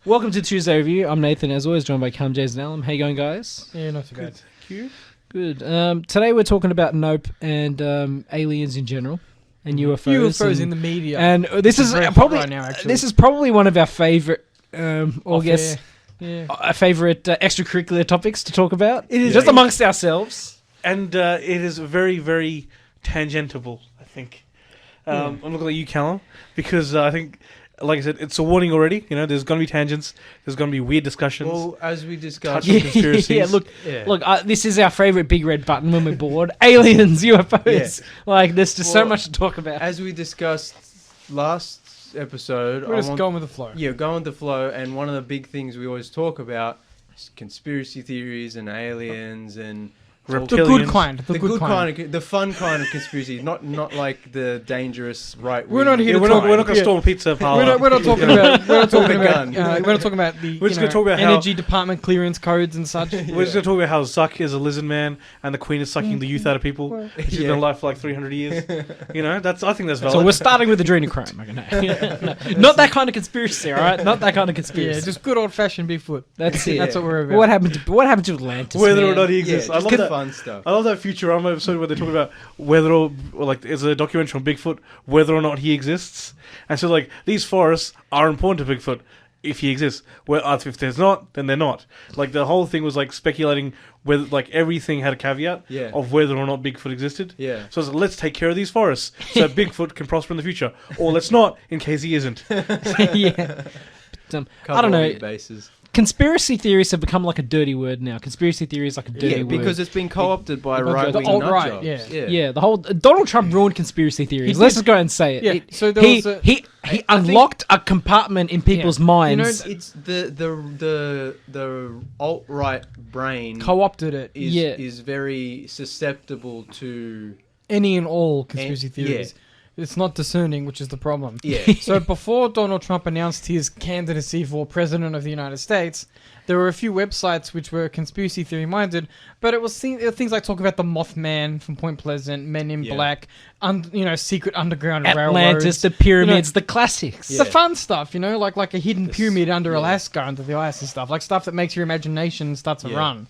Welcome to Tuesday Review. I'm Nathan, as always, joined by Callum, Jason, and Alan. How you going, guys? Yeah, not too bad. Good. Today we're talking about Nope and aliens in general and UFOs. UFOs in the media. And this is very hot probably right now, actually. this is probably one of our favorite, or guess, Yeah. favorite extracurricular topics to talk about. It is just amongst ourselves. And it is very, very tangential, I think. I'm looking at you, Callum, because I think, like I said, it's a warning already. You know, there's going to be tangents. There's going to be weird discussions. Well, as we discussed, Touch on conspiracies. Look, this is our favorite big red button when we're bored. Aliens, UFOs. Yeah. Like, there's just so much to talk about. as we discussed last episode, We're just going with the flow. Yeah, go with the flow. And one of the big things we always talk about is conspiracy theories and aliens and The Reptilians. good kind. the good kind of, the fun kind of conspiracy, not like the dangerous right. We're not here Yeah, to we're talk. not going to storm a pizza parlor. We're not talking about. We're not talking With a about. gun. We're not talking about the We're just gonna talk about how- energy department clearance codes and such. We're just going to talk about how Zuck is a lizard man and the Queen is sucking the youth out of people. She's been alive for like 300 years. You know, I think that's valid. So we're starting with adrenochrome. Okay, no. Not that kind of conspiracy, all right? Not that kind of Yeah, conspiracy. just good old fashioned Bigfoot. That's it. That's what we're about. What happened to Atlantis? Whether or man? not he Yeah, exists. I just love the that. fun stuff. I love that Futurama episode where they talk about whether or like it's a documentary on Bigfoot, whether or not he exists. And so like these forests are important to Bigfoot if he exists. Well, if there's not, then they're not. Like the whole thing was like speculating whether like everything had a caveat Yeah. of whether or not Bigfoot existed. Yeah. So it's like, let's take care of these forests so Bigfoot can prosper in the future, or let's not in case he isn't. Yeah. But, I Cover don't all know. your bases. Conspiracy theories have become like a dirty word now. Conspiracy theory is like a dirty Yeah, word. because it's been co-opted by Because right the wing alt-right, nutjobs. yeah. yeah, the whole Donald Trump ruined conspiracy theories. He Let's did. just go and say it. Yeah, It- so there he was a- he unlocked a compartment in people's minds. It's the alt right brain Co-opted it. is very susceptible to Any and all conspiracy And- theories. It's not discerning, which is the problem. yeah. So before Donald Trump announced his candidacy for president of the United States, there were a few websites which were conspiracy theory minded, but it was things like talking about the Mothman from Point Pleasant, Men in Yeah. Black, secret underground Atlantis, railroads, the pyramids, the classics. Yeah. the fun stuff, like a hidden This- pyramid under yeah. Alaska, under the ice and stuff, like stuff that makes your imagination start to Yeah. run.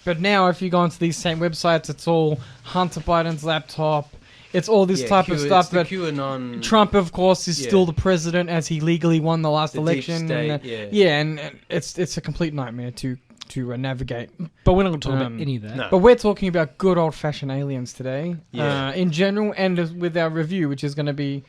But now, if you go onto these same websites, it's all Hunter Biden's laptop. It's all this type of stuff that QAnon Trump, of course, is Yeah. still the president as he legally won the last the deep election. state, and, yeah. and it's a complete nightmare to navigate. But we're not going to talk about Um, any of that. no. But we're talking about good old fashioned aliens today, Yeah. in general, and with our review, which is going to be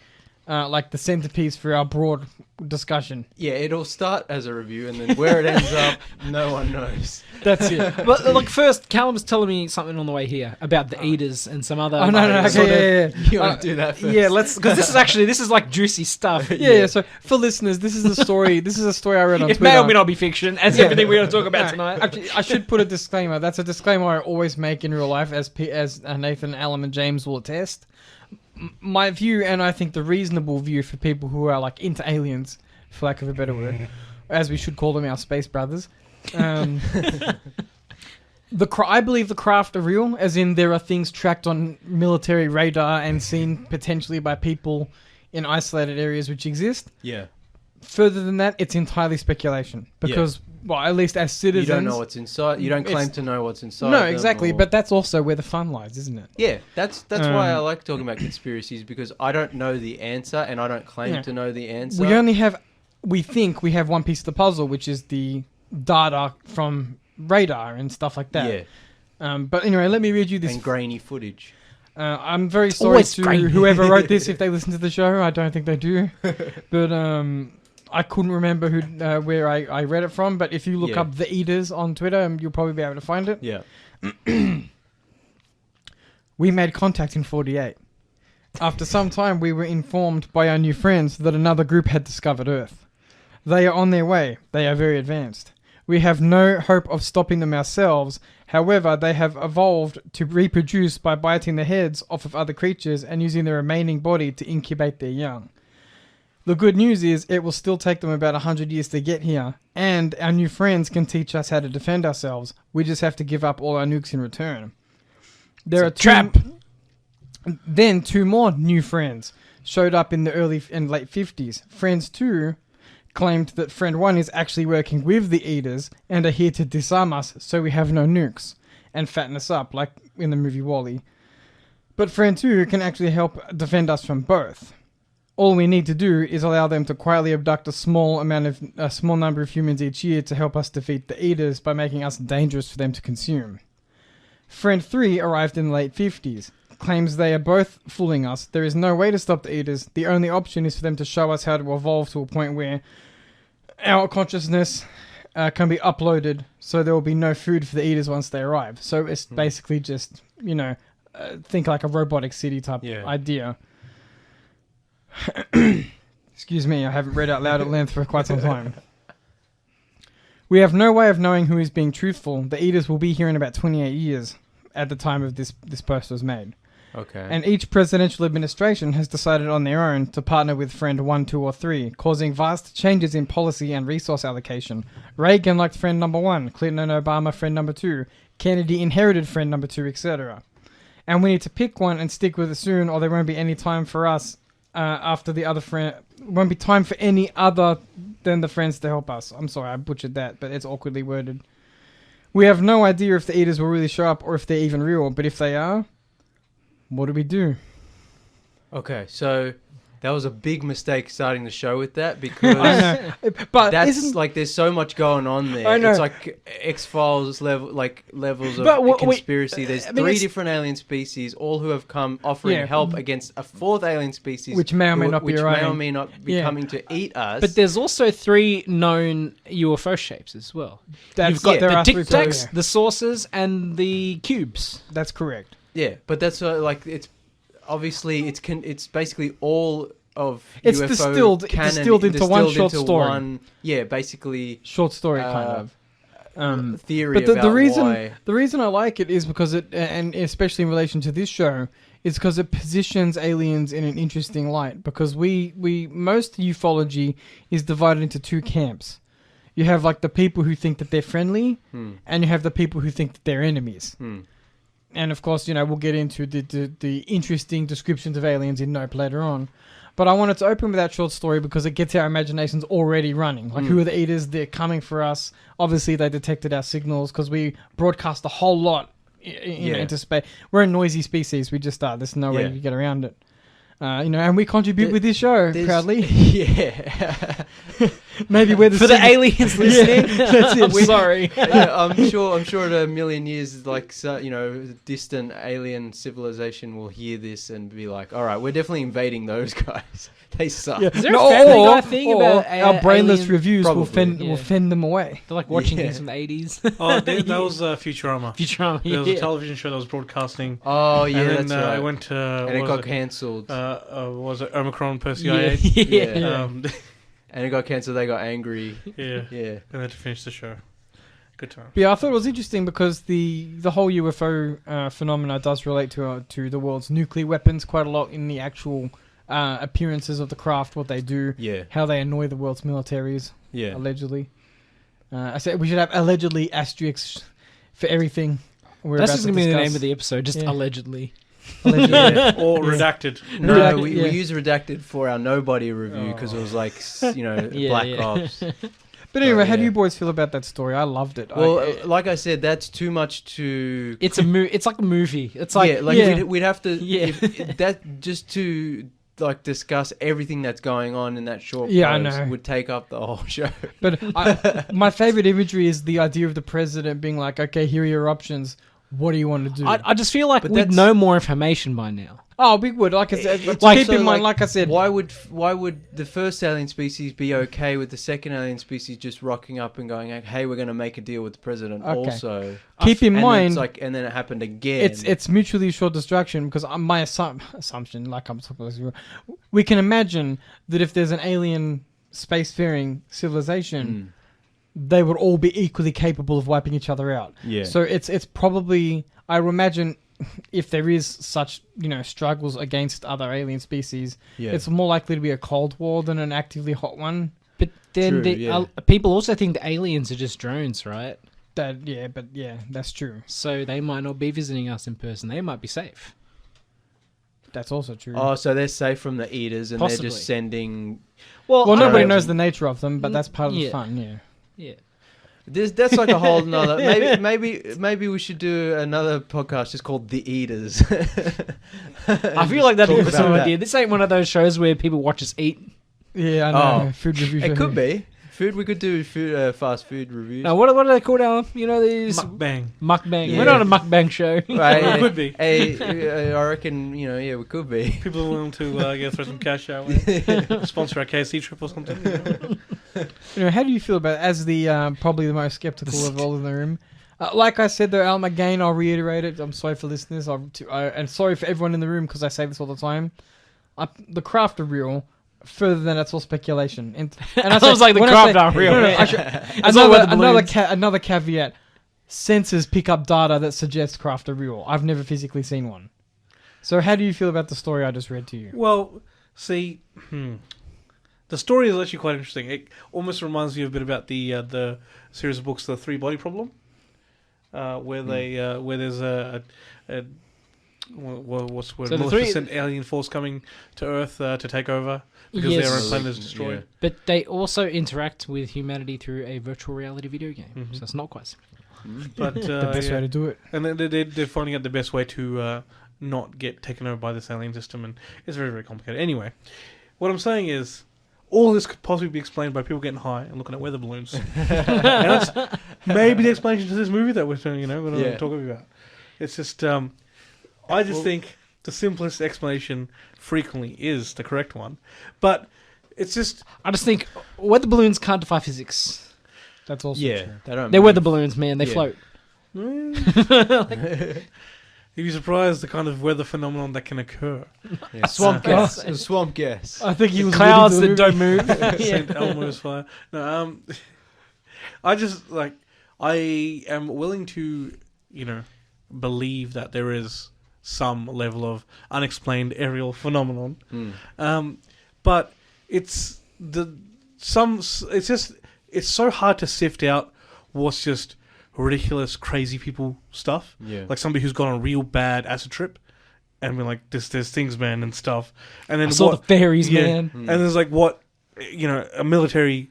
like the centerpiece for our broad discussion. Yeah, it'll start as a review, and then where it ends up, no one knows. That's it. But look, first, Callum was telling me something on the way here about the Eaters and some other. Oh no, sort of- okay, yeah. You want to do that first? Yeah, let's because this is like juicy stuff. Yeah. So for listeners, this is a story. This is a story I read on It Twitter. may or may not be fiction, as everything we're going to talk about tonight. Actually, I should put a disclaimer. That's a disclaimer I always make in real life, as Nathan, Alan, and James will attest. My view, and I think the reasonable view for people who are like into aliens, for lack of a better word, as we should call them, our space brothers. I believe the craft are real, as in there are things tracked on military radar and seen potentially by people in isolated areas which exist. Yeah. Further than that, it's entirely speculation because, well, at least as You citizens, don't know what's inside. You don't claim It's- to know what's inside. no, them exactly. or- But that's also where the fun lies, isn't it? yeah, that's why I Um, like talking about conspiracies, because I don't know the answer, and I don't claim Yeah. to know the answer. We think we have one piece of the puzzle, which is the data from radar and stuff like that. yeah, But anyway, let me read you this. and grainy footage. I'm very sorry always to grainy. whoever wrote this if they listen to the show. I don't think they do. But I couldn't remember where I read it from. But if you look Yeah. up The Eaters on Twitter, you'll probably be able to find it. Yeah, We made contact in 48. After some time, we were informed by our new friends that another group had discovered Earth. They are on their way. They are very advanced. We have no hope of stopping them ourselves. However, they have evolved to reproduce by biting the heads off of other creatures and using the remaining body to incubate their young. The good news is it will still take them about 100 years to get here, and our new friends can teach us how to defend ourselves. We just have to give up all our nukes in return. There are trap. Then two more new friends showed up in the early and late 50s. Friends 2 claimed that Friend 1 is actually working with the Eaters and are here to disarm us so we have no nukes and fatten us up, like in the movie WALL-E. But Friend 2 can actually help defend us from both. All we need to do is allow them to quietly abduct a small number of humans each year to help us defeat the Eaters by making us dangerous for them to consume. Friend 3 arrived in the late 50s. Claims they are both fooling us. There is no way to stop the Eaters. The only option is for them to show us how to evolve to a point where our consciousness can be uploaded, so there will be no food for the Eaters once they arrive. So it's basically just, think like a robotic city type idea. Excuse me, I haven't read out loud at length for quite some time. We have no way of knowing who is being truthful. The Eaters will be here in about 28 years at the time of this post was made. Okay. And each presidential administration has decided on their own to partner with Friend 1, 2, or 3, causing vast changes in policy and resource allocation. Reagan liked Friend number 1, Clinton and Obama Friend number 2, Kennedy inherited Friend number 2, etc. And we need to pick one and stick with it soon, or there won't be any time for us after the other friend. Won't be time for any other than the friends to help us. I'm sorry, I butchered that, but it's awkwardly worded. We have no idea if the Eaters will really show up or if they're even real, but if they are, what do we do? Okay, so that was a big mistake starting the show with that, because I know, but that's like there's so much going on there. I know. It's like X-Files levels of But conspiracy. There's I mean, three it's- different alien species, all who have come offering help against a fourth alien species, Which may or may not be which right. may or may not be coming to eat us. But there's also 3 known UFO shapes as well. You've got there the are three Tic Tacs, people, the saucers, and the cubes. That's correct. yeah, but that's it's obviously it's basically all of It's UFO distilled canon, into one short into story. one- basically Short story, kind of. theory But the about reason why. the reason I like it is because it, and especially in relation to this show, is because it positions aliens in an interesting light. Because we most ufology is divided into 2 camps. You have like the people who think that they're friendly, and you have the people who think that they're enemies. And of course, we'll get into the interesting descriptions of aliens in Nope later on. But I wanted to open with that short story because it gets our imaginations already running. Like, who are the Eaters? They're coming for us. Obviously, they detected our signals because we broadcast a whole lot into space. We're a noisy species. We just are. There's no way you can get around it. And we contribute with this show proudly. Yeah. Maybe we're the For the aliens listening, That's it. I'm sorry. Yeah, I'm sure in a million years, like, distant alien civilization will hear this and be like, all right, we're definitely invading those guys. They suck. Yeah. Is there a Family Guy thing about our brainless alien- reviews will Probably, fend them away. They're like watching Yeah. things from the 80s. Oh, that was Futurama. Futurama, There was a yeah. television show that was broadcasting. Oh, yeah, and that's then right. I went to and it got cancelled. was it Omicron per Yeah. CIA? Yeah. And it got cancelled. They got angry. Yeah. Yeah. And then to finish the show. Good time. But yeah, I thought it was interesting because the whole UFO phenomena does relate to the world's nuclear weapons quite a lot in the actual appearances of the craft, what they do, Yeah. how they annoy the world's militaries, Yeah. allegedly. I said we should have allegedly asterisks for everything. That's just going to be the name of the the episode, just Yeah. allegedly. allegedly. Yeah. Or redacted. No, Redacted, we yeah. use Redacted for our Nobody review because it was like, Yeah, Black yeah. Ops. But anyway, how do yeah. you boys feel about that story? I loved it. Well, like I said, that's too much to... It's it's like a movie. It's like We'd have to... Yeah. That just to... like discuss everything that's going on in that short Yeah, I post know. would take up the whole show. But my favorite imagery is the idea of the president being like, "Okay, here are your options. What do you want to do?" I just feel like But we'd that's- know more information by now. Oh, we would. Like I said, It's keep also in mind, like I said, why would the first alien species be okay with the second alien species just rocking up and going, "Hey, we're going to make a deal with the president"? Okay. Also, keep in and mind, and then it happened again. it's mutually assured destruction because my assumption, like I'm supposed to, we can imagine that if there's an alien spacefaring civilization, they would all be equally capable of wiping each other out. Yeah. So it's probably, I would imagine, if there is such struggles against other alien species, Yeah. it's more likely to be a cold war than an actively hot one. But then True, people also think the aliens are just drones, right? That's true. So they might not be visiting us in person. They might be safe. That's also true. Oh, so they're safe from the eaters, and Possibly. they're just sending. well, I nobody don't- knows the nature of them, but that's part of the Yeah. fun. Yeah. Yeah. That's like a whole nother. Maybe we should do another podcast just called The Eaters. I feel like that'd be Talk a some about idea. This ain't one of those shows where people watch us eat. Yeah, I know. Oh. Food review. It could be food. We could do food, fast food reviews. Now, what are they called, Alan? You know, these Mukbang. mukbang. Yeah. We're not a mukbang show. Right, It could be. Hey, I reckon we could be. People are willing to throw some cash our way. Sponsor our KFC trip or something. You know? How do you feel about it as the probably the most skeptical of all in the room? Like I said, though, Alan, again, I'll reiterate it. I'm sorry for listeners. And sorry for everyone in the room because I say this all the time. The craft are real. Further than that's all speculation. And I was like, the when I craft say- aren't real. No, no, Yeah. I should- It's all about the balloons. another caveat. Sensors pick up data that suggests craft are real. I've never physically seen one. So how do you feel about the story I just read to you? Well, see, the story is actually quite interesting. It almost reminds me a bit about the series of books, The Three Body Problem, where there's what's the word? So the Maleficent alien force coming to Earth to take over because Yes. their own planet is destroyed. But they also interact with humanity through a virtual reality video game. Mhm. So it's not quite. But The best way to do it. and they're finding out the best way to not get taken over by this alien system, and it's very, very complicated. Anyway, what I'm saying is, all this could possibly be explained by people getting high and looking at weather balloons. And that's maybe the explanation to this movie that we're going to talk about. It's just, I just think the simplest explanation frequently is the correct one, but it's just I just think weather balloons can't defy physics. That's also Yeah, true. they don't. They're move. weather balloons, man. They Yeah. float. you'd be surprised the kind of weather phenomenon that can occur. Yeah. Swamp gas. Swamp gas. I think he was Clouds alluding that to the don't movie. move. St. Elmo's fire. No, I just I am willing to believe that there is some level of unexplained aerial phenomenon. But it's so hard to sift out what's just ridiculous, crazy people stuff. Yeah. Like somebody who's gone on a real bad acid trip and been like, there's things, man, and stuff. And then I saw the fairies, man. And there's like what a military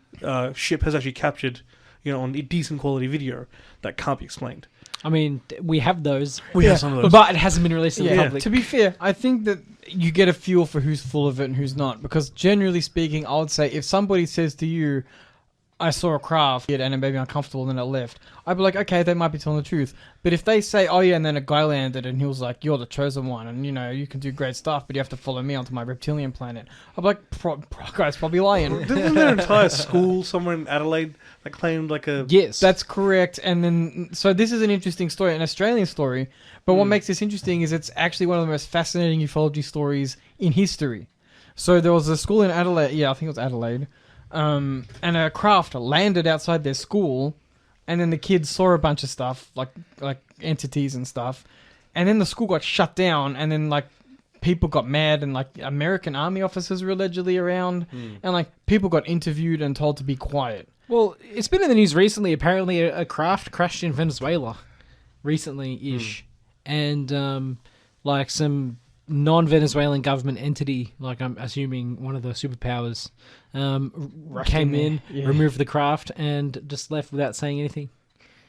ship has actually captured, on a decent quality video that can't be explained. I mean, we have those, We have some of those. but it hasn't been released to the Yeah, public. to be fair, I think that you get a feel for who's full of it and who's not. Because generally speaking, I would say if somebody says to you, I saw a craft and it made me uncomfortable and then it left, I'd be like, okay, they might be telling the truth. But if they say, oh yeah, and then a guy landed and he was like, you're the chosen one and you can do great stuff, but you have to follow me onto my reptilian planet, I'd be like, guy's probably lying. Isn't there an entire school somewhere in Adelaide that claimed like a... Yes. That's correct. And then, so this is an interesting story, an Australian story. But what makes this interesting is it's actually one of the most fascinating ufology stories in history. So there was a school in Adelaide. Yeah, I think it was Adelaide. And a craft landed outside their school. And then the kids saw a bunch of stuff, like entities and stuff. And then the school got shut down. And then people got mad and American army officers were allegedly around. And people got interviewed and told to be quiet. Well, it's been in the news recently. Apparently, a craft crashed in Venezuela recently-ish. And, some non-Venezuelan government entity, I'm assuming one of the superpowers, came in, Yeah. removed the craft, and just left without saying anything.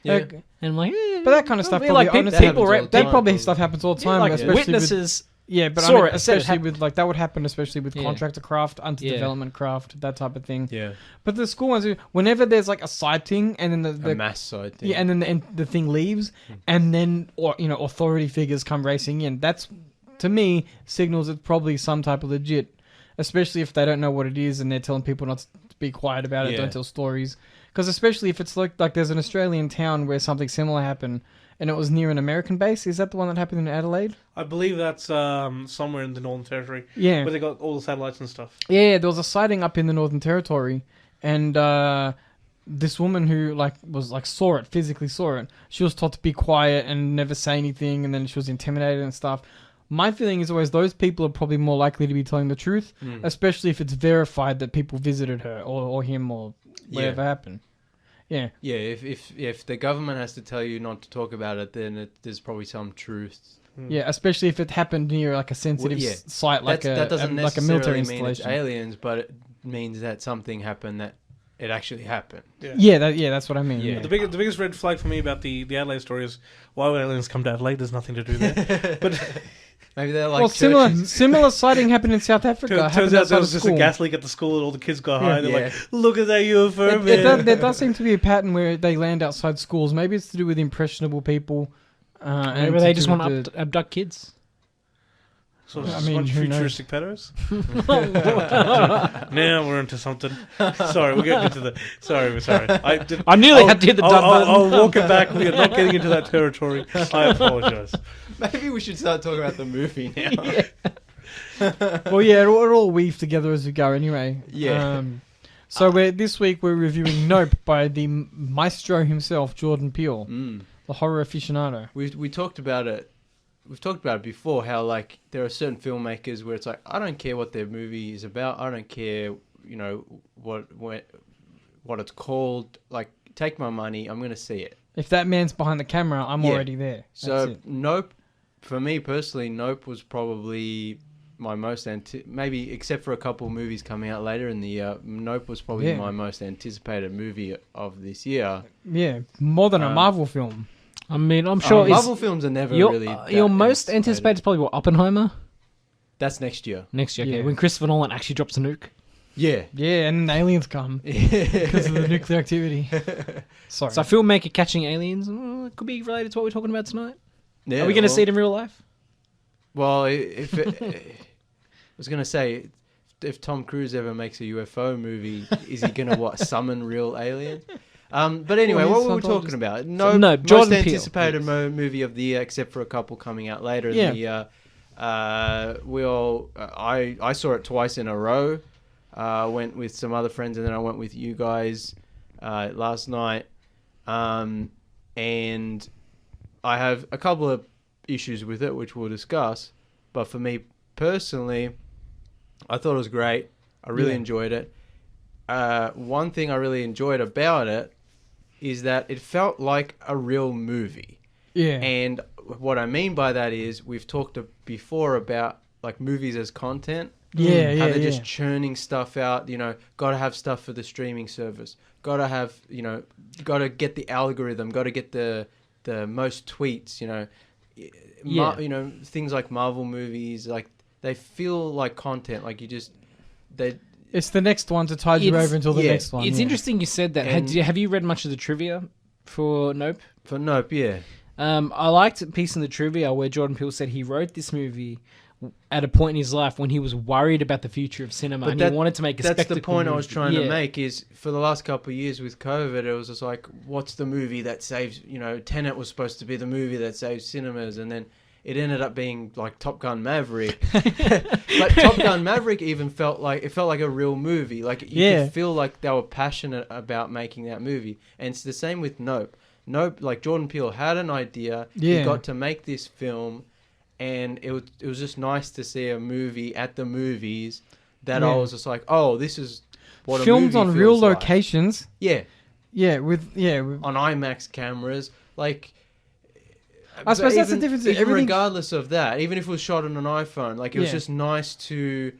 Yeah. Okay. And I'm like, But that kind of stuff I mean, probably like, people, honestly, people, happens all the that time, probably probably. stuff happens all the yeah, time. like especially witnesses. yeah, but saw it, said it especially happened. with that would happen, especially with Yeah. contractor craft, under Yeah. development craft, that type of thing. Yeah. But the school ones, whenever there's a sighting, and then A the mass side thing. yeah, and then the thing leaves, and then authority figures come racing in. That's to me signals it's probably some type of legit, especially if they don't know what it is and they're telling people not to be quiet about it, Yeah. don't tell stories. Because especially if it's like there's an Australian town where something similar happened, and it was near an American base. Is that the one that happened in Adelaide? I believe that's somewhere in the Northern Territory Yeah. where they got all the satellites and stuff. Yeah, there was a sighting up in the Northern Territory, and this woman who saw it, physically saw it. She was told to be quiet and never say anything, and then she was intimidated and stuff. My feeling is always those people are probably more likely to be telling the truth, especially if it's verified that people visited her or him or whatever happened. Yeah. Yeah, if the government has to tell you not to talk about it, then there's probably some truth Yeah, especially if it happened near like a sensitive yeah. site, like that doesn't like a military necessarily mean it's installation. aliens, but it means that something happened that it actually happened. Yeah, that's what I mean. Yeah. Yeah. The biggest red flag for me about the Adelaide story is why would aliens come to Adelaide? There's nothing to do there. But Maybe they're like Well, churches. similar sighting happened in South Africa. turns Happened out outside there of was just a school. gas leak at the school and all the kids got high. They're Yeah. like, look at that UFO, man. There does seem to be a pattern where they land outside schools. Maybe it's to do with impressionable people. And Maybe to they do just want with to abduct kids. So I it's mean, a bunch of who knows? futuristic pedos. Now we're into something. Sorry, we're getting into the. Sorry. I nearly had to hit the done button. I'll walk it back. We are not getting into that territory. I apologize. Maybe we should start talking about the movie now. Well, yeah, it all weave together as we go. Anyway. Yeah. So this week we're reviewing Nope by the maestro himself, Jordan Peele, the horror aficionado. We talked about it. We've talked about it before. How like there are certain filmmakers where it's like I don't care what their movie is about. I don't care, what it's called. Like take my money. I'm gonna see it. If that man's behind the camera, I'm Yeah. already there. That's So it. Nope, for me personally, Nope was probably my most maybe except for a couple of movies coming out later in the year. Nope was probably Yeah. my most anticipated movie of this year. Yeah, more than a Marvel film. I mean, I'm sure Marvel films are never your, really that your most anticipated is probably what, Oppenheimer That's next year. next year. Okay, Yeah. when Christopher Nolan actually drops a nuke. Yeah. Yeah, and then aliens come because of the nuclear activity. Sorry. So, a filmmaker catching aliens it could be related to what we're talking about tonight. Yeah, Are we going to see it in real life? Well, if it, I was going to say, if Tom Cruise ever makes a UFO movie, is he going to summon real aliens? But anyway, Well, what were we sometimes talking about? No, Most Jordan Peele. anticipated movie of the year, except for a couple coming out later in Yeah. the year. I saw it twice in a row. Went with some other friends, and then I went with you guys last night. And I have a couple of issues with it, which we'll discuss. But for me personally, I thought it was great. I really enjoyed it. One thing I really enjoyed about it is that it felt like a real movie. yeah. And what I mean by that is we've talked before about like movies as content. Yeah, How yeah, they're yeah. just churning stuff out, got to have stuff for the streaming service. Got to have, got to get the algorithm, got to get the most tweets, Yeah. things like Marvel movies, like they feel like content, like It's the next one to tide you It's- over until the yeah, next one. It's yeah. interesting you said that. And- Have you read much of the trivia for Nope? for Nope, yeah. I liked a piece in the trivia where Jordan Peele said he wrote this movie at a point in his life when he was worried about the future of cinema and he wanted to make a That's spectacle the point I was movie. trying Yeah. to make is for the last couple of years with COVID, it was just like, what's the movie that saves, Tenet was supposed to be the movie that saves cinemas, and then it ended up being like Top Gun Maverick. But Top Gun Maverick even felt like a real movie. Like you could feel like they were passionate about making that movie. And it's the same with Nope. Nope, like Jordan Peele had an idea. Yeah. He got to make this film, and it was just nice to see a movie at the movies that I Yeah. was just like, oh, this is what Filmed a movie on real feels like. locations. Yeah, Yeah, with on IMAX cameras, like. I suppose but that's the difference. Everything- Regardless of that, even if it was shot on an iPhone, like it was Yeah. just nice to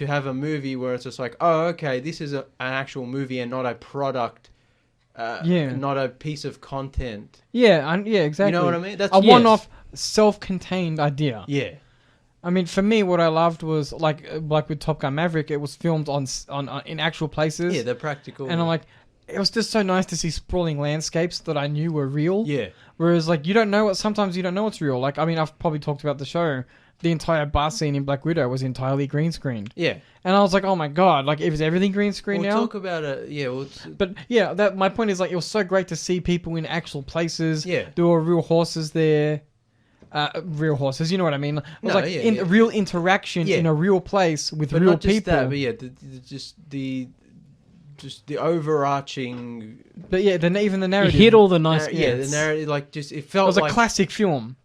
have a movie where it's just like, oh, okay, this is an actual movie and not a product, not a piece of content. yeah, exactly. You know what I mean? That's A one-off, self-contained idea. Yeah, I mean, for me, what I loved was like with Top Gun Maverick, it was filmed on in actual places. yeah, they're practical. And I'm like, it was just so nice to see sprawling landscapes that I knew were real. yeah, Whereas, like, sometimes you don't know what's real. Like, I mean, I've probably talked about the show. The entire bar scene in Black Widow was entirely green screened. yeah. And I was like, oh my God, like, is everything green screen We'll now? talk about it. Yeah, But yeah, my point is, like, it was so great to see people in actual places. Yeah. There were real horses there. Real horses, you know what I mean? It was No, like yeah. real interaction Yeah. in a real place with but real not just people. that, but yeah, just the overarching. But yeah, even the You narrative. hit all the nice yeah, bits. the narrative, like just it It felt was a like classic film.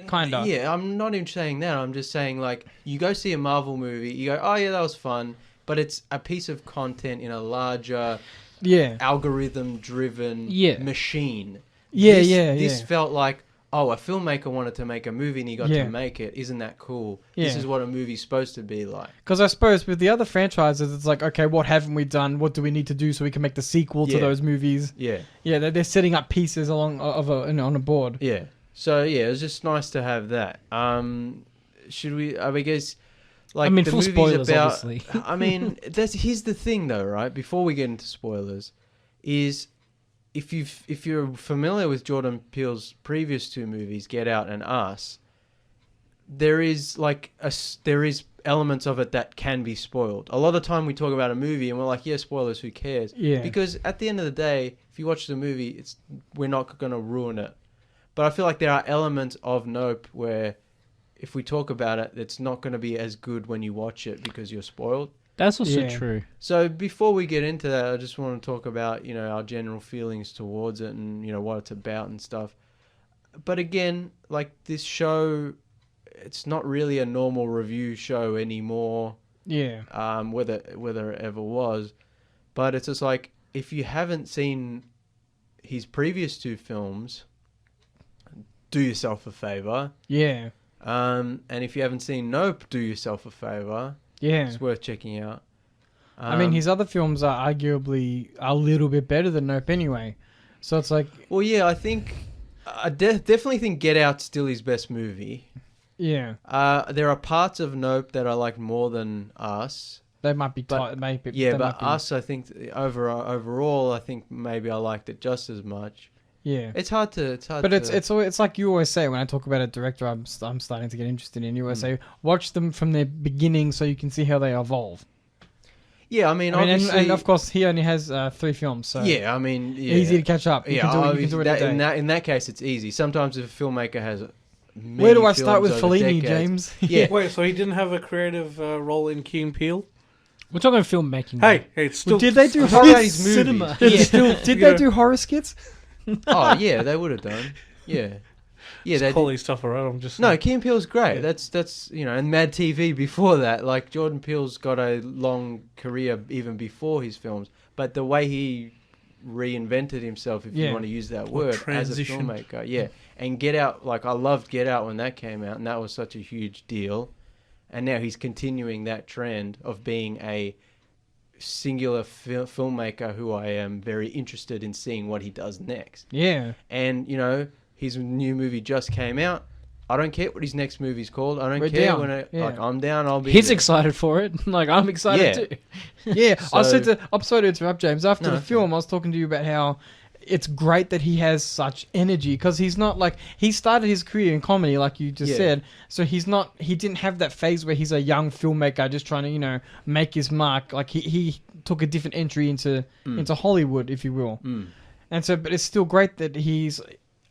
Kinda. Yeah, I'm not even saying that. I'm just saying like you go see a Marvel movie, you go, oh yeah, that was fun, but it's a piece of content in a larger Yeah. algorithm-driven Yeah. machine. Yeah, this, yeah, This yeah. felt like, oh, a filmmaker wanted to make a movie and he got Yeah. to make it. Isn't that cool? Yeah. This is what a movie's supposed to be like. Because I suppose with the other franchises, it's like, okay, what haven't we done? What do we need to do so we can make the sequel to Yeah. those movies? Yeah. Yeah, they're setting up pieces along on a board. Yeah. So yeah, it was just nice to have that. Should we? I guess. Like, I mean, the full movie's spoilers, about, obviously. I mean, here's the thing though, right? Before we get into spoilers, is if you're familiar with Jordan Peele's previous two movies, Get Out and Us, there is elements of it that can be spoiled. A lot of time we talk about a movie and we're like, yeah, spoilers, who cares? Yeah. Because at the end of the day, if you watch the movie, we're not going to ruin it. But I feel like there are elements of Nope where if we talk about it, it's not going to be as good when you watch it because you're spoiled. That's also Yeah. true. So before we get into that, I just want to talk about, our general feelings towards it and, what it's about and stuff. But again, like, this show, it's not really a normal review show anymore, Yeah. whether it ever was. But it's just like, if you haven't seen his previous two films, do yourself a favor. Yeah. And if you haven't seen Nope, do yourself a favor. Yeah. It's worth checking out. I mean, his other films are arguably a little bit better than Nope anyway. So it's like, Well, yeah, I think I definitely think Get Out's still his best movie. yeah, There are parts of Nope that I like more than Us. they might be But- tight. Maybe, Yeah, they but might be- Us, I think overall, I think maybe I liked it just as much. Yeah. It's hard to. But it's like you always say when I talk about a director I'm starting to get interested in. You always say watch them from their beginning so you can see how they evolve. Yeah, I mean, I mean, obviously, and of course he only has 3 films, so yeah, I mean, yeah. easy to catch up. You Yeah, can do it, you obviously can do it a day. in that case, it's easy. Sometimes if a filmmaker has many Where do I start with films over Fellini, decades- James? Yeah. Wait, so he didn't have a creative role in Key and Peele? We're talking filmmaking. Hey, it's still. Did they do I'm talking horror about his movies. cinema. Yeah. Did they do horror skits? Oh yeah, they would have done. Yeah, yeah. They quality stuff, alright. I'm just No, Key and Peele's great. Yeah. That's and Mad TV before that. Like, Jordan Peele's got a long career even before his films, but the way he reinvented himself, if Yeah. you want to use that Or word, as a transitioned. filmmaker, yeah. And Get Out, like, I loved Get Out when that came out, and that was such a huge deal. And now he's continuing that trend of being a singular filmmaker who I am very interested in seeing what he does next. Yeah. And, his new movie just came out. I don't care what his next movie's called. I don't We're care down. when Yeah. like, I'm down. I'll be. He's there. excited for it. Like, I'm excited too. Yeah. I So- said to, I'm sorry to interrupt, James. After No, the it's film, I was talking to you about how it's great that he has such energy because he's not like he started his career in comedy, like you just Yeah. said. So he didn't have that phase where he's a young filmmaker just trying to make his mark. Like he took a different entry into Hollywood, if you will. And so, but it's still great that he's.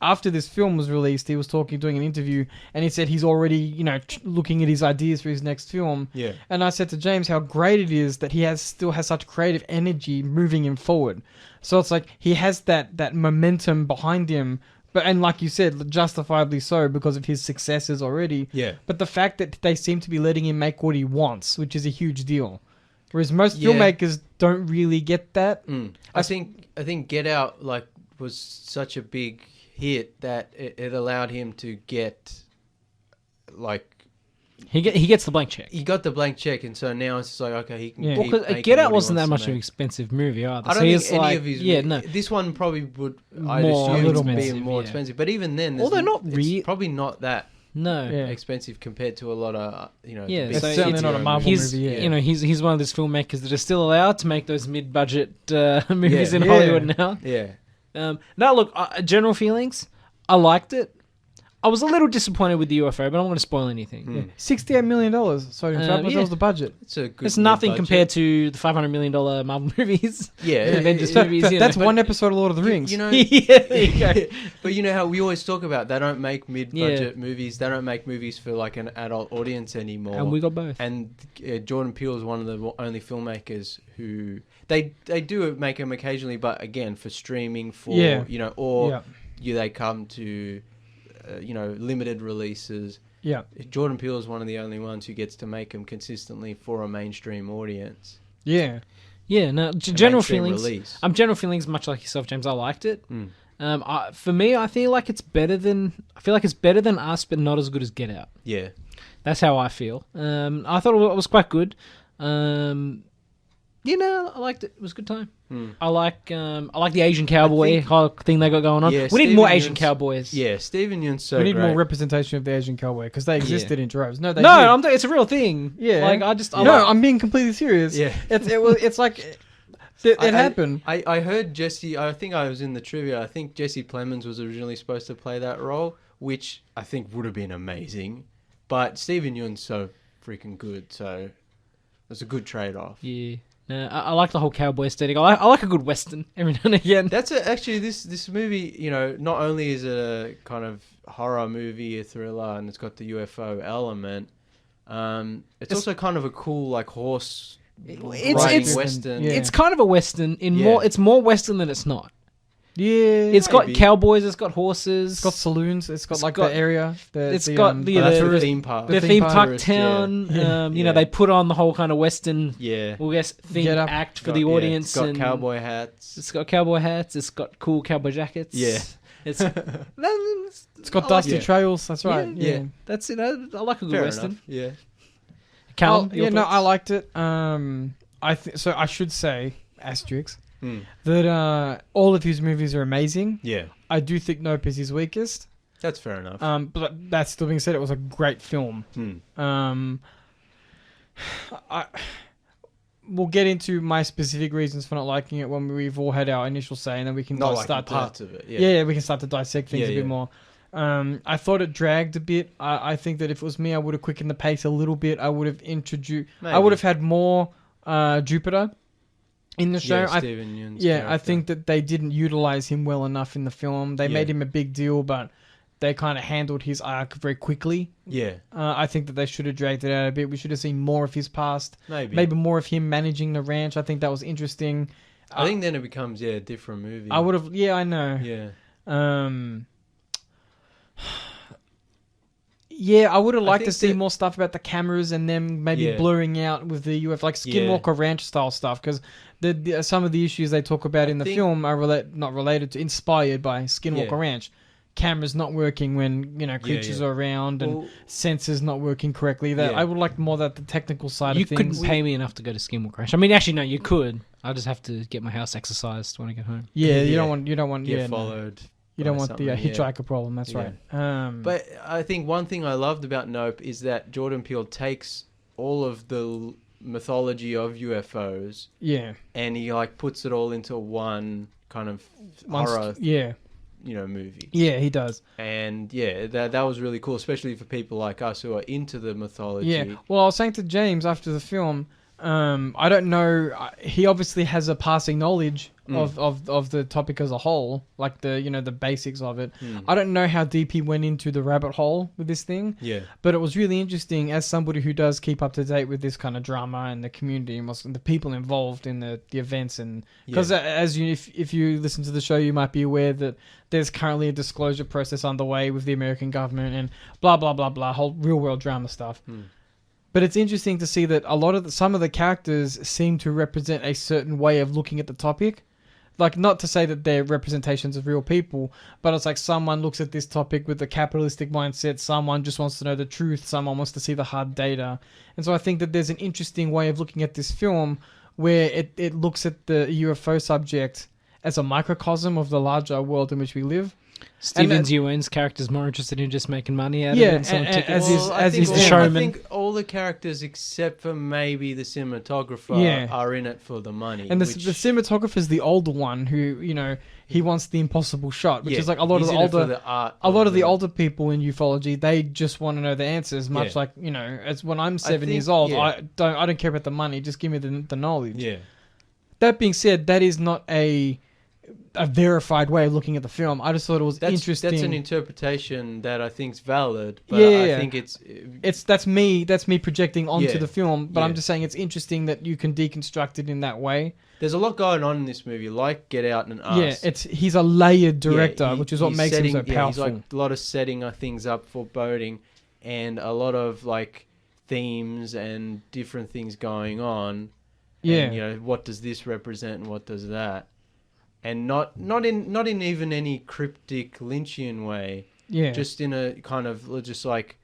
After this film was released, he was doing an interview, and he said he's already, looking at his ideas for his next film. Yeah. And I said to James how great it is that he still has such creative energy moving him forward. So it's like he has that momentum behind him, and like you said, justifiably so because of his successes already. Yeah. But the fact that they seem to be letting him make what he wants, which is a huge deal. Whereas most Yeah. filmmakers don't really get that. I think Get Out was such a big hit that it allowed him to get He gets the blank check. he got the blank check, and so now it's just like, okay, he can. Yeah. Well, keep 'cause making Get what Out he wasn't that wants much to of an make. expensive movie either. I So don't he's think any like, of his. yeah, no. This one probably would. I'd More- assume a little would be expensive, more yeah. expensive, but even then, Well, they're not it's re- probably not that No. Yeah. expensive compared to a lot of Yeah, the big so It's certainly it's- not a Marvel He's movie. Yeah. he's one of those filmmakers that are still allowed to make those mid-budget movies Yeah. in Yeah. Hollywood now. Yeah. Now look, general feelings. I liked it. I was a little disappointed with the UFO, but I don't want to spoil anything. Hmm. $68 million. Sorry to interrupt, but yeah. that was the budget. It's a good. It's nothing mid-budget. compared to the $500 million Marvel movies. Yeah, Avengers So, movies, that's but- one episode of Lord of the Rings. You know, Yeah, there you go. but you know how we always talk about they don't make mid-budget movies. They don't make movies for like an adult audience anymore. And we got both. And Jordan Peele is one of the only filmmakers who they do make them occasionally, but again for streaming, for Yeah. or Yeah. they come to limited releases. Yeah. Jordan Peele is one of the only ones who gets to make them consistently for a mainstream audience. Yeah. Yeah, no, A general mainstream feelings. release. General feelings, much like yourself, James. I liked it. For me, I feel like it's better than Us, but not as good as Get Out. Yeah. That's how I feel. I thought it was quite good. I liked it. It was a good time. I like the Asian cowboy whole thing they got going on. Yeah, We need more Steven Asian Yeun's- cowboys. Yeah, Stephen Yeun's so we need great. more representation of the Asian cowboy because they existed in droves. No, they No, did. it's a real thing. Yeah. Like I'm being completely serious. Yeah. It's like it happened. I heard Jesse. I think I was in the trivia. I think Jesse Plemons was originally supposed to play that role, which I think would have been amazing. But Stephen Yeun's so freaking good, so it's a good trade-off. Yeah. No, I like the whole cowboy aesthetic. I like a good western every now and again. Actually this movie. Not only is it a kind of horror movie, a thriller, and it's got the UFO element. It's also kind of a cool like horse riding western. Yeah. It's kind of a western it's more western than it's not. Yeah, It's got Maybe. cowboys, it's got horses, it's got saloons. It's got It's like got- the area. it's got the That's the- the theme park. the theme theme park. park Tourist, town. Yeah. They put on the whole kind of western, Yeah. I guess, themed Get up. act for the audience. It's got and cowboy hats. It's got cowboy hats. It's got cool cowboy jackets. Yeah. It's It's got I like dusty it. trails. That's right. Yeah. that's it. I like a good Fair western. enough. Yeah. Callum, your No, thoughts? I liked it. So I should say asterisk that all of his movies are amazing. Yeah. I do think Nope is his weakest. That's fair enough. But that still being said, it was a great film. We'll get into my specific reasons for not liking it when we've all had our initial say, and then we can Not like start parts to of it. yeah, we can start to dissect things Yeah, a bit yeah. more. I thought it dragged a bit. I think that if it was me, I would have quickened the pace a little bit. I would have introduced. I Maybe. would have had more Jupiter in the show. Yeah, Stephen Yeun's I character. think that they didn't utilize him well enough in the film. They Yeah. made him a big deal, but they kind of handled his arc very quickly. Yeah. I think that they should have dragged it out a bit. We should have seen more of his past. Maybe. More of him managing the ranch. I think that was interesting. I think then it becomes a different movie. I would have. Yeah, I know. Yeah. Yeah, I would have liked to think see that- more stuff about the cameras and them maybe Yeah. blurring out with the UF, like Skinwalker Ranch style stuff, because some of the issues they talk about in the think- film are not related to, inspired by Skinwalker Yeah. Ranch. Cameras not working when creatures yeah. are around, and Well, sensors not working correctly. That Yeah. I would like more that the technical side You of things. couldn't pay me enough to go to Skinwalker Ranch. I mean, actually, no, you could. I just have to get my house exercised when I get home. Yeah, you Yeah. don't want. get Yeah, no. followed. You don't by want the something, yeah. hitchhiker problem. That's Yeah. right. But I think one thing I loved about Nope is that Jordan Peele takes all of the mythology of UFOs yeah, and he like puts it all into one kind of Once- horror, yeah, movie. yeah. He does. And yeah, that was really cool, especially for people like us who are into the mythology. Yeah. Well, I was saying to James after the film, I don't know. He obviously has a passing knowledge of the topic as a whole, like the basics of it. I don't know how deep he went into the rabbit hole with this thing, Yeah. but it was really interesting as somebody who does keep up to date with this kind of drama and the community and the people involved in the events. And because if you listen to the show, you might be aware that there's currently a disclosure process underway with the American government and blah blah blah blah, whole real world drama stuff. But it's interesting to see that some of the characters seem to represent a certain way of looking at the topic. Like, not to say that they're representations of real people, but it's like someone looks at this topic with a capitalistic mindset, someone just wants to know the truth, someone wants to see the hard data. And so I think that there's an interesting way of looking at this film where it looks at the UFO subject as a microcosm of the larger world in which we live. Steven Yeun's character's more interested in just making money out Yeah, of it and selling and- tickets. as is the I showman. think all the characters except for maybe the cinematographer Yeah. are in it for the money. And the which cinematographer's the older one who, he wants the impossible shot, which is like a lot of he's the in it for older... the art A lot of the it. older people in ufology, they just want to know the answers. Much Yeah. like as when I'm 7 think- years old, yeah. I don't care about the money. Just give me the knowledge. Yeah. That being said, that is not a verified way of looking at the film. I just thought it was interesting. That's an interpretation that I think's valid, but Yeah, I yeah. think That's me projecting onto Yeah. the film. But I'm Yeah. just saying it's interesting that you can deconstruct it in that way. there's a lot going on in this movie, like Get Out and Us. Yeah, he's a layered Yeah, director, which is what he's makes him so He's powerful. like a lot of setting things up for boating, and a lot of like themes and different things going on. Yeah. And, what does this represent and what does that? and not in even any cryptic Lynchian way. Yeah. Just in a kind of just like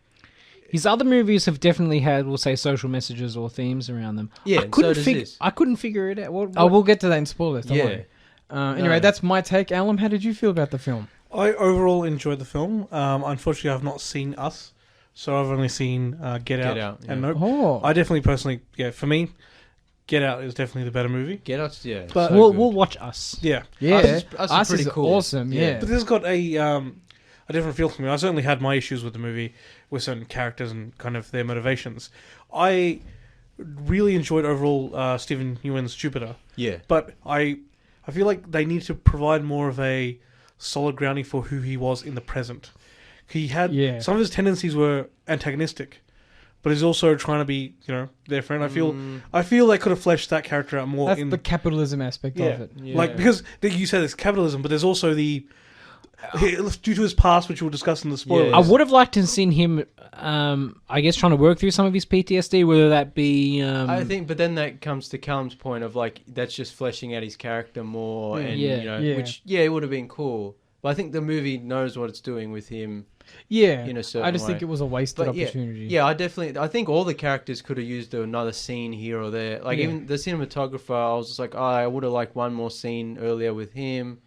His other movies have definitely had, we'll say, social messages or themes around them. Yeah, I and couldn't so does figure. this. I couldn't figure it out. What, Oh, we'll get to that in spoilers. Don't Yeah. worry. Anyway, No. that's my take. Alan, how did you feel about the film? I overall enjoyed the film. Unfortunately, I've not seen Us, so I've only seen Get Out, Out, yeah. and Nope. Oh, I definitely, personally, for me, Get Out is definitely the better movie. Get Us, yeah. But- so we'll good. we'll watch Us. Yeah, yeah, Us is pretty cool. awesome. Yeah. Yeah, but this has got a different feel for me. I certainly had my issues with the movie, with certain characters and kind of their motivations. I really enjoyed overall Stephen Ewan's Jupiter, Yeah. but I feel like they need to provide more of a solid grounding for who he was in the present. He had Yeah. some of his tendencies were antagonistic, but he's also trying to be, their friend. I feel they could have fleshed that character out more that's in the capitalism aspect yeah. of it. Yeah. Like, because you said it's capitalism, but there's also due to his past, which we'll discuss in the spoilers. Yeah. I would have liked to have seen him, I guess, trying to work through some of his PTSD, whether that be... I think, but then that comes to Callum's point of like that's just fleshing out his character more, and Yeah. Yeah. which it would have been cool. But I think the movie knows what it's doing with him. Yeah, In a certain I just think way. it was a wasted But opportunity. Yeah, I think all the characters could have used another scene here or there. Like Yeah. even the cinematographer, I was just like, I would have liked one more scene earlier with him.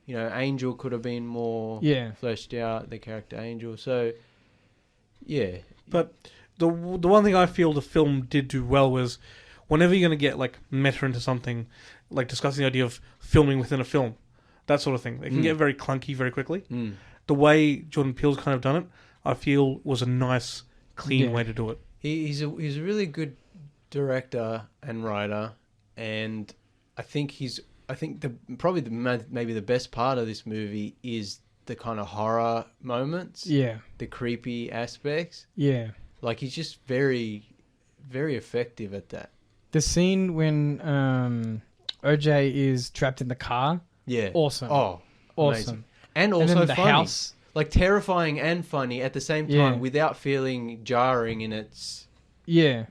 Angel could have been more Yeah. fleshed out, the character Angel. So, yeah. But the one thing I feel the film did do well was, whenever you're going to get like meta into something, like discussing the idea of filming within a film, that sort of thing, it can get very clunky very quickly. Mm. The way Jordan Peele's kind of done it, I feel was a nice, clean Yeah. way to do it. He's a really good director and writer, and I think maybe the best part of this movie is the kind of horror moments, Yeah, the creepy aspects. yeah. Like he's just very, very effective at that. The scene when OJ is trapped in the car, Yeah. awesome. Oh, awesome. amazing. And And also then the funny. house. Like terrifying and funny at the same time, Yeah. without feeling jarring in its. Yeah,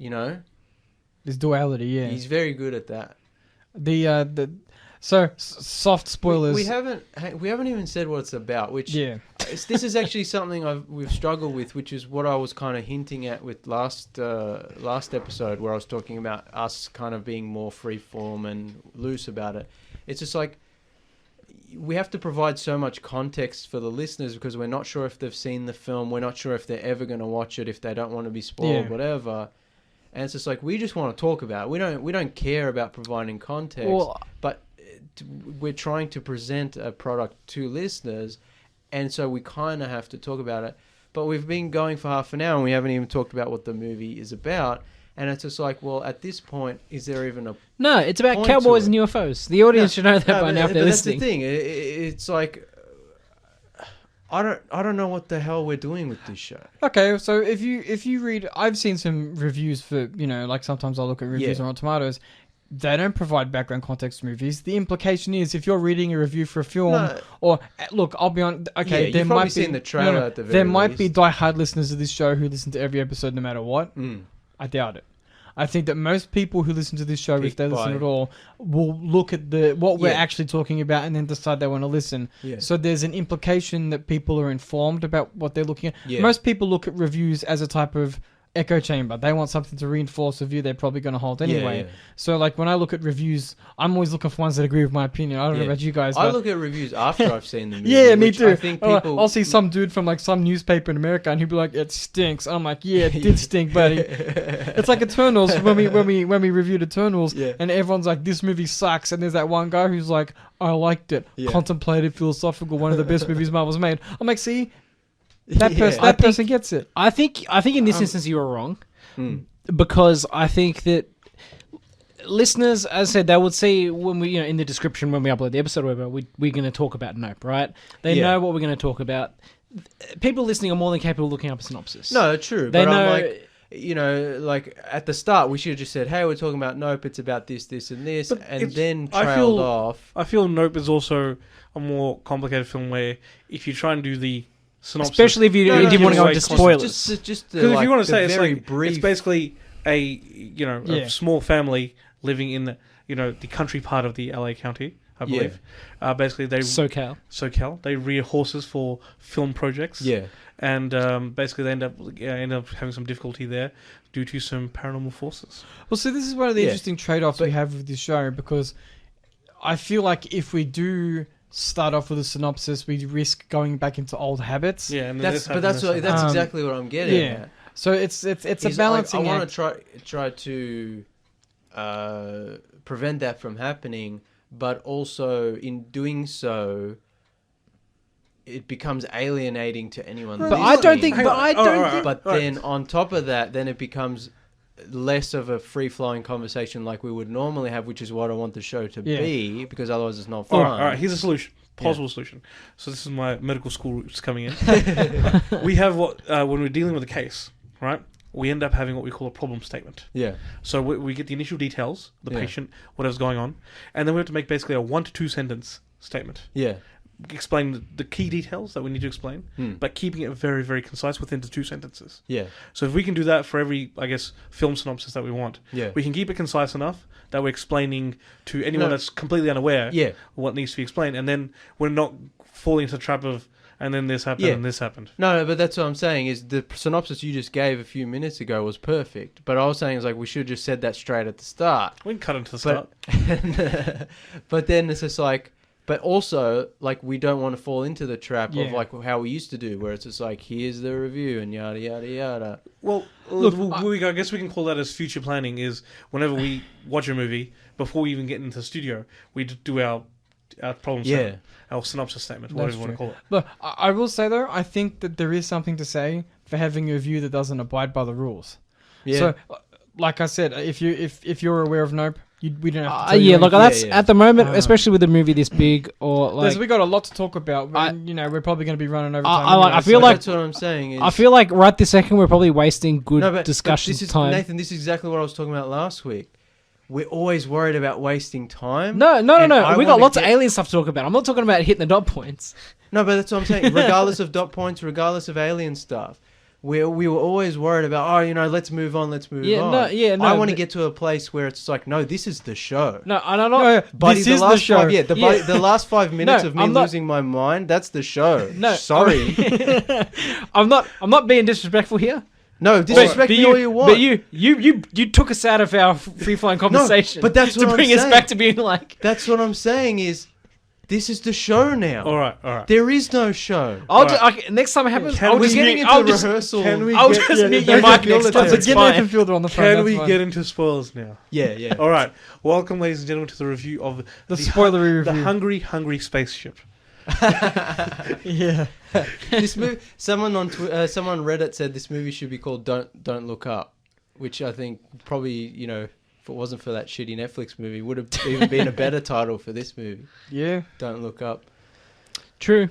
There's duality. Yeah, He's very good at that. soft spoilers. We haven't even said what it's about, which yeah, this is actually something we've struggled with, which is what I was kind of hinting at with last episode, where I was talking about us kind of being more freeform and loose about it. It's just like we have to provide so much context for the listeners because we're not sure if they've seen the film, we're not sure if they're ever going to watch it, if they don't want to be spoiled, Yeah. whatever. And it's just like we just want to talk about it. We don't care about providing context, but we're trying to present a product to listeners, and so we kind of have to talk about it. But we've been going for half an hour and we haven't even talked about what the movie is about. And it's just like, well, at this point, is there even a... No, it's about point cowboys to and UFOs. The audience should know that by but, now if they're but that's listening. the thing. It's like... I don't know what the hell we're doing with this show. Okay, so if you read, I've seen some reviews for, like sometimes I'll look at reviews Yeah. on Rotten Tomatoes. They don't provide background context to movies. The implication is if you're reading a review for a film, No. or look, I'll be on. Okay, Yeah, there you've might probably be seen the trailer at the very there might be least. die-hard listeners of this show who listen to every episode no matter what. Mm. I doubt it. I think that most people who listen to this show, if Picked they listen by- at all, will look at what we're Yeah. actually talking about and then decide they want to listen. Yeah. So there's an implication that people are informed about what they're looking at. Yeah. Most people look at reviews as a type of echo chamber. They want something to reinforce a view they're probably going to hold anyway. Yeah. So like when I look at reviews, I'm always looking for ones that agree with my opinion. I don't know Yeah. about you guys. I but- look at reviews after I've seen the movie. yeah, me which too. I think people... I'll see some dude from like some newspaper in America, and he'll be like, "It stinks." I'm like, "Yeah, it did stink, buddy." It's like Eternals when we reviewed Eternals, Yeah. and everyone's like, "This movie sucks," and there's that one guy who's like, "I liked it, Yeah. contemplative, philosophical, one of the best movies Marvel's made." I'm like, "See, that Yeah. person, I that think- person gets it." I think in this instance you were wrong. Mm. Because I think that listeners, as I said, they would see when we, in the description when we upload the episode, or whatever, we're going to talk about Nope, right? They Yeah. know what we're going to talk about. People listening are more than capable of looking up a synopsis. No, true. They But know. I'm like, like at the start, we should have just said, "Hey, we're talking about Nope. It's about this, this, and this," But and it's- then I trailed feel- off. I feel Nope is also a more complicated film where if you try and do the synopsis... Especially if you No, no, didn't want to go no, into just- spoilers. Just Because if you want to the say it's very like brief. it's basically a Yeah. a small family living in the the country part of the LA County, I believe. Basically, they SoCal. they rear horses for film projects. Yeah. And basically, they end up having some difficulty there due to some paranormal forces. Well, so this is one of the interesting trade-offs we have with this show, because I feel like if we do start off with a synopsis, we risk going back into old habits. Yeah, and That's exactly what I'm getting at. So it's a balancing I want act. to try to prevent that from happening, but also in doing so, it becomes alienating to anyone. But I don't think. But then on top of that, then it becomes less of a free-flowing conversation like we would normally have, which is what I want the show to be, because otherwise it's not fun. All right, here's a solution. Possible solution. So this is my medical school roots coming in. We have when we're dealing with a case, right? We end up having what we call a problem statement. Yeah. So we get the initial details, the patient, whatever's going on, and then we have to make basically a 1 to 2 sentence statement. Yeah. Explain the key details that we need to explain, but keeping it very, very concise within the 2 sentences. Yeah. So if we can do that for every, I guess, film synopsis that we want, we can keep it concise enough that we're explaining to anyone that's completely unaware what needs to be explained, and then we're not falling into the trap of, and then this happened and this happened. No, but that's what I'm saying is the synopsis you just gave a few minutes ago was perfect. But I was saying is like we should have just said that straight at the start. We can cut into the start. But then it's just like, but also like we don't want to fall into the trap of like how we used to do, where it's just like here's the review and yada yada yada. Well, look, I guess we can call that as future planning. Is whenever we watch a movie, before we even get into the studio, we do our problem statement, our synopsis statement, whatever you want to call it. But I will say though, I think that there is something to say for having a view that doesn't abide by the rules. Yeah. So, like I said, if you're aware of Nope, we don't have to. That's at the moment, especially with a movie this big, or like we got a lot to talk about. We're probably going to be running over time. I feel like that's what I'm saying. Is, I feel like right this second we're probably wasting good discussion time. Nathan, this is exactly what I was talking about last week. We're always worried about wasting time. No. We got lots of alien stuff to talk about. I'm not talking about hitting the dot points. No, but that's what I'm saying. Regardless of dot points, regardless of alien stuff, we were always worried about, let's move on, let's move on. I want to get to a place where it's like, no, this is the show. No, I don't know. Buddy, this is the show. The last 5 minutes of me losing my mind, that's the show. No, sorry. I'm not being disrespectful here. No, disrespect me all you want. But you took us out of our free-flowing conversation. But that's what to bring us back to being like. That's what I'm saying is, this is the show now. All right. There is no show. Next time it happens, I'll just get into rehearsal. I'll just mute your mic next time. Get Nathan Fielder on the phone. Can we get into spoilers now? Yeah. All right. Welcome, ladies and gentlemen, to the review of the spoilery review. The Hungry Spaceship. Yeah. This movie. Someone on Reddit said this movie should be called Don't Look Up, which I think probably if it wasn't for that shitty Netflix movie would have even been a better title for this movie. Yeah. Don't Look Up. True.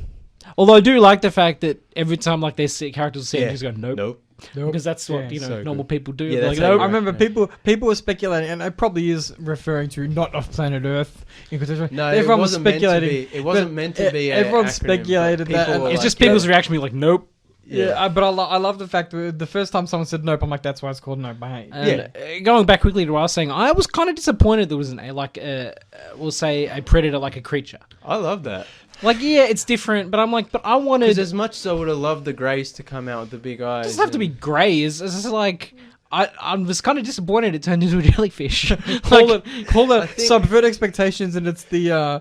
Although I do like the fact that every time like they see characters say, just go nope. Because that's what normal people do. Yeah, like, I remember people were speculating, and it probably is referring to not off planet Earth. No, everyone was speculating. It wasn't meant to be. Everyone speculated that. It's just people's reaction be like, nope. Yeah, but I love the fact that the first time someone said nope, I'm like, that's why it's called Nope. Going back quickly to what I was saying, I was kind of disappointed there wasn't we'll say a predator like a creature. I love that. Like, it's different, but I'm like, but I wanted... Because as much as I would have loved the Greys to come out with the big eyes... It doesn't have to be grey. It's just like... I was kind of disappointed it turned into a jellyfish. Subvert expectations, and it's the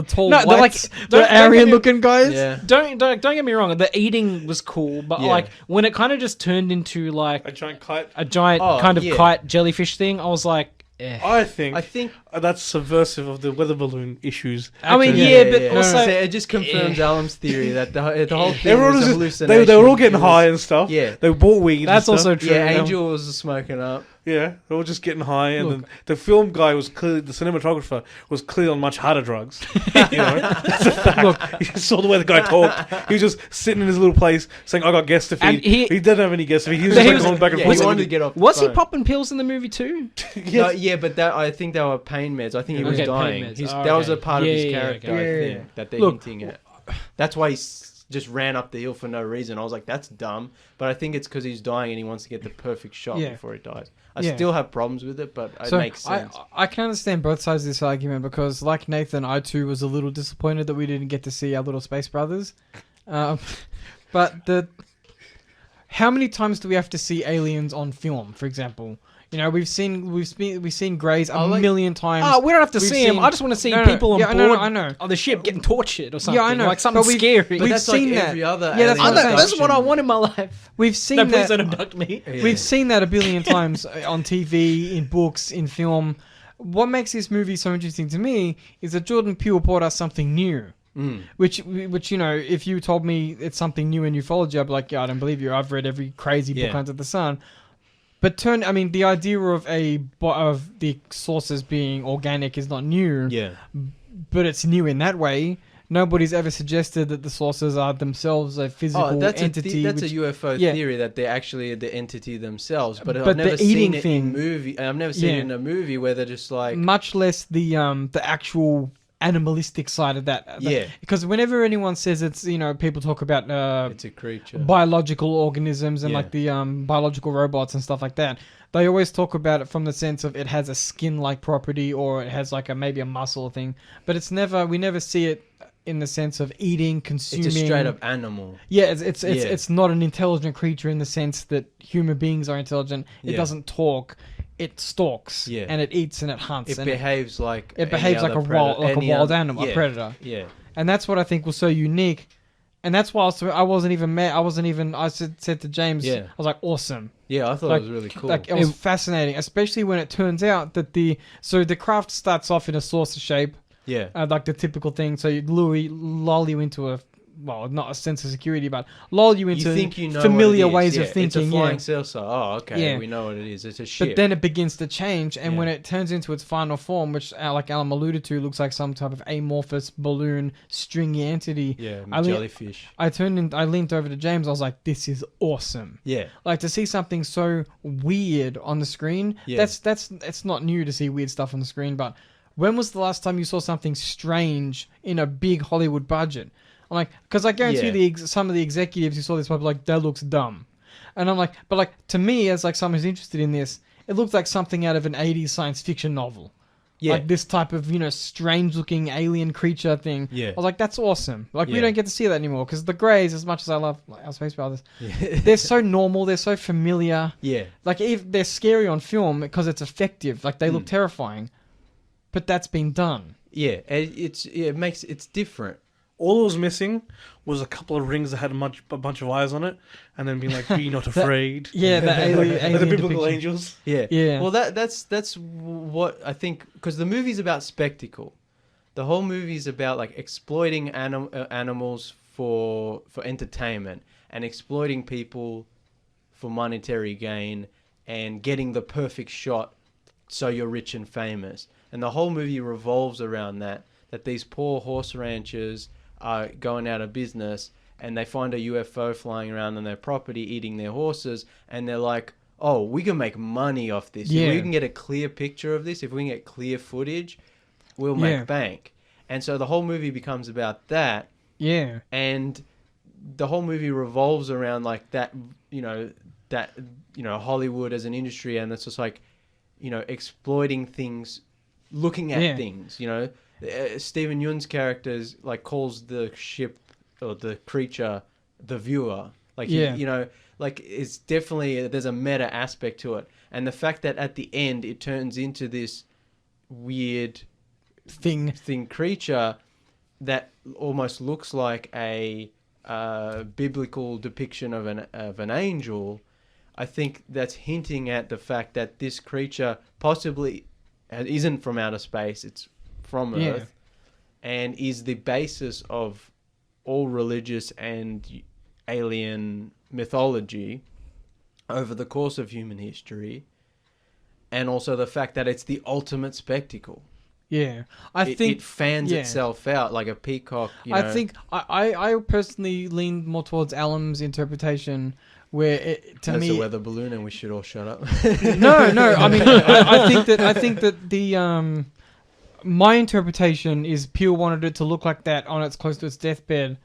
tall, the Aryan-looking guys. Yeah. Don't get me wrong. The eating was cool, but like when it kind of just turned into like a giant kite, kite jellyfish thing, I was like, I think that's subversive of the weather balloon issues. I mean, but also it just confirms Alan's theory that the whole thing was a hallucination. They were all getting high and stuff. Yeah, they bought weed. That's also true. Yeah, Angel was smoking up. Yeah, they were just getting high, and then the film guy the cinematographer was clearly on much harder drugs. That's a fact. Look, you saw the way the guy talked. He was just sitting in his little place saying, "I got guests to feed." He didn't have any guests to feed. He was just going back and forth. He wanted to get off. Was he popping pills in the movie too? Yes. No, but I think they were pain meds. I think he was dying. That was a part of his character. I think that they're hinting at. That's why he's just ran up the hill for no reason. I was like, that's dumb. But I think it's because he's dying and he wants to get the perfect shot Yeah. before he dies. I Yeah. still have problems with it, but it So makes sense. I can understand both sides of this argument because, like Nathan, I too was a little disappointed that we didn't get to see our little space brothers. But how many times do we have to see aliens on film? For example, you know, we've seen Greys a million times. Oh, we don't have to We've see him. seen- I just want to see No, no, people on yeah, board no, I know. of the ship getting tortured or something. Yeah, I know. Like something But we've- scary. But we've that's seen like that. every other Yeah, that's alien what I'm saying. That's what I abduction. want in my life. We've seen No, that. please don't abduct me. Yeah. We've seen that a billion times on TV, in books, in film. What makes this movie so interesting to me is that Jordan Peele brought us something new. Mm. Which you know, if you told me it's something new in ufology, I'd be like, yeah, I don't believe you. I've read every crazy book Yeah. under the sun. But the idea of the sources being organic is not new. Yeah. But it's new in that way. Nobody's ever suggested that the sources are themselves a physical that's entity. that's a UFO yeah. theory that they're actually the entity themselves. But, But I've never the eating seen it thing- in movie. I've never seen Yeah. it in a movie where they're just like, much less the actual animalistic side of that. Yeah. Because whenever anyone says it's, you know, people talk about it's a creature. biological organisms and Yeah. like the biological robots and stuff like that. They always talk about it from the sense of it has a skin-like property or it has like maybe a muscle thing, but we never see it in the sense of eating, consuming. It's a straight up animal. Yeah, it's Yeah. it's not an intelligent creature in the sense that human beings are intelligent. It Yeah. doesn't talk. It stalks. Yeah. And it eats and it hunts. It and behaves like it behaves like a wild animal, yeah. a predator. Yeah. And that's what I think was so unique. And that's why I wasn't even mad. I said to James, Yeah. I was like, awesome. Yeah, I thought Like- it was really cool. Like, it was fascinating, especially when it turns out that the craft starts off in a saucer shape, yeah. like the typical thing. So you lull you into not a sense of security, but lull you into You think you know familiar what it is. ways Yeah, of thinking. It's a yeah. flying saucer. Oh, okay. Yeah. We know what it is. It's a ship. But then it begins to change, and Yeah. when it turns into its final form, which, like Alan alluded to, looks like some type of amorphous balloon, stringy entity. yeah, I mean- jellyfish. I leaned over to James. I was like, "This is awesome!" Yeah. Like to see something so weird on the screen. Yeah. It's not new to see weird stuff on the screen. But when was the last time you saw something strange in a big Hollywood budget? I'm like, because I guarantee Yeah. some of the executives who saw this might be like, that looks dumb. And I'm like, but like to me, as like someone who's interested in this, it looked like something out of an 80s science fiction novel. Yeah. Like this type of, strange looking alien creature thing. Yeah. I was like, that's awesome. Like we Yeah. don't get to see that anymore because the Greys, as much as I love our Space Brothers, Yeah. they're so normal, they're so familiar. yeah. Like they're scary on film because it's effective. Like they look terrifying, but that's been done. Yeah. And it's different. All that was missing was a couple of rings that had a bunch of eyes on it, and then being like, "Be not afraid." Yeah, the alien, Like the alien biblical depiction. angels. Yeah. Yeah. Well, that's what I think, because the movie's about spectacle. The whole movie's about like exploiting animals for entertainment and exploiting people for monetary gain and getting the perfect shot so you're rich and famous. And the whole movie revolves around that these poor horse ranchers are going out of business and they find a UFO flying around on their property eating their horses, and they're like, oh, we can make money off this. Yeah. If we can get a clear picture of this, if we can get clear footage, we'll Yeah. make bank. And so the whole movie becomes about that, Yeah. and the whole movie revolves around like that, Hollywood as an industry, and it's just like, exploiting things, looking at Yeah. things, Stephen Yeun's character calls the ship or the creature the viewer. Like, Yeah. it's definitely, there's a meta aspect to it. And the fact that at the end it turns into this weird Thing. creature that almost looks like a biblical depiction of an angel, I think that's hinting at the fact that this creature possibly isn't from outer space, it's from Yeah. Earth, and is the basis of all religious and alien mythology over the course of human history, and also the fact that it's the ultimate spectacle. Yeah. It fans yeah. itself out like a peacock. I think I personally lean more towards Alan's interpretation, where it, to that's me, a weather balloon, and we should all shut up. no. I mean, I think that the my interpretation is Peele wanted it to look like that on its close to its deathbed,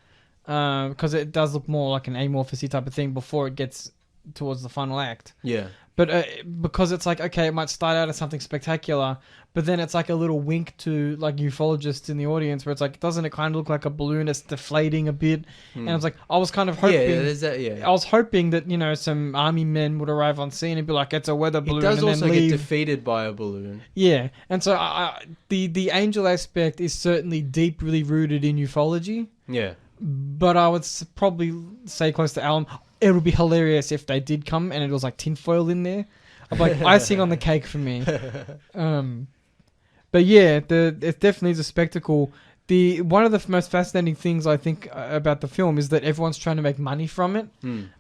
because it does look more like an amorphousy type of thing before it gets towards the final act. Yeah. But because it's like, okay, it might start out as something spectacular, but then it's like a little wink to like ufologists in the audience where it's like, doesn't it kind of look like a balloon that's deflating a bit? And I was like, I was kind of hoping, Yeah, there's that. Yeah. I was hoping that, you know, some army men would arrive on scene and be like, it's a weather balloon, It does and also then get leave. defeated by a balloon. Yeah, and so the angel aspect is certainly deeply rooted in ufology, Yeah. but I would probably say close to Alan. It would be hilarious if they did come and it was like tinfoil in there. I'm like icing on the cake for me. But yeah, it definitely is a spectacle. One of the most fascinating things I think about the film is that everyone's trying to make money from it.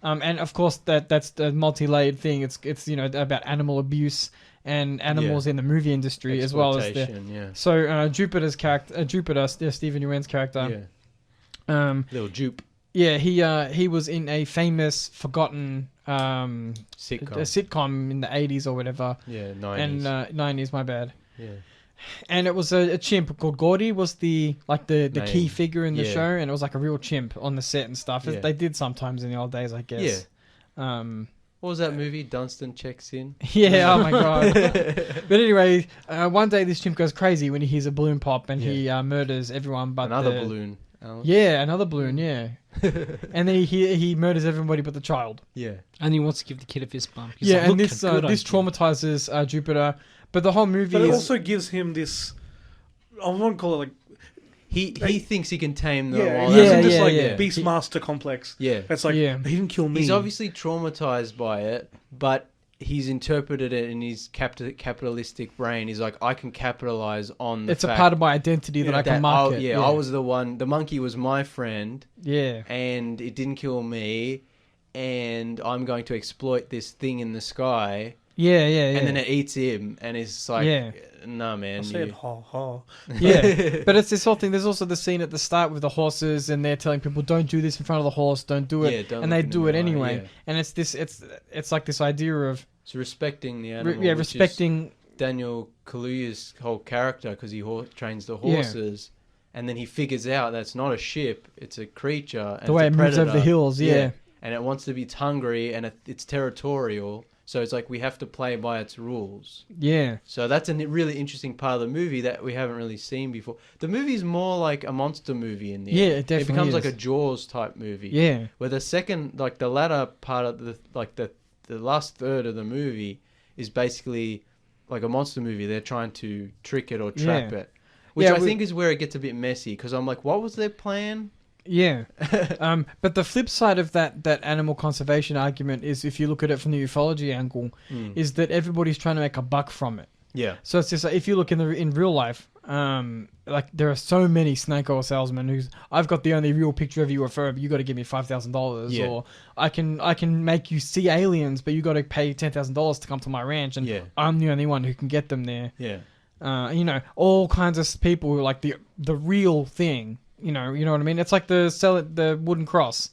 And of course that's a multi-layered thing. It's you know about animal abuse and animals in the movie industry as well as the. Yeah. So Jupiter's character, Stephen Ewan's character. Yeah. Little Jupe. Yeah, he was in a famous forgotten sitcom in the 80s or whatever. Yeah, 90s. And 90s, my bad. Yeah. And it was a chimp called Gordy was the key Main. figure in the Yeah. show, and it was like a real chimp on the set and stuff. Yeah. They did sometimes in the old days, I guess. What was that movie? Dunstan Checks In? Yeah, oh my god. But anyway, one day this chimp goes crazy when he hears a balloon pop and he murders everyone but Another balloon. Alan. Yeah, another balloon, yeah. And then he murders everybody but the child. Yeah. And he wants to give the kid a fist bump. He's Yeah, like, and "Look, this how good I did." traumatizes Jupiter. But the whole movie But it is... also gives him this. I won't call it like. He thinks he can tame the Yeah, wild he has Yeah, this yeah, like yeah. Beastmaster complex. Yeah. It's like Yeah. he didn't kill me. He's obviously traumatized by it, but he's interpreted it in his capitalistic brain. He's like, I can capitalize on the It's a fact part of my identity that I can market. I was the one. The monkey was my friend, Yeah. and it didn't kill me, and I'm going to exploit this thing in the sky, Yeah, yeah, yeah. and then it eats him, and it's like, Yeah. no, I man. said ha ha. Yeah, but it's this whole thing. There's also the scene at the start with the horses, and they're telling people, "Don't do this in front of the horse. Don't do it," Yeah, don't and look they in do the it eye, anyway. yeah. And it's like this idea of So respecting the animal. yeah, which is respecting. Daniel Kaluuya's whole character, because he trains the horses, and then he figures out that's not a ship, it's a creature. And The way it's it a moves over the predator. hills, yeah. And it wants to be hungry, and it's territorial. So it's like we have to play by its rules. Yeah, So that's a really interesting part of the movie that we haven't really seen before. The movie's more like a monster movie in the Yeah, end. it definitely becomes is. like a Jaws type movie. yeah, Where the second, like the latter part of the last third of the movie is basically like a monster movie. They're trying to trick it or trap Yeah. it. Which Yeah, I think is where it gets a bit messy, because I'm like, what was their plan? yeah. But the flip side of that animal conservation argument is, if you look at it from the ufology angle, is that everybody's trying to make a buck from it. Yeah. So it's just like, if you look in real life, like there are so many snake oil salesmen who's, I've got the only real picture of a UFO, but you got to give me $5,000, Yeah. or I can make you see aliens, but you got to pay $10,000 to come to my ranch, and Yeah. I'm the only one who can get them there. Yeah. You know, all kinds of people who are like the real thing. You know what I mean? It's like the wooden cross,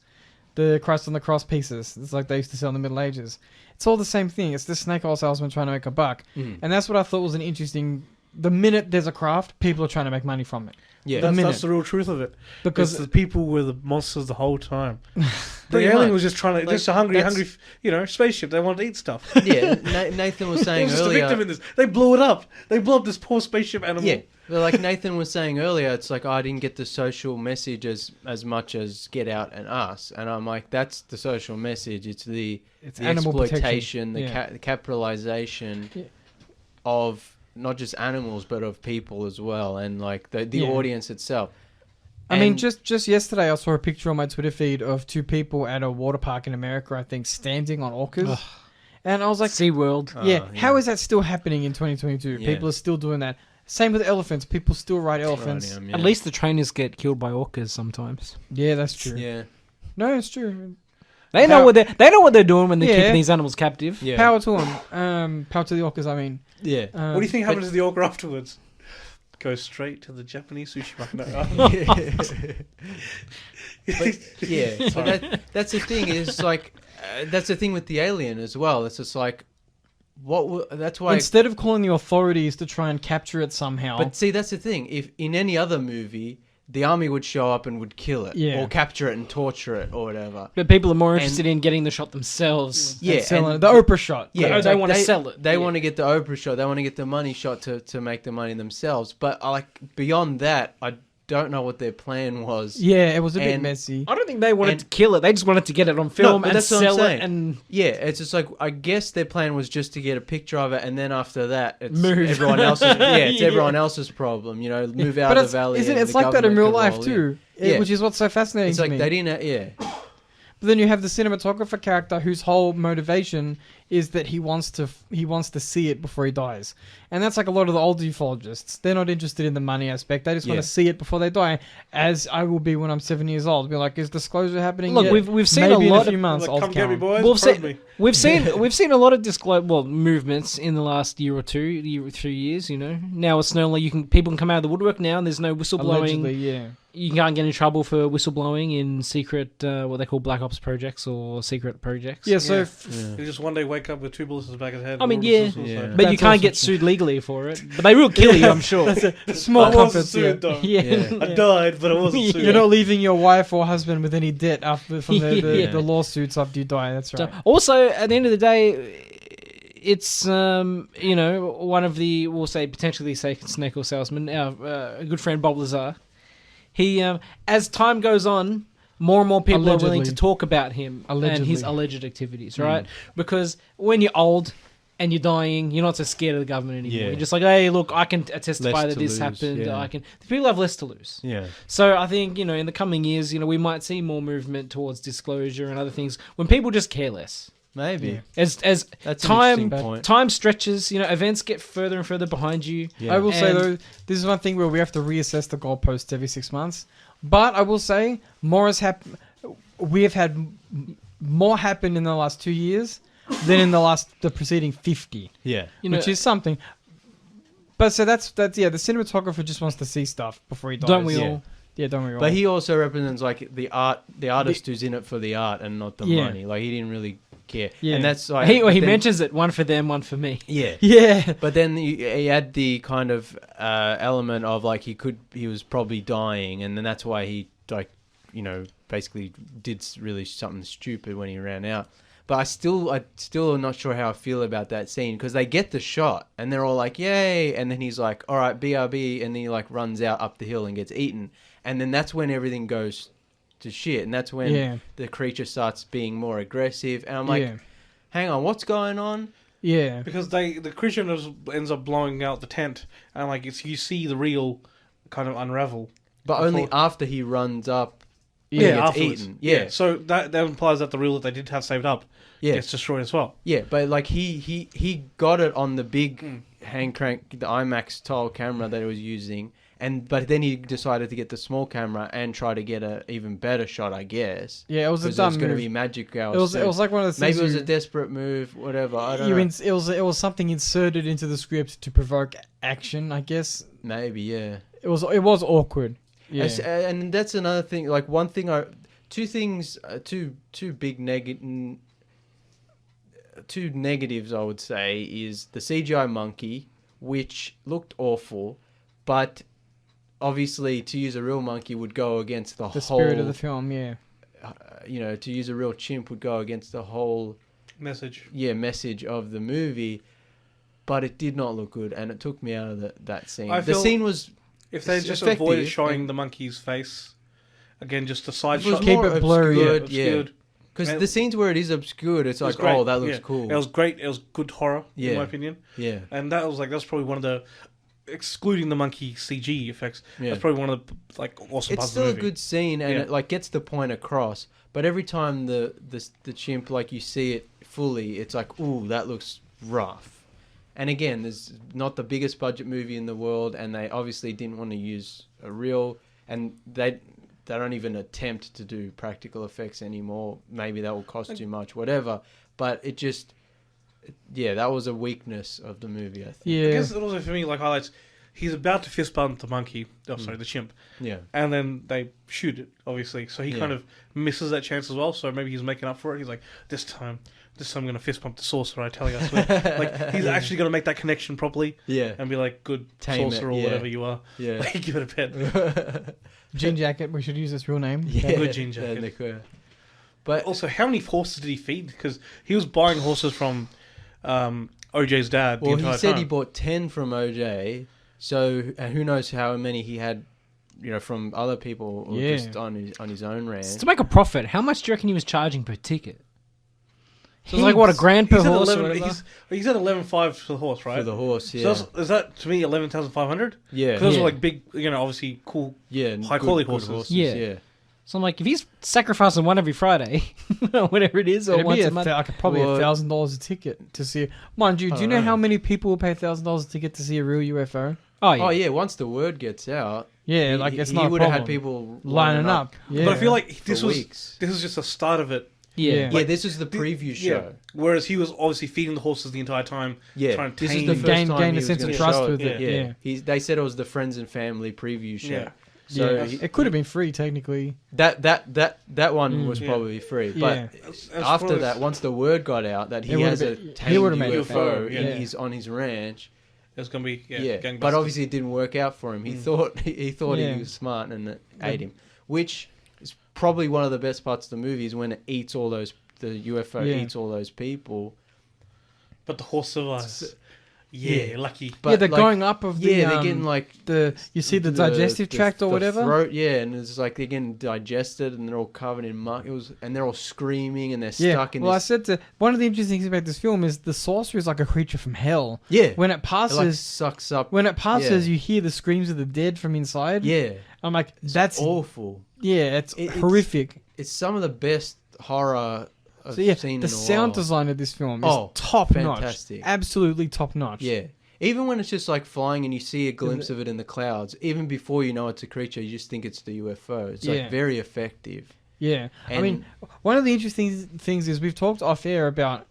the Christ on the cross pieces. It's like they used to sell in the Middle Ages. It's all the same thing. It's the snake oil salesman trying to make a buck, and that's what I thought was an interesting. The minute there's a craft, people are trying to make money from it. Yeah. That's the real truth of it. Because Because the people were the monsters the whole time. The Pretty alien much. was just trying to, Like, just a hungry, that's- spaceship. They wanted to eat stuff. Yeah. Nathan was It saying was just a earlier. victim in this. They blew it up. They blew up this poor spaceship animal. Yeah. But like Nathan was saying earlier, it's like, I didn't get the social message as much as Get Out and Us. And I'm like, that's the social message. It's the animal exploitation, protection. the capitalization Yeah. of not just animals, but of people as well. And like the Yeah. audience itself. I mean, And- just yesterday I saw a picture on my Twitter feed of two people at a water park in America, I think, standing on orcas. And I was like, SeaWorld. yeah, how is that still happening in 2022? Yeah. People are still doing that. Same with elephants. People still ride elephants. Right, At least the trainers get killed by orcas sometimes. Yeah, that's true. Yeah. No, it's true. They know what they're doing when they're Yeah. keeping these animals captive. Yeah. Power to them. Power to the orcas, I mean. Yeah. What do you think happens to the orca afterwards? Go straight to the Japanese sushi market. But yeah, so that's the thing. Is like that's the thing with the alien as well. It's just like that's why. Instead of calling the authorities to try and capture it somehow. But see, that's the thing. If in any other movie, the army would show up and would kill it, Yeah. or capture it and torture it, or whatever. But people are more interested in getting the shot themselves. Yeah, And selling and it. The Oprah shot. Yeah, They wanna sell it. They Yeah. want to get the Oprah shot. They want to get the money shot to make the money themselves. But like beyond that, I don't know what their plan was. Yeah, it was a bit And- messy. I don't think they wanted And- to kill it. They just wanted to get it on film but and that's what I'm sell it. saying. And Yeah, it's just like I guess their plan was just to get a picture of it, and then after that, it's Move. everyone else's. Yeah, it's Yeah. everyone else's problem. You know, move out But of it's, the valley. isn't and it's the like that in government real can life roll too? in. Yeah. Which is what's so fascinating It's to like me. they didn't. Yeah, But then you have the cinematographer character whose whole motivation is that he wants to see it before he dies, and that's like a lot of the old ufologists. They're not interested in the money aspect. They just want Yeah. to see it before they die, as I will be when I'm 7 years old. Be like, is disclosure happening? look, yet? we've seen Maybe a lot in a few of months. Like, I'll come get me, count. boys. We've probe seen- me. we've seen a lot of movements in the last year or 3 years. You know, now it's no longer people can come out of the woodwork now, and there's no whistleblowing. Allegedly, yeah. You can't get in trouble for whistleblowing in secret, what they call black ops projects or secret projects. Yeah, so Yeah. You just one day wake up with 2 bullets in the back of the head. I mean, and yeah. all this sort of Yeah. stuff. But you That's can't also get true. sued legally for it. But they will kill you, I'm sure. small I wasn't comforts. sued, Yeah. though. Yeah. I died, but I wasn't Yeah. sued. You're not leaving your wife or husband with any debt after from Yeah. the lawsuits after you die. That's So, right. also, at the end of the day, it's one of the, we'll say, potentially snake oil salesman, our good friend Bob Lazar. He, as time goes on, more and more people are willing to Allegedly. talk about him and his Allegedly. alleged activities, right? Because when you're old and you're dying, you're not so scared of the government anymore. Yeah. You're just like, hey, look, I can testify Less that to this lose, happened. yeah. The people have less to lose. yeah. So I think, in the coming years, we might see more movement towards disclosure and other things when people just care less. Maybe As that's an time interesting point. time stretches, events get further and further behind you. Yeah. I will say And- though, this is one thing where we have to reassess the goalposts every 6 months. But I will say, more has happened. We have had more happen in the last 2 years than in the preceding 50, Yeah. which is something. But so that's yeah. The cinematographer just wants to see stuff before he dies. Don't we Yeah. all? Yeah, don't we all? But he also represents like the artist who's in it for the art and not the Yeah. money. Like he didn't really care. Yeah. And that's like He but then- mentions it, one for them, one for me. Yeah. yeah, But then he had the kind of element of like he was probably dying, and then that's why he basically did really something stupid when he ran out. But I still am not sure how I feel about that scene because they get the shot and they're all like, "Yay!" And then he's like, "All right, BRB," and then he like runs out up the hill and gets eaten, and then that's when everything goes to shit, and that's when Yeah. the creature starts being more aggressive, and I'm like, yeah, "Hang on, what's going on?" yeah. Because the creature ends up blowing out the tent, and like you see the real kind of unravel. But only after he runs up. Yeah, and gets afterwards. eaten. Yeah. So that implies that the reel that they did have saved up Yeah. gets destroyed as well. Yeah, but like he got it on the big hand crank, the IMAX style camera that he was using, but then he decided to get the small camera and try to get a even better shot, I guess. Yeah, it was a Because dumb there's going to move. be magic hours. It was like one of the things. maybe it was you- a desperate move, whatever. I don't you know. it was something inserted into the script to provoke action, I guess. Maybe yeah. It was awkward. Yeah. And that's another thing. Like one thing, two things, two big two negatives I would say is the CGI monkey, which looked awful, but obviously to use a real monkey would go against the whole spirit of the film, yeah. to use a real chimp would go against the whole Message. message of the movie. But it did not look good, and it took me out of that scene. I The feel- scene was If they It's just effective avoided showing and- the monkey's face, again, just a side It was shot. Keep more it blurry, obscured, obscured. Because And- the scenes where it is obscured, it's It was like, great, oh, that looks yeah. cool. It was great. It was good horror, in Yeah. my opinion. yeah, And that's probably one of the, excluding the monkey CG effects, yeah. that's probably one of the awesome It's parts still of a the movie. good scene, and Yeah. it like gets the point across. But every time the chimp, like you see it fully, it's like, ooh, that looks rough. And again, there's not the biggest budget movie in the world, and they obviously didn't want to use a real, and they don't even attempt to do practical effects anymore. Maybe that will cost too much, whatever. But it just, that was a weakness of the movie, I think. Yeah. I guess it also for me highlights. He's about to fist bump the monkey. Oh, sorry, the chimp, Yeah, and then they shoot it. Obviously, so he Yeah. kind of misses that chance as well. So maybe he's making up for it. He's like, this time This time I'm going to fist pump the sorcerer, I tell you, I swear. Like, he's actually going to make that connection properly Yeah. and be like, good Tame it, sorcerer or yeah. whatever you are. Yeah. Like, give it a pet. Jean Jacket. We should use his real name. Yeah. Good Jean Jacket. Nicoya. But Also, how many horses did he feed? Because he was buying horses from OJ's dad the well, entire he said time. he bought 10 from OJ. So who knows how many he had, from other people or Yeah. just on his own ranch. To make a profit, how much do you reckon he was charging per ticket? So it's like what, $1,000 per He's at horse? 11, or whatever? he's at 11.5 for the horse, right? For the horse, yeah. So is that to me 11,500? Yeah. Because those Yeah. are like big, obviously cool. Yeah. high quality horses. Yeah. Yeah. So I'm like, if he's sacrificing one every Friday, or whatever it is, or It'd once be a month. probably Well- $1,000 a ticket to see. Mind you, I do you don't know know. how many people will pay $1,000 a ticket to see a real UFO? Oh yeah. Oh yeah, once the word gets out, Yeah, he, it's he not a would have problem. had people lining up. Yeah. But I feel like for this was weeks. just the start of it. Yeah. Yeah, this is the preview show. Whereas he was obviously feeding the horses the entire time. Yeah, Trying to this is tame the them. first gain time a he was sense of gonna trust show with it. Yeah. They said it was the friends and family preview show. Yeah. So yeah. It could have been free technically. that one was Yeah. probably free. Yeah. But As after far as- that, once the word got out that he It would've has a been- he tamed would've made it UFO fun, in yeah. on his ranch, it's gonna be yeah. gangbusters. But obviously it didn't work out for him. He thought Yeah. he was smart and it ate him, which is probably one of the best parts of the movie is when it eats all those the UFO Yeah. eats all those people. But the horse survives. Yeah, lucky. But yeah, they're like, going up of the. Yeah, they're getting like you see the digestive tract or the whatever. Throat, yeah, and it's like they're getting digested and they're all covered in muck. And they're all screaming and they're Yeah. stuck in Well, I this. said one of the interesting things about this film is the sorcerer is like a creature from hell. Yeah, When it it like passes, sucks up. when it passes, yeah. you hear the screams of the dead from inside. Yeah, I'm like, it's that's awful. yeah, it's It's- horrific. It's some of the best horror I've So yeah, seen the in a sound while. design of this film is Oh, top notch, fantastic. absolutely top notch. Yeah. Even when it's just like flying and you see a glimpse of it in the clouds, even before you know it's a creature, you just think it's the UFO. It's Yeah. like very effective. Yeah. I And- mean, one of the interesting things is we've talked off air about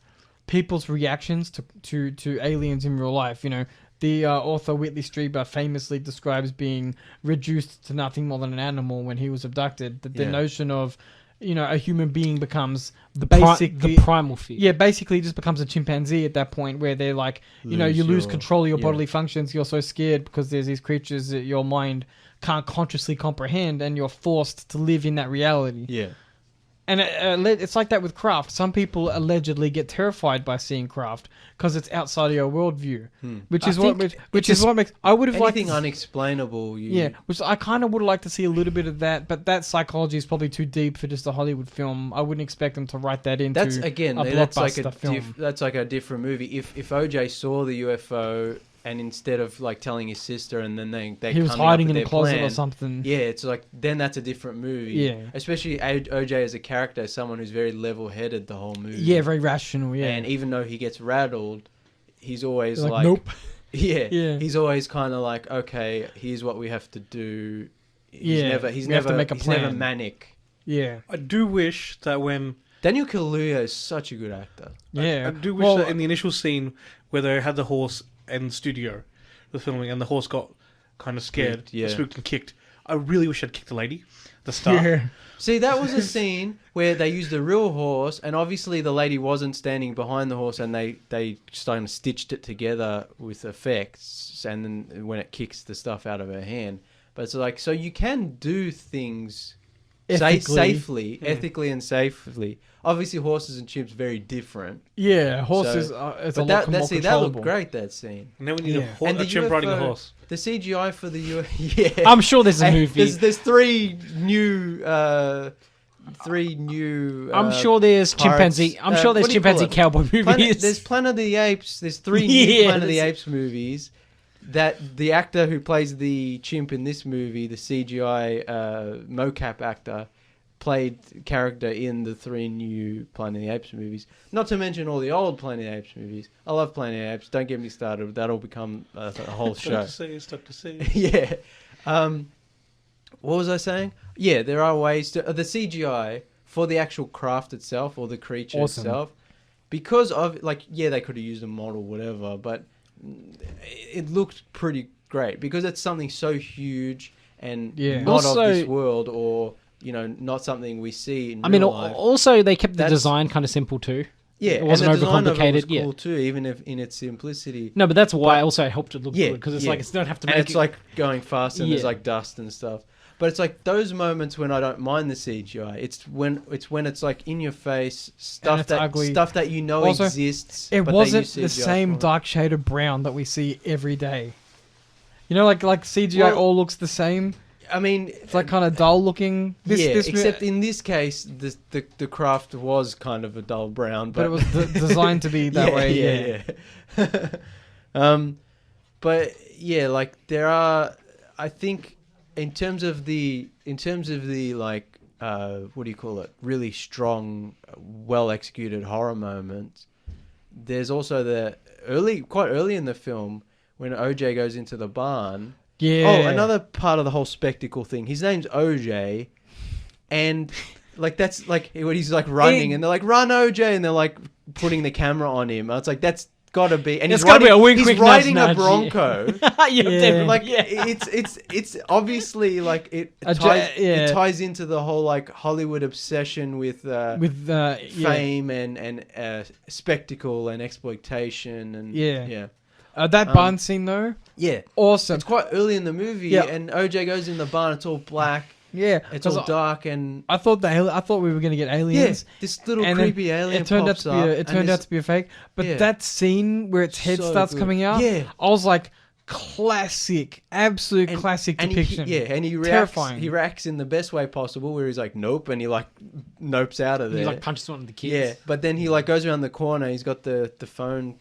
people's reactions to aliens in real life. You know, the author Whitley Strieber famously describes being reduced to nothing more than an animal when he was abducted. That the Yeah. notion of, a human being becomes the basically primal fear. yeah, basically it just becomes a chimpanzee at that point where they're like, you lose control of your bodily functions. You're so scared because there's these creatures that your mind can't consciously comprehend and you're forced to live in that reality. Yeah. And it's like that with craft. Some people allegedly get terrified by seeing craft because it's outside of your worldview, which is what makes. I would have liked Anything to unexplainable. which I kind of would like to see a little bit of that, but that psychology is probably too deep for just a Hollywood film. I wouldn't expect them to write that into That's again. a That's like blockbuster film. that's like a different movie. If OJ saw the UFO and instead of like telling his sister and then they He was coming up hiding with in a their closet plan, or something. Yeah, it's like then that's a different movie. Yeah. Especially OJ as a character, someone who's very level-headed the whole movie. Yeah, very rational. Yeah, And even though he gets rattled, he's always Like, like, nope. Yeah, Yeah. He's always kind of like, okay, here's what we have to do. Yeah, He's we have never to make a he's never plan. manic. Yeah, I do wish that when Daniel Kaluuya is such a good actor. yeah. I do wish that in the initial scene where they had the horse in the studio, the filming, and the horse got kind of scared, Yeah. spooked and kicked. I really wish I'd kicked the lady, the star. Yeah. See, that was a scene where they used a real horse, and obviously the lady wasn't standing behind the horse, and they kind of stitched it together with effects, and then when it kicks the stuff out of her hand. But it's like, so you can do things safely, ethically and safely. Obviously, horses and chimps very different. Yeah, horses. So- It's a But lot more that controllable. looked great, that scene. And then we need Yeah. a chimp riding a horse. The CGI for the yeah. I'm sure there's a And movie. There's three new. I'm sure there's pirates. chimpanzee. I'm sure there's What do you call chimpanzee it? cowboy movies. There's Planet of the Apes. There's three new Yeah, Planet of the there's- Apes movies. That the actor who plays the chimp in this movie, the CGI mocap actor, played character in the three new Planet of the Apes movies. Not to mention all the old Planet of the Apes movies. I love Planet of the Apes. Don't get me started. That'll become a whole show. Stuck to see. Yeah. What was I saying? Yeah, there are ways to the CGI for the actual craft itself or the creature Awesome. itself. Because of they could have used a model, whatever, but it looked pretty great because it's something so huge and Yeah. not Also- of this world or not something we see in I mean, real life. also they kept the That's- design kind of simple too. Yeah, it wasn't and the design overcomplicated. of it was cool too, even if in its simplicity. No, but that's why But- also it helped it look Yeah, good because it's yeah. like it's don't have to And make it's it. like going fast and there's Yeah. like dust and stuff. But it's like those moments when I don't mind the CGI. It's when it's like in your face stuff it's that ugly. stuff that you know Also, exists. It but they wasn't use the CGI same for it. dark shade of brown that we see every day. You know, like CGI Well- all looks the same. I mean, It's like kind of dull looking. except in this case, the craft was kind of a dull brown, but it was designed to be that way. Yeah. But yeah, like there are, I think, in terms of the like, what do you call it? Really strong, well executed horror moments. There's also quite early in the film when OJ goes into the barn. Yeah. Oh, another part of the whole spectacle thing. His name's OJ, and like that's like when he's like running, and they're like, "Run, OJ," and they're like putting the camera on him. It's like that's gotta be, and It's he's gotta be riding, a wink, he's wink, riding nudge, a nudge, yeah. Bronco. Yeah, definitely. Like Yeah. it's obviously like it A ties, ja- yeah. it ties into the whole like Hollywood obsession with fame and spectacle and exploitation and Yeah. That barn scene though, yeah. awesome. It's quite early in the movie, Yeah. and OJ goes in the barn. It's all black. Yeah, It's 'cause all dark, and I thought I thought we were gonna get aliens. this little and then creepy alien It turned out pops to be up. it turned out to be a fake. But Yeah. that scene where its head So starts good. coming out, Yeah. I was like, classic, absolute classic depiction. He reacts. Terrifying. He reacts in the best way possible, where he's like, "Nope," and he like nopes out of He there. like punches one of the kids. Yeah, but then he like goes around the corner. He's got the phone,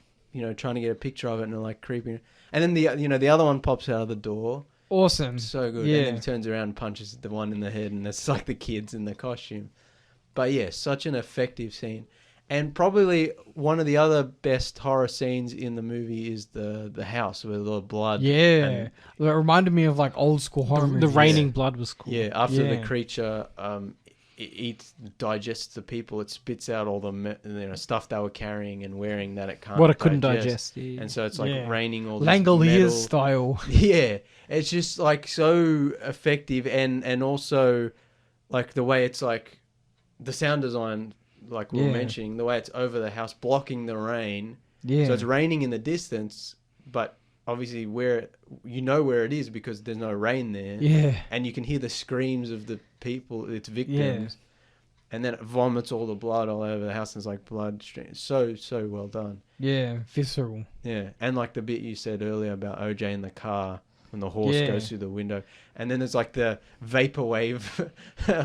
trying to get a picture of it, and they're like creeping. And then the other one pops out of the door. Awesome. So good. Yeah. And then he turns around and punches the one in the head, and it's like the kids in the costume. But yeah, such an effective scene. And probably one of the other best horror scenes in the movie is the house with the blood. Yeah, And, it reminded me of like old school horror The movies. raining blood was cool. yeah, after the Yeah. creature digests the people, it spits out all the stuff they were carrying and wearing that it can't. What it couldn't digest. Yeah. And so it's like Yeah. raining all this Langoliers metal. style. Yeah, it's just like so effective, and also like the way it's like the sound design, like we were Yeah. mentioning, the way it's over the house blocking the rain. Yeah. So it's raining in the distance, but obviously where it is because there's no rain there. Yeah. And you can hear the screams of the people, its victims. And then it vomits all the blood all over the house, and it's like blood stream. So well done. Yeah. Visceral. Yeah, and like the bit you said earlier about OJ in the car when the horse Yeah. goes through the window, and then there's like the vaporwave,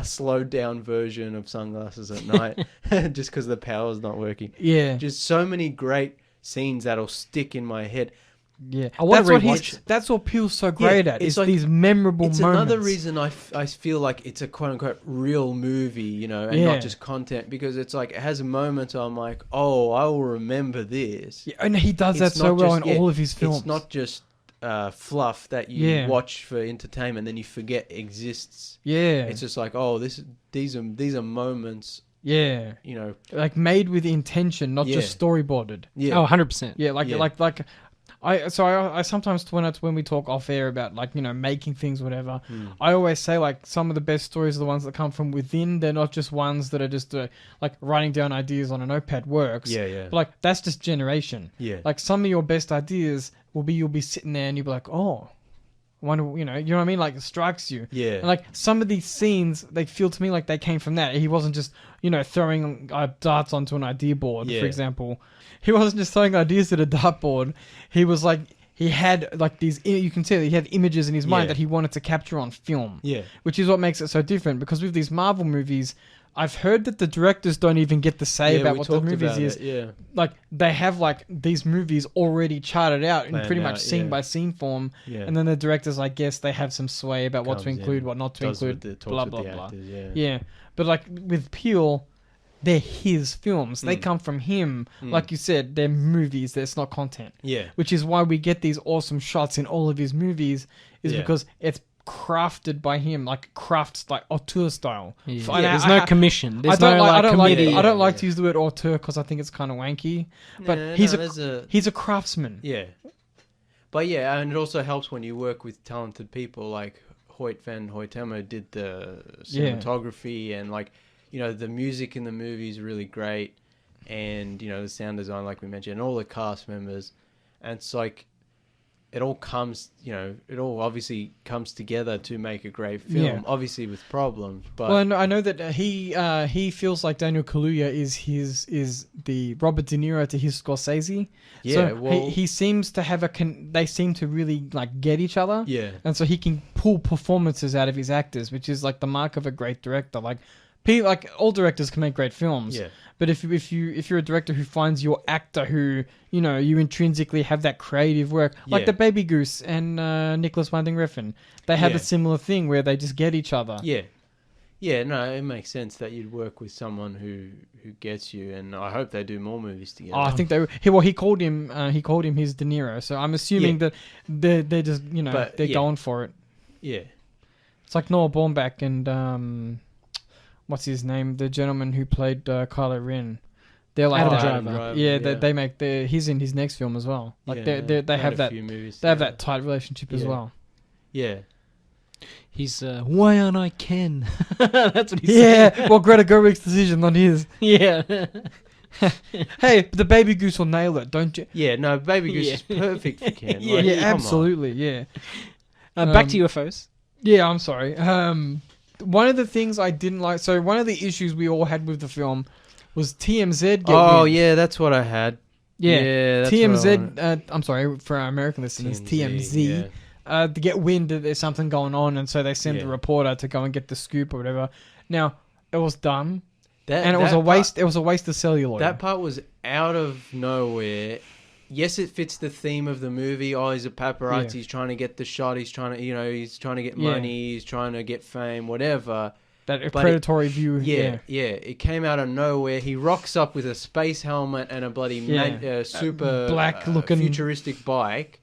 slowed down version of Sunglasses at Night, just because the power's not working. Yeah. Just so many great scenes that'll stick in my head. Yeah. I wanna That's what rewatch that's what Peele's so great at. it's It's like- these memorable It's moments. another reason I feel like it's a quote unquote real movie, and Yeah. not just content, because it's like it has moments I'm like, oh, I will remember this. Yeah, and he does that It's so not well just- in all of his films. It's not just fluff that you Yeah. watch for entertainment, then you forget exists. Yeah. It's just like, oh, these are moments, yeah. Like made with intention, not Yeah. just storyboarded. Yeah. Oh, 100%. Yeah, like Yeah. like I sometimes when we talk off air about like making things whatever, I always say like some of the best stories are the ones that come from within. They're not just ones that are just like writing down ideas on a notepad works. Yeah. But, like that's just generation. Yeah. Like some of your best ideas will be you'll be sitting there and you'll be like, oh, I wonder, you know what I mean? Like it strikes you. Yeah. And like some of these scenes, they feel to me like they came from that. He wasn't just, throwing darts onto an idea board, Yeah. for example. He wasn't just throwing ideas at a dartboard. He was like, he had like these, you can see that he had images in his mind Yeah. that he wanted to capture on film. Yeah. Which is what makes it so different, because with these Marvel movies, I've heard that the directors don't even get to say Yeah, about we what the talked movies about is. it, yeah. Like they have like these movies already charted out in Planned pretty much out, scene yeah. by scene form, Yeah. and then the directors, I guess, they have some sway about what to Comes include, in, what not to does with include, the- blah talks blah with the blah. actors, Yeah, but like with Peele, they're his films. They Mm. come from him. Mm. Like you said, they're movies. It's not content. Yeah. Which is why we get these awesome shots in all of his movies, is Yeah. because it's crafted by him, like crafts, like auteur style. Yeah. And There's no commission. There's no I don't like committee. I don't like Yeah. to use the word auteur because I think it's kind of wanky. But No, he's there's he's a craftsman. Yeah. But yeah, and it also helps when you work with talented people like Hoyt van Hoytema did the Yeah. cinematography, and like, the music in the movie is really great. and you know the sound design, like we mentioned, and all the cast members, and it's like it all comes, you know, it all obviously comes together to make a great film. Yeah. Obviously with problems, but Well, I know that he feels like Daniel Kaluuya is the Robert De Niro to his Scorsese. yeah, So well, he seems to have they seem to really like get each other. yeah, And so he can pull performances out of his actors, which is like the mark of a great director. Like all directors can make great films. yeah, But if you're a director who finds your actor who, you know, you intrinsically have that creative work, like Yeah. the Baby Goose and Nicholas Winding Refn, they have Yeah. a similar thing where they just get each other. yeah. Yeah, no, it makes sense that you'd work with someone who gets you, and I hope they do more movies together. Oh, I think he called him his De Niro, so I'm assuming that they're just, you know, But, they're yeah. going for it. Yeah, It's like Noah Baumbach and what's his name, the gentleman who played Kylo Ren. They're like Adam that. Driver. Yeah, they make he's in his next film as well. Like they have that they have that tight relationship as Yeah. well. Yeah, He's why aren't I Ken? That's what he said. Yeah, well, Greta Gerwig's decision, not his. Yeah. Hey, but the Baby Goose will nail it, don't you? yeah. No, Baby Goose is perfect for Ken. Yeah, Like, Yeah, come on. absolutely. Yeah. Back to UFOs. Yeah, I'm sorry. One of the things I didn't like. So one of the issues we all had with the film was TMZ. Oh wind. yeah, that's what I had. Yeah. that's what I wanted. TMZ. I'm sorry for our American listeners. TMZ. yeah. To get wind that there's something going on, and so they send a Yeah. reporter to go and get the scoop or whatever. Now it was dumb, That, and it was that a waste. Part, it was a waste of celluloid. that part was out of nowhere. Yes, it fits the theme of the movie. Oh, he's a paparazzi. Yeah. He's trying to get the shot. He's trying to, you know, he's trying to get Yeah. money. He's trying to get fame, whatever. that but predatory view. Yeah, it came out of nowhere. He rocks up with a space helmet and a bloody Yeah. super black-looking- futuristic bike.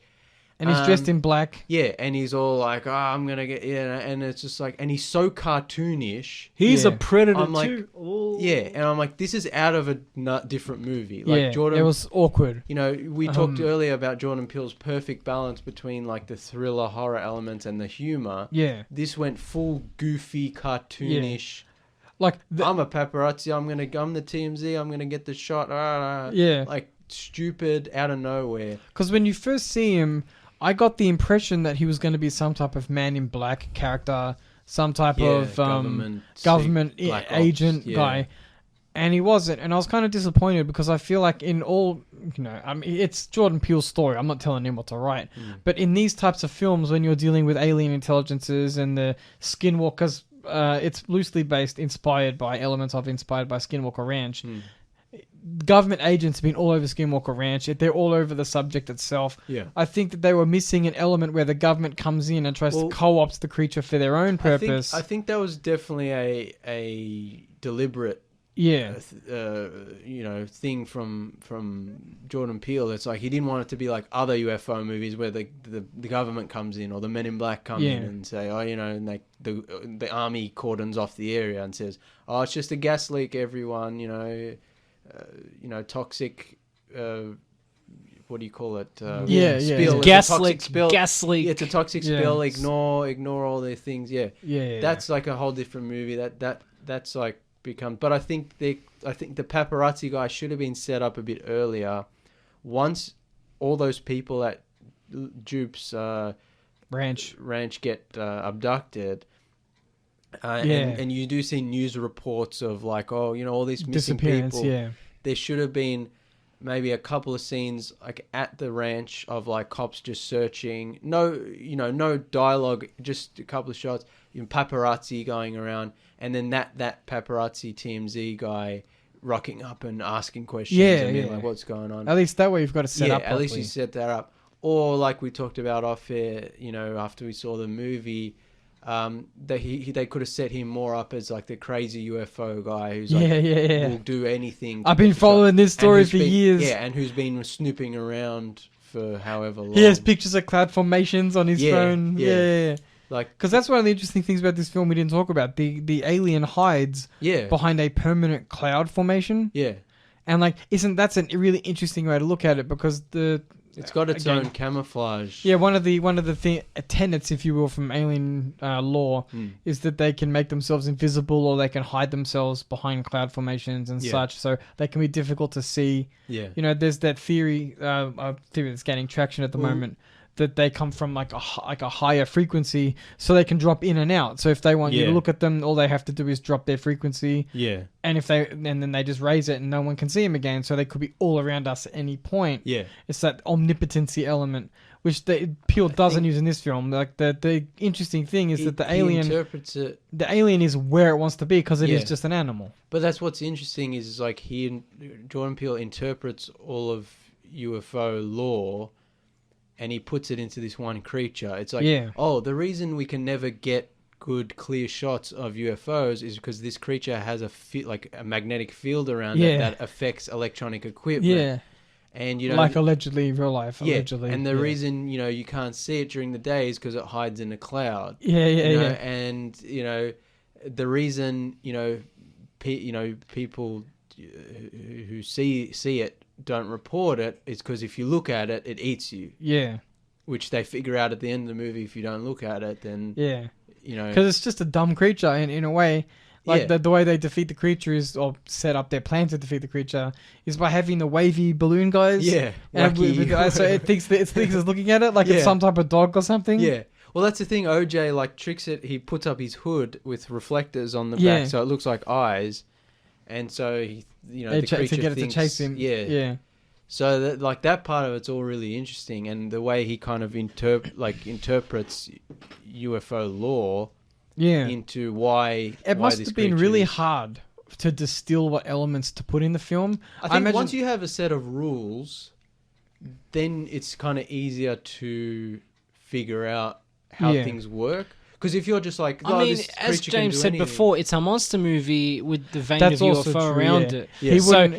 And he's dressed in black. Yeah, and he's all like, "Oh, I'm gonna get," and it's just like, and he's so cartoonish. He's Yeah. a predator I'm like, too. Ooh. Yeah, and I'm like, this is out of a different movie. Yeah, Like Jordan, it was awkward. you know, we talked earlier about Jordan Peele's perfect balance between like the thriller horror elements and the humor. Yeah, This went full goofy, cartoonish. like I'm a paparazzi. I'm the TMZ. I'm gonna get the shot. yeah, Like stupid out of nowhere. because when you first see him, I got the impression that he was going to be some type of Man in Black character, some type of government Black Ops, agent yeah. guy, and he wasn't. And I was kind of disappointed because I feel like in all, you know, I mean, it's Jordan Peele's story. I'm not telling him what to write, but in these types of films, when you're dealing with alien intelligences and the Skinwalkers, it's loosely inspired by Skinwalker Ranch. Government agents have been all over Skinwalker Ranch. They're all over the subject itself. Yeah. I think that they were missing an element where the government comes in and tries to co-opt the creature for their own purpose. I think that was definitely a deliberate, yeah, you know, thing from Jordan Peele. It's like he didn't want it to be like other UFO movies where the government comes in or the Men in Black come in and say, oh, you know, and like the army cordons off the area and says, oh, it's just a gas leak, everyone, you know, toxic. What do you call it? Yeah. Spill. It's a Gas toxic leak. spill. Gas leak. It's a toxic Yeah. spill. Ignore all the things. Yeah. yeah. That's like a whole different movie. That's like become. But I think the paparazzi guy should have been set up a bit earlier. Once all those people at Jupe's ranch get abducted. And you do see news reports of like, oh, you know, all these missing disappearance. people. Yeah, There should have been maybe a couple of scenes like at the ranch of like cops just searching. No dialogue, just a couple of shots. Paparazzi going around, and then that paparazzi TMZ guy rocking up and asking questions. and being like, what's going on? At least that way you've got to set up. At least properly. you set that up. Or like we talked about off air, you know, after we saw the movie. They could have set him more up as like the crazy UFO guy who's like will do anything. I've been following this story for years. Yeah, and who's been snooping around for however long. He has pictures of cloud formations on his phone. yeah. Yeah. Like, Because that's one of the interesting things about this film we didn't talk about. The alien hides behind a permanent cloud formation. Yeah. And like, that's a really interesting way to look at it because It's got its again, own camouflage. yeah, one of the tenets, if you will, from alien lore is that they can make themselves invisible or they can hide themselves behind cloud formations and such, so they can be difficult to see. Yeah. You know, there's that theory that's gaining traction at the moment that they come from like a higher frequency, so they can drop in and out. So if they want you to look at them, all they have to do is drop their frequency. Yeah. And then they just raise it and no one can see them again. So they could be all around us at any point. Yeah. It's that omnipotency element, which Peele doesn't use in this film. Like the interesting thing is that the he alien interprets it. The alien is where it wants to be because it is Yeah. just an animal. But that's what's interesting is like Jordan Peele interprets all of UFO lore, and he puts it into this one creature. It's like, the reason we can never get good clear shots of UFOs is because this creature has a magnetic field around it that affects electronic equipment. Yeah. And you know, like allegedly real life. Yeah. Allegedly. And the reason you can't see it during the day is because it hides in a cloud. Yeah. And the reason people who see it don't report it is because if you look at it, it eats you. Yeah. Which they figure out at the end of the movie. If you don't look at it, then because it's just a dumb creature in a way. Like the way they defeat the creature is, or set up their plan to defeat the creature, is by having the wavy balloon guys. Yeah. And so it thinks it's looking at it like it's some type of dog or something. Yeah. Well, that's the thing. OJ like tricks it. He puts up his hood with reflectors on the back, so it looks like eyes, and so the creature to get it thinks, to chase him. Yeah. So that part of it's all really interesting, and the way he kind of interprets UFO lore into why it must this have been creature really is. hard to distill what elements to put in the film. I think once you have a set of rules, then it's kind of easier to figure out how things work. Because if you're just like, this as creature can James do said anything. before, it's a monster movie with the vein That's of also UFO true, around yeah. it. Yeah.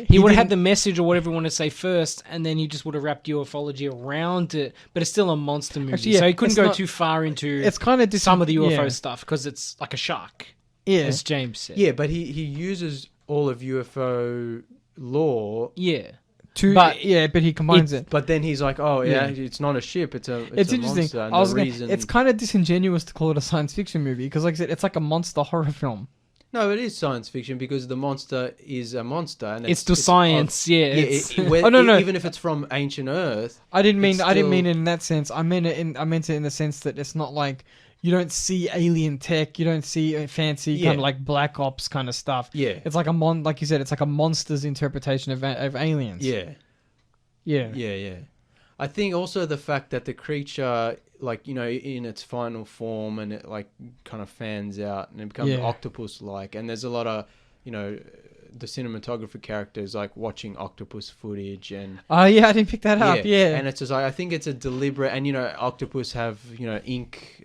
He would have had didn't- the message or whatever you want to say first, and then he just would have wrapped ufology around it. But it's still a monster movie, Actually, so he couldn't it's go not- too far into It's kind of some of the UFO stuff because it's like a shark, as James said. Yeah, but he uses all of UFO lore. Yeah. But he combines it. But then he's like, it's not a ship, it's a It's interesting. monster. And it's kind of disingenuous to call it a science fiction movie because, like I said, it's like a monster horror film. No, it is science fiction because the monster is a monster, and It's the science, even if it's from ancient Earth. I didn't mean it in that sense. I meant it in the sense that it's not like you don't see alien tech, you don't see fancy kind of like Black Ops kind of stuff. Yeah, it's like like you said, it's like a monster's interpretation of aliens. Yeah. I think also the fact that the creature, in its final form, and it like kind of fans out and it becomes octopus-like, and there's a lot of, the cinematographer characters like watching octopus footage and. Oh yeah, I didn't pick that up. Yeah, and it's just like I think it's a deliberate, and octopus have ink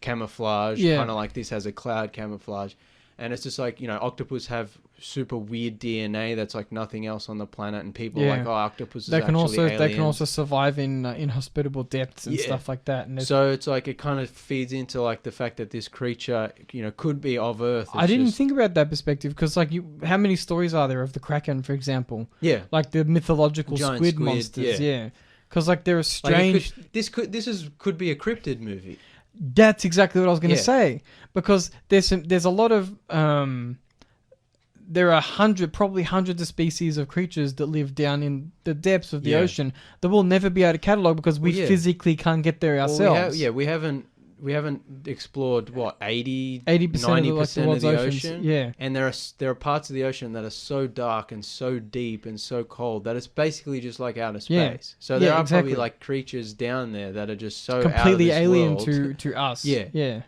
camouflage, kind of like this has a cloud camouflage. And it's just like, octopus have super weird DNA that's like nothing else on the planet, and people are like, octopus is actually aliens. They can also survive in inhospitable depths and stuff like that. And so it's like it kind of feeds into like the fact that this creature, could be of Earth. I didn't think about that perspective because how many stories are there of the Kraken, for example? Yeah, like the mythological giant squid monsters. Yeah, because like there are strange. This could be a cryptid movie. That's exactly what I was going to say, because there's a lot of there are probably hundreds of species of creatures that live down in the depths of the ocean that we'll never be able to catalog because we physically can't get there ourselves. We haven't explored 80% 90% of the ocean. Yeah, and there are parts of the ocean that are so dark and so deep and so cold that it's basically just like outer space. Yeah. So there are probably like creatures down there that are just so completely out of this alien world. to us. Yeah.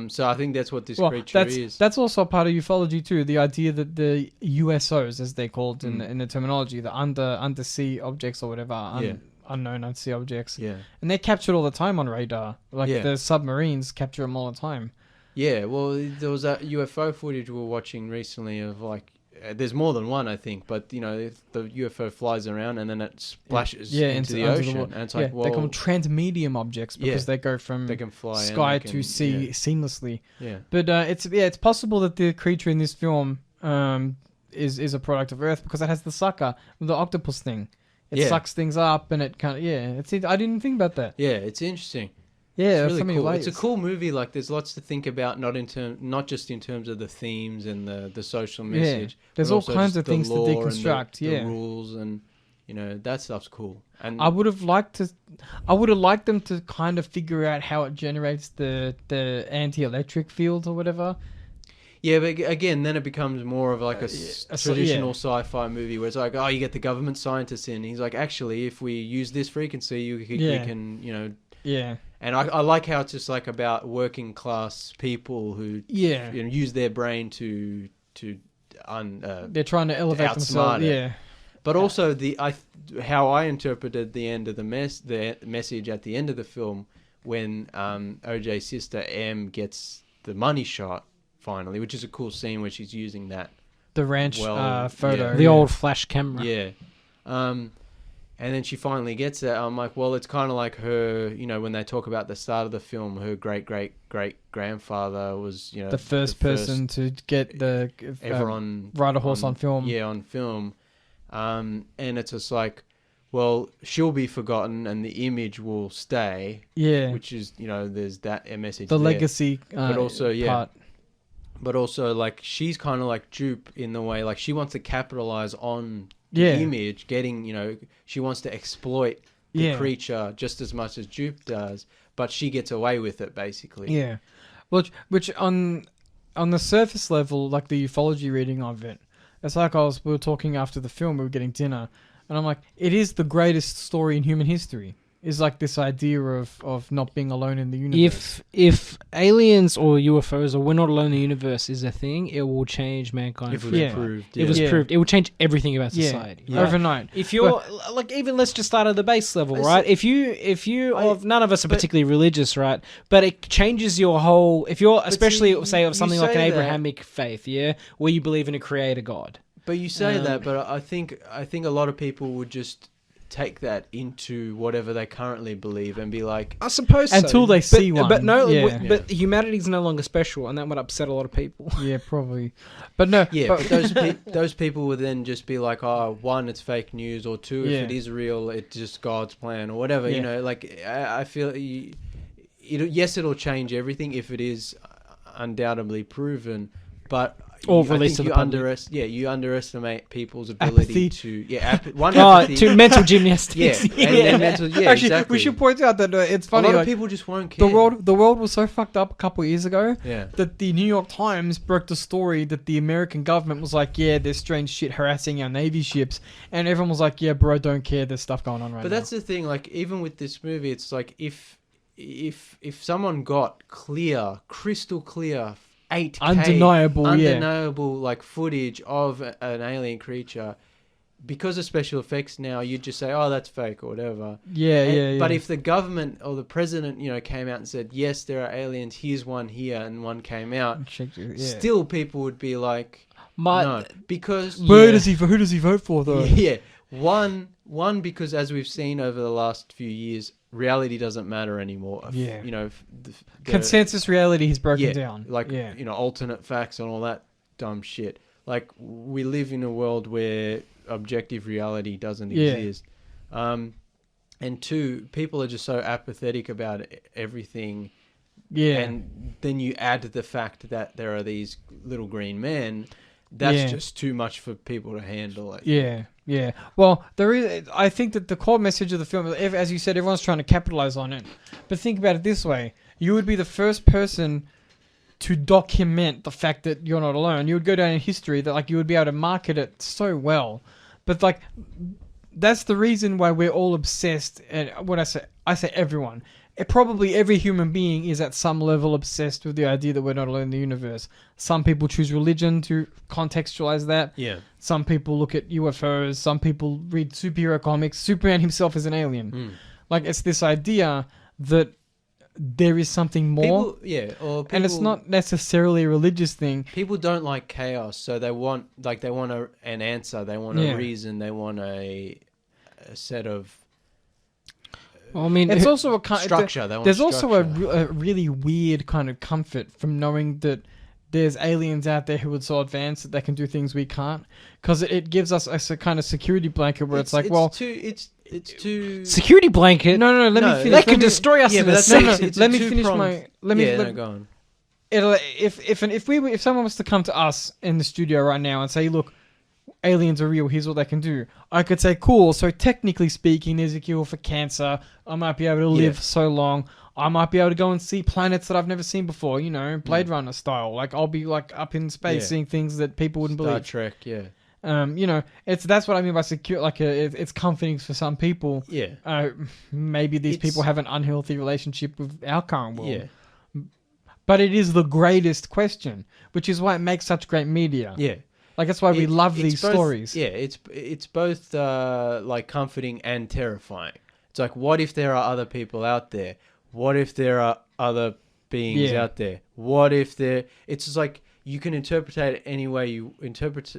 So I think that's what this creature is. That's also a part of ufology too. The idea that the USOs, as they're called in the terminology, the undersea objects or whatever, unknown undersea objects. Yeah. And they're captured all the time on radar. Like the submarines capture them all the time. Yeah. Well, there was that UFO footage we were watching recently of like. There's more than one, I think, but the UFO flies around and then it splashes into the ocean, and it's like, they call them transmedium objects because they go from they can fly sky to sea seamlessly. Yeah, but it's possible that the creature in this film is a product of Earth because it has the sucker, the octopus thing. It Yeah. sucks things up and it kind of I didn't think about that. Yeah, it's interesting. Yeah, It's so really many cool. layers. It's a cool movie. Like, there's lots to think about, not just in terms of the themes and the social message. There's but all also kinds just of the things to lore and deconstruct, the yeah. rules and that stuff's cool. And I would have liked them to kind of figure out how it generates the anti-electric field or whatever. yeah, but again, then it becomes more of like a traditional yeah. sci-fi movie where it's like, oh, you get the government scientists in. He's like, actually, if we use this frequency, we Yeah. can, Yeah. And I like how it's just like about working class people who Yeah. use their brain to They're trying to elevate outsmart themselves. it. Yeah. But also how I interpreted the end of the message at the end of the film when OJ's sister M gets the money shot finally, which is a cool scene where she's using that. The ranch photo. yeah. The old flash camera. Yeah. And then she finally gets it. I'm like, well, it's kind of like her, when they talk about the start of the film, her great-great-great-grandfather was, the first person to get the ever on ride a horse on film. Yeah, on film. And it's just like, well, she'll be forgotten and the image will stay. Yeah. Which is, there's that message The there. legacy But also, part. But also, like, she's kind of like dupe in the way, like, she wants to capitalize on the Yeah. image, getting, she wants to exploit the Yeah. creature just as much as dupe does, but she gets away with it, basically. Yeah. Which on the surface level, like the ufology reading of it, it's like we were talking after the film, we were getting dinner, and I'm like, it is the greatest story in human history. Is like this idea of not being alone in the universe. If aliens or UFOs or we're not alone in the universe is a thing, it will change mankind. If it was Yeah. proved. It was Yeah. proved. It will change everything about society. Yeah. Overnight. If you're like, even let's just start at the base level, right? If none of us are particularly religious, right? But it changes your whole. If you're especially say of something like an say that- Abrahamic faith, yeah, where you believe in a creator God. But you say that, but I think a lot of people would just take that into whatever they currently believe and be like, I suppose Until they see one. But no, Yeah. but humanity is no longer special, and that would upset a lot of people. Yeah, probably. But no. yeah, but those people would then just be like, oh, one, it's fake news, or two, if Yeah. it is real, it's just God's plan, or whatever. Yeah. Like I feel, yes, it'll change everything if it is undoubtedly proven, but. Or I released think to the public. you underestimate people's ability Apathy. to Oh, apathy. to mental gymnastics. Yeah, and then mental. Yeah, Actually, exactly. we should point out that it's A funny. lot of Like, people just won't care. the world was so fucked up a couple of years ago Yeah. that the New York Times broke the story that the American government was like, yeah, there's strange shit harassing our Navy ships, and everyone was like, yeah, bro, don't care. There's stuff going on right But now. that's the thing. Like, even with this movie, it's like if someone got crystal clear, 8K, undeniable like footage of an alien creature, because of special effects now, you'd just say, oh, that's fake or whatever. Yeah. But if the government or the president, came out and said, yes, there are aliens, here's one here, and one came out, still people would be like, no, because who does he vote for though? yeah, one because as we've seen over the last few years, reality doesn't matter anymore. Yeah. The Consensus reality has broken down. Like, alternate facts and all that dumb shit. Like, we live in a world where objective reality doesn't exist. And two, people are just so apathetic about everything. Yeah. And then you add the fact that there are these little green men. That's just too much for people to handle. Yeah. Well, there is. I think that the core message of the film, as you said, everyone's trying to capitalize on it. But think about it this way: you would be the first person to document the fact that you're not alone. You would go down in history that, like, you would be able to market it so well. But like, that's the reason why we're all obsessed. And when I say everyone. Probably every human being is at some level obsessed with the idea that we're not alone in the universe. Some people choose religion to contextualize that. Yeah. Some people look at UFOs. Some people read superhero comics. Superman himself is an alien. Like, it's this idea that there is something more. And it's not necessarily a religious thing. People don't like chaos, so they want an answer. They want a reason. They want a set of. Well, I mean, it's also a structure. There's also a really weird kind of comfort from knowing that there's aliens out there who are so advanced that they can do things we can't, because it gives us a kind of security blanket where it's like, well, it's too Security blanket. no, let me No, finish. They let could me- destroy us Yeah, in but a that's second. no, it's a let me finish two-pronged- my. Let me. Yeah, let- no, go on. if someone was to come to us in the studio right now and say, look, aliens are real, here's what they can do, I could say, cool, so technically speaking, there's a cure for cancer, I might be able to live Yeah. so long, I might be able to go and see planets that I've never seen before, Blade Runner style, like I'll be like up in space Yeah. seeing things that people wouldn't Star believe. Trek, yeah. That's what I mean by secure, like it's comforting for some people. Yeah. Maybe these It's- people have an unhealthy relationship with our current world. Yeah. But it is the greatest question, which is why it makes such great media. Yeah. Like that's why we love It's these both- stories. Yeah, it's both like comforting and terrifying. It's like, what if there are other people out there? What if there are other beings Yeah. out there? What if there? It's just like you can interpret it any way you interpret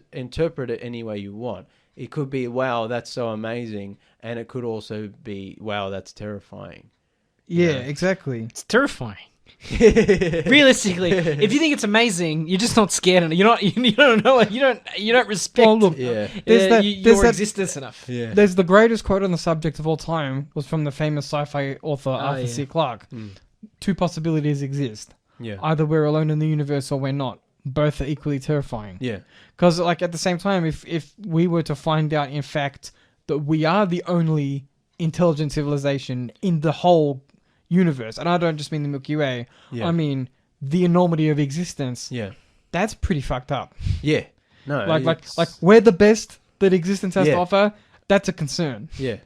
it any way you want. It could be, wow, that's so amazing, and it could also be, wow, that's terrifying. Yeah, Yeah. exactly. It's terrifying. Realistically, if you think it's amazing, you're just not scared of it. You're not. You don't know it. You don't respect. Well, look, Yeah. There's that- your there's that- existence enough. Yeah. There's the greatest quote on the subject of all time was from the famous sci-fi author Arthur yeah. C. Clarke. Mm. Two possibilities exist. Yeah. Either we're alone in the universe or we're not. Both are equally terrifying. Yeah. Because, like, at the same time, if we were to find out, in fact, that we are the only intelligent civilization in the whole universe, and I don't just mean the Milky Way, Yeah. I mean the enormity of existence, Yeah. that's pretty fucked up. Yeah. No. Like it's- we're the best that existence has Yeah. to offer. That's a concern. Yeah.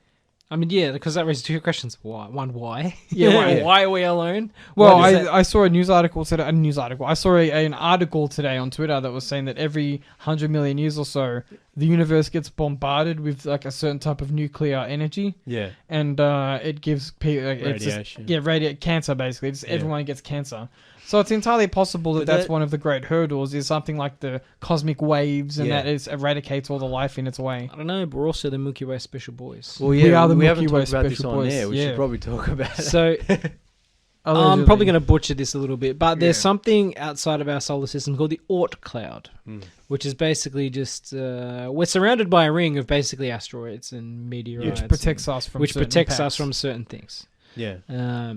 I mean, yeah, because that raises two questions. Why? One, why? Yeah, why? Why are we alone? Well, What is that? I saw a news article today. I saw an article today on Twitter that was saying that every 100 million years or so, the universe gets bombarded with like a certain type of nuclear energy, Yeah. and it gives people Radiation. cancer basically. Yeah. Everyone gets cancer. So it's entirely possible that But that's that- one of the great hurdles is something like the cosmic waves, and Yeah. that is eradicates all the life in its way. I don't know, but we're also the Milky Way special boys. Well, We yeah, are the we Milky haven't Way talked about this special on boys. air. We Yeah. should probably talk about it. So I'm Allegedly. probably going to butcher this a little bit, but there's Yeah. something outside of our solar system called the Oort cloud, Mm. which is basically just we're surrounded by a ring of basically asteroids and meteorites, which protects us from which certain protects us impacts. from certain things. Yeah.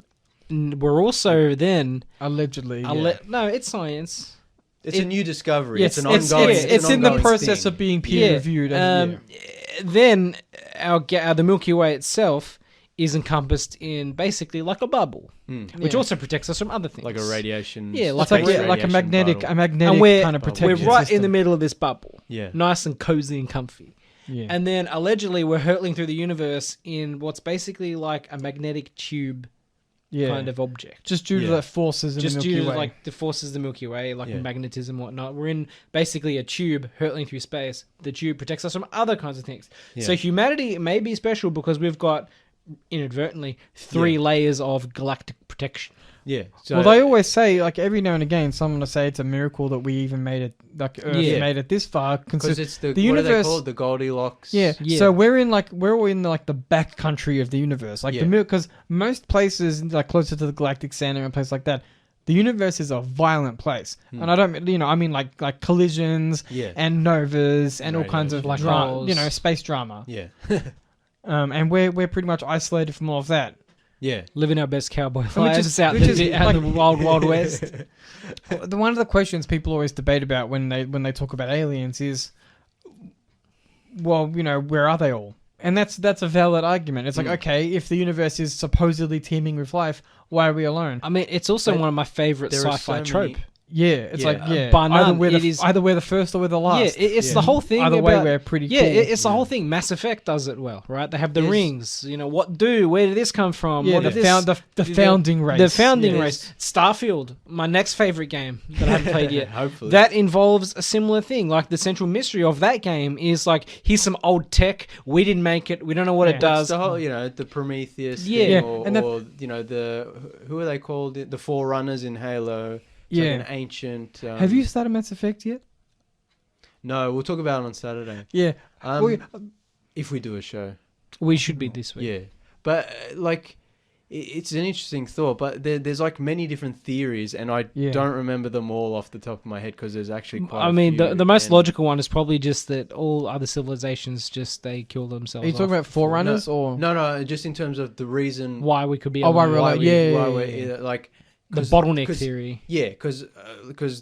We're also then Allegedly. no, it's science. It's a new discovery. Yes, it's an ongoing. it's an in the ongoing process thing. of being peer Yeah. reviewed. Then the Milky Way itself is encompassed in basically like a bubble, Mm. which Yeah. also protects us from other things. Like a radiation. Yeah, like It's like, space like a radiation magnetic, bubble. a magnetic And we're- kind of we're protection We're right system. in the middle of this bubble, Yeah. nice and cozy and comfy. Yeah. And then allegedly we're hurtling through the universe in what's basically like a magnetic tube yeah. kind of object. Just due to Yeah. the forces in Just the Milky due to Way. like the forces of the Milky Way, like Yeah. magnetism and whatnot. We're in basically a tube hurtling through space. The tube protects us from other kinds of things. Yeah. So humanity may be special because we've got inadvertently 3 Yeah. layers of galactic protection. Yeah. So, Well, they always say, like every now and again, someone will say it's a miracle that we even made it, like Earth Yeah. made it this far. because it's the, the what are they universe- called? The Goldilocks. Yeah. Yeah. So we're all in like the back country of the universe, like Yeah. because most places like closer to the galactic center and places like that, the universe is a violent place, and I don't, I mean like collisions Yeah. and novas and all kinds of Black dra- holes. space drama. Yeah. And we're pretty much isolated from all of that. Yeah. Living our best cowboy Which lives is- out which is out in the wild, wild west. One of the questions people always debate about when they talk about aliens is, well, where are they all? And that's a valid argument. It's like, okay, if the universe is supposedly teeming with life, why are we alone? I mean, it's also But one of my favorite there are sci-fi so trope. many- Yeah, it's Yeah. like Bar either none, we're it the is- either we're the first or we're the last. Yeah, it's Yeah. the whole thing. Either way, about, we're pretty yeah, cool. it's the whole thing. Mass Effect does it well, right? They have the Yes. rings. Where did this come from? Yeah, What the, did this- the founding race. The founding Yeah. race. Starfield, my next favorite game that I haven't played yet. Hopefully. That involves a similar thing. Like the central mystery of that game is like, here's some old tech. We didn't make it. We don't know what Yeah. it does. It's the whole, the Prometheus Yeah. thing, Yeah, or, and that- or who are they called? The Forerunners in Halo. It's Yeah. like an ancient. Have you started Mass Effect yet? No, we'll talk about it on Saturday. Yeah. Um, Well, if we do a show. We should be this week. Yeah, but like, it's an interesting thought, but there's like many different theories, and I don't remember them all off the top of my head because there's actually quite. I mean, a few, the most and- logical one is probably just that all other civilizations they kill themselves. Are you talking about forerunners or No, just in terms of the reason why we could be? Oh, on why the- we're like, yeah, we're like the 'cause- bottleneck 'cause- theory. Yeah, because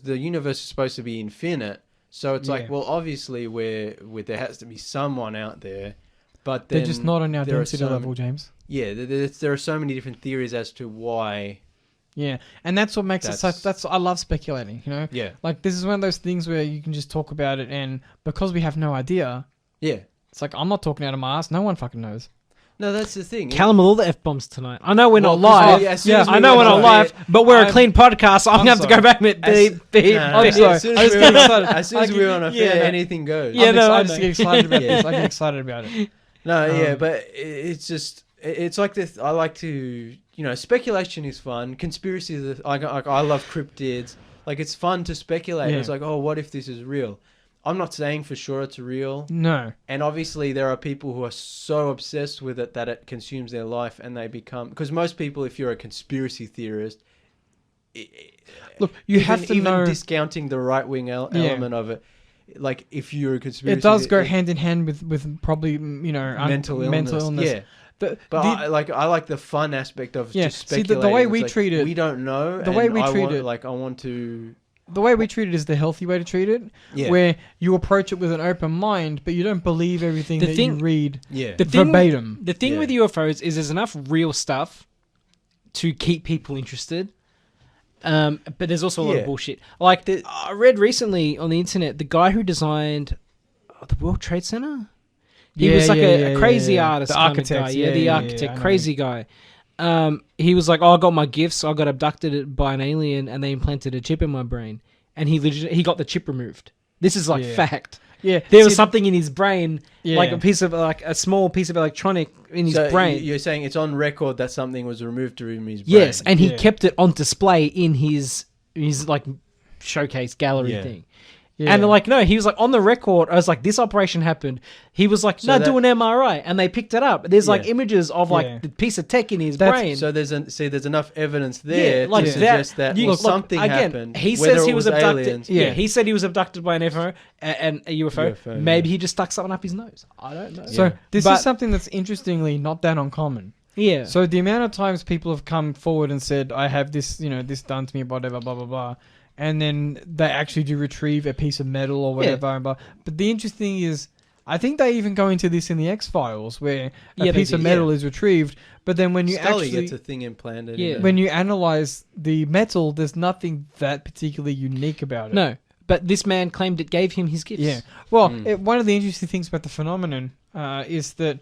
the universe is supposed to be infinite, so it's like, Yeah. well, obviously there has to be someone out there, but then they're just not on our there are density some- level, James? Yeah, there are so many different theories as to why. Yeah, and that's what makes it so. That's- I love speculating. You know, Yeah, like this is one of those things where you can just talk about it, and because we have no idea, yeah. it's like I'm not talking out of my ass. No one fucking knows. No, that's the thing. Callum with all the f-bombs tonight. I know we're not Well, 'cause live. as soon as we I know we're went not off live, air- but we're a I'm- clean podcast, so I'm I'm going to have to sorry. go back and beep, beep, No, I'm beep. sorry. As soon I as just we get were on- excited. as soon as we were on a Yeah, fair, no. anything goes. Yeah, no, I I just know. get excited about Yeah. this. I get excited about it. No, yeah, but it's just it's like this. I like to, speculation is fun. Conspiracies, I love cryptids. Like it's fun to speculate. Yeah. It's like, oh, what if this is real? I'm not saying for sure it's real, No, and obviously there are people who are so obsessed with it that it consumes their life, and they become. Because most people, if you're a conspiracy theorist, look, you have to even know. discounting the right wing element of it. Like if you're a conspiracy, It does go hand in hand with probably mental illness. Yeah. The- But the- I like the fun aspect of Yeah, just see, the speculating. way It's we like, treat it- we don't know. the way and we I treat want, it- like I want to. the way we treat it is the healthy way to treat it, Yeah, where you approach it with an open mind, but you don't believe everything The that thing- you read yeah, The thing, verbatim. the thing Yeah. with UFOs is there's enough real stuff to keep people interested. But there's also a lot Yeah. of bullshit. Like I read recently on the internet, the guy who designed the World Trade Center. He was like a crazy artist, The kind of architect, guy. Yeah, the I architect, know. crazy guy. He was like, "Oh, I got my gifts. I got abducted by an alien, and they implanted a chip in my brain." And he got the chip removed. This is like Yeah. fact. Yeah, There was see, something in his brain, yeah. like a small piece of electronic in his so brain. You're saying it's on record that something was removed from his brain. Yes, and he Yeah. kept it on display in his like showcase gallery Yeah. thing. Yeah. And like, no, he was like on the record. I was like, this operation happened. He was like, So no, that- do an MRI, and they picked it up. There's like Yeah. images of like Yeah. the piece of tech in his That's- brain. So there's enough evidence there yeah, like to suggest that you- well, look, something again, happened. He whether says he it was abducted. aliens. Yeah. Yeah. He said he was abducted by an UFO and a UFO. UFO, Maybe yeah. he just stuck something up his nose. I don't know. So Yeah. this But- is something that's interestingly not that uncommon. Yeah. So the amount of times people have come forward and said, "I have this, this done to me, whatever, blah blah blah," and then they actually do retrieve a piece of metal or whatever. And blah. But the interesting is, I think they even go into this in the X-Files, where Yeah, a they piece do, of metal is retrieved. But then when you Scully actually gets a thing implanted. Yeah. in when you analyze the metal, there's nothing that particularly unique about it. No, but this man claimed it gave him his gifts. Yeah. Well, Mm. one of the interesting things about the phenomenon is that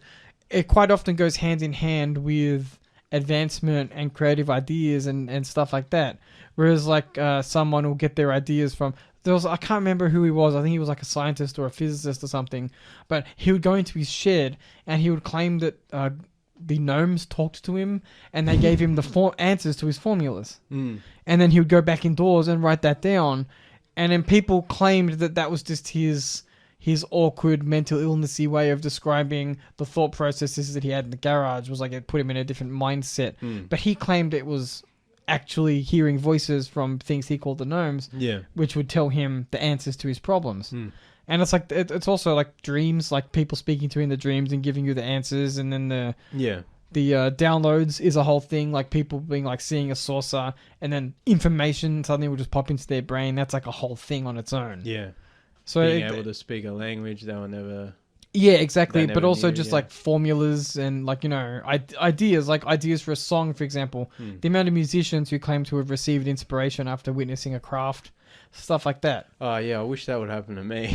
it quite often goes hand in hand with advancement and creative ideas and stuff like that. Whereas like someone will get their ideas from I can't remember who he was. I think he was like a scientist or a physicist or something. But he would go into his shed and he would claim that the gnomes talked to him and they gave him the answers to his formulas. Mm. And then he would go back indoors and write that down. And then people claimed that that was just his awkward mental illnessy way of describing the thought processes that he had in the garage. Was like it put him in a different mindset. Mm. But he claimed it was actually hearing voices from things he called the gnomes, Yeah. which would tell him the answers to his problems. Mm. And it's like it's also like dreams, like people speaking to you in the dreams and giving you the answers. And then the Yeah. downloads is a whole thing, like people being like seeing a saucer and then information suddenly will just pop into their brain. That's like a whole thing on its own. Yeah. So Being able to speak a language they were never. yeah, exactly. they But never also knew, just yeah. like formulas and like ideas, like ideas for a song, for example. Hmm. The amount of musicians who claim to have received inspiration after witnessing a craft, stuff like that. Oh yeah, I wish that would happen to me.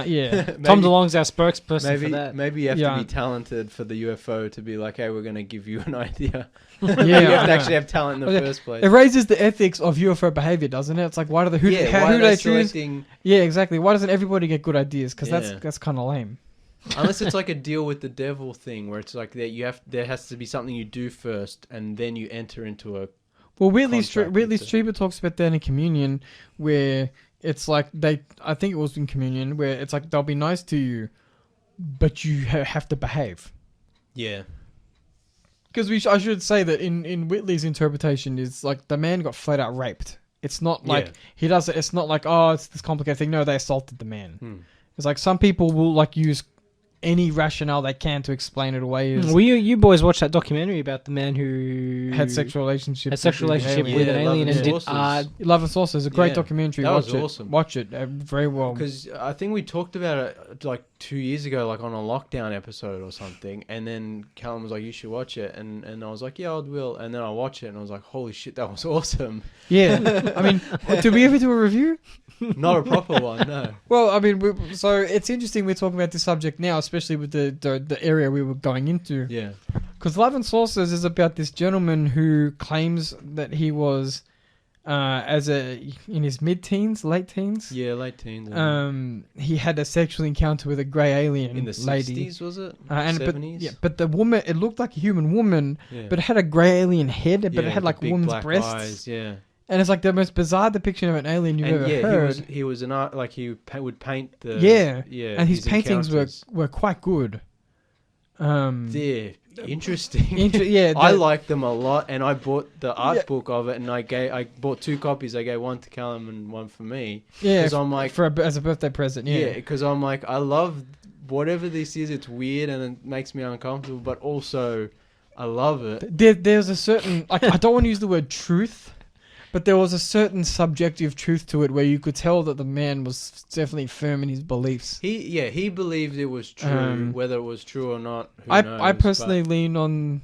Yeah, Tom DeLonge's our spokesperson for that. Maybe you have Yeah. to be talented for the UFO to be like, hey, we're going to give you an idea. yeah. you I have to know. actually have talent in the Okay, first place. It raises the ethics of UFO behavior, doesn't it? It's like why do who why do are they choose? selecting? Yeah, exactly. Why doesn't everybody get good ideas? Because Yeah. that's kind of lame. Unless it's like a deal with the devil thing, where it's like that there has to be something you do first, and then you enter into a. Well, Whitley Contract with the- Strieber talks about that in Communion, where it's like I think it was in Communion, where it's like they'll be nice to you, but you have to behave. Yeah. Because I should say that in Whitley's interpretation is like the man got flat out raped. It's not like Yeah. he does it. It's not like, oh, it's this complicated thing. No, they assaulted the man. Hmm. It's like some people will like use any rationale they can to explain it away. As Well, you boys watched that documentary about the man who had sexual relationships. had sexual with the relationship alien. with an Yeah, Love alien and and did Saucers. Love and Saucers is a great Yeah, documentary. that Watch was it. awesome. Watch it. Very well. Because I think we talked about it like 2 years ago, like on a lockdown episode or something. And then Callum was like, "You should watch it," and I was like, "Yeah, I will." And then I watched it, and I was like, "Holy shit, that was awesome!" Yeah. I mean, did we ever do a review? Not a proper one, no. Well, I mean, so it's interesting we're talking about this subject now, especially with the area we were going into. Yeah, Because Love and Saucers is about this gentleman who claims that he was, in his mid-teens, late teens. yeah, late teens. He had a sexual encounter with a grey alien in the lady. 60s, was it? But 70s? but the woman, it looked like a human woman, Yeah. but it had a grey alien head, but Yeah, it had the like big woman's black breasts. eyes, yeah. And it's like the most bizarre depiction of an alien you've And ever yeah, heard. he was an art, like he would paint the Yeah. And his paintings encounters. were quite good. They're interesting. Yeah, I the- like them a lot, and I bought the art Yeah. book of it, and I bought 2 copies. I gave one to Callum and one for me. Yeah, 'Cause I'm like, as a birthday present. yeah, because I'm like, I love whatever this is. It's weird and it makes me uncomfortable, but also I love it. There's a certain like I don't want to use the word truth, but there was a certain subjective truth to it where you could tell that the man was definitely firm in his beliefs. He believed it was true, whether it was true or not. Who I knows, personally lean on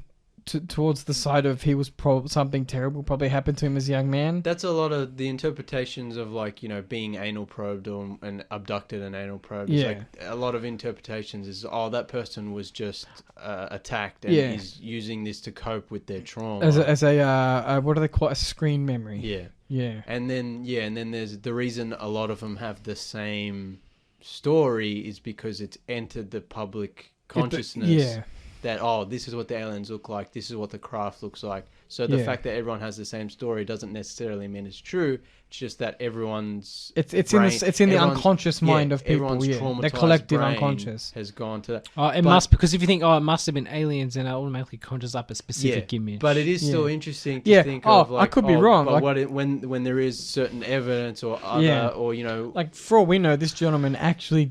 towards the side of he was something terrible probably happened to him as a young man. that's a lot of the interpretations of like being anal probed and abducted and anal probed. It's Yeah. like a lot of interpretations is that person was just attacked and Yeah. is using this to cope with their trauma. As a what do they call it? A screen memory. yeah, Yeah. and then there's the reason a lot of them have the same story is because it's entered the public consciousness. Yeah. That this is what the aliens look like, this is what the craft looks like. So the Yeah. fact that everyone has the same story doesn't necessarily mean it's true. It's just that everyone's It's in brain- the everyone's- unconscious mind of people. everyone's Yeah, the traumatized collective brain unconscious. has gone to that. Oh, it But- must, because if you think, it must have been aliens, and it automatically conjures up a specific image. But it is still Yeah. interesting to Yeah. think Oh, of. Like, I could be wrong, But like- when there is certain evidence or other Yeah. or Like for all we know, this gentleman actually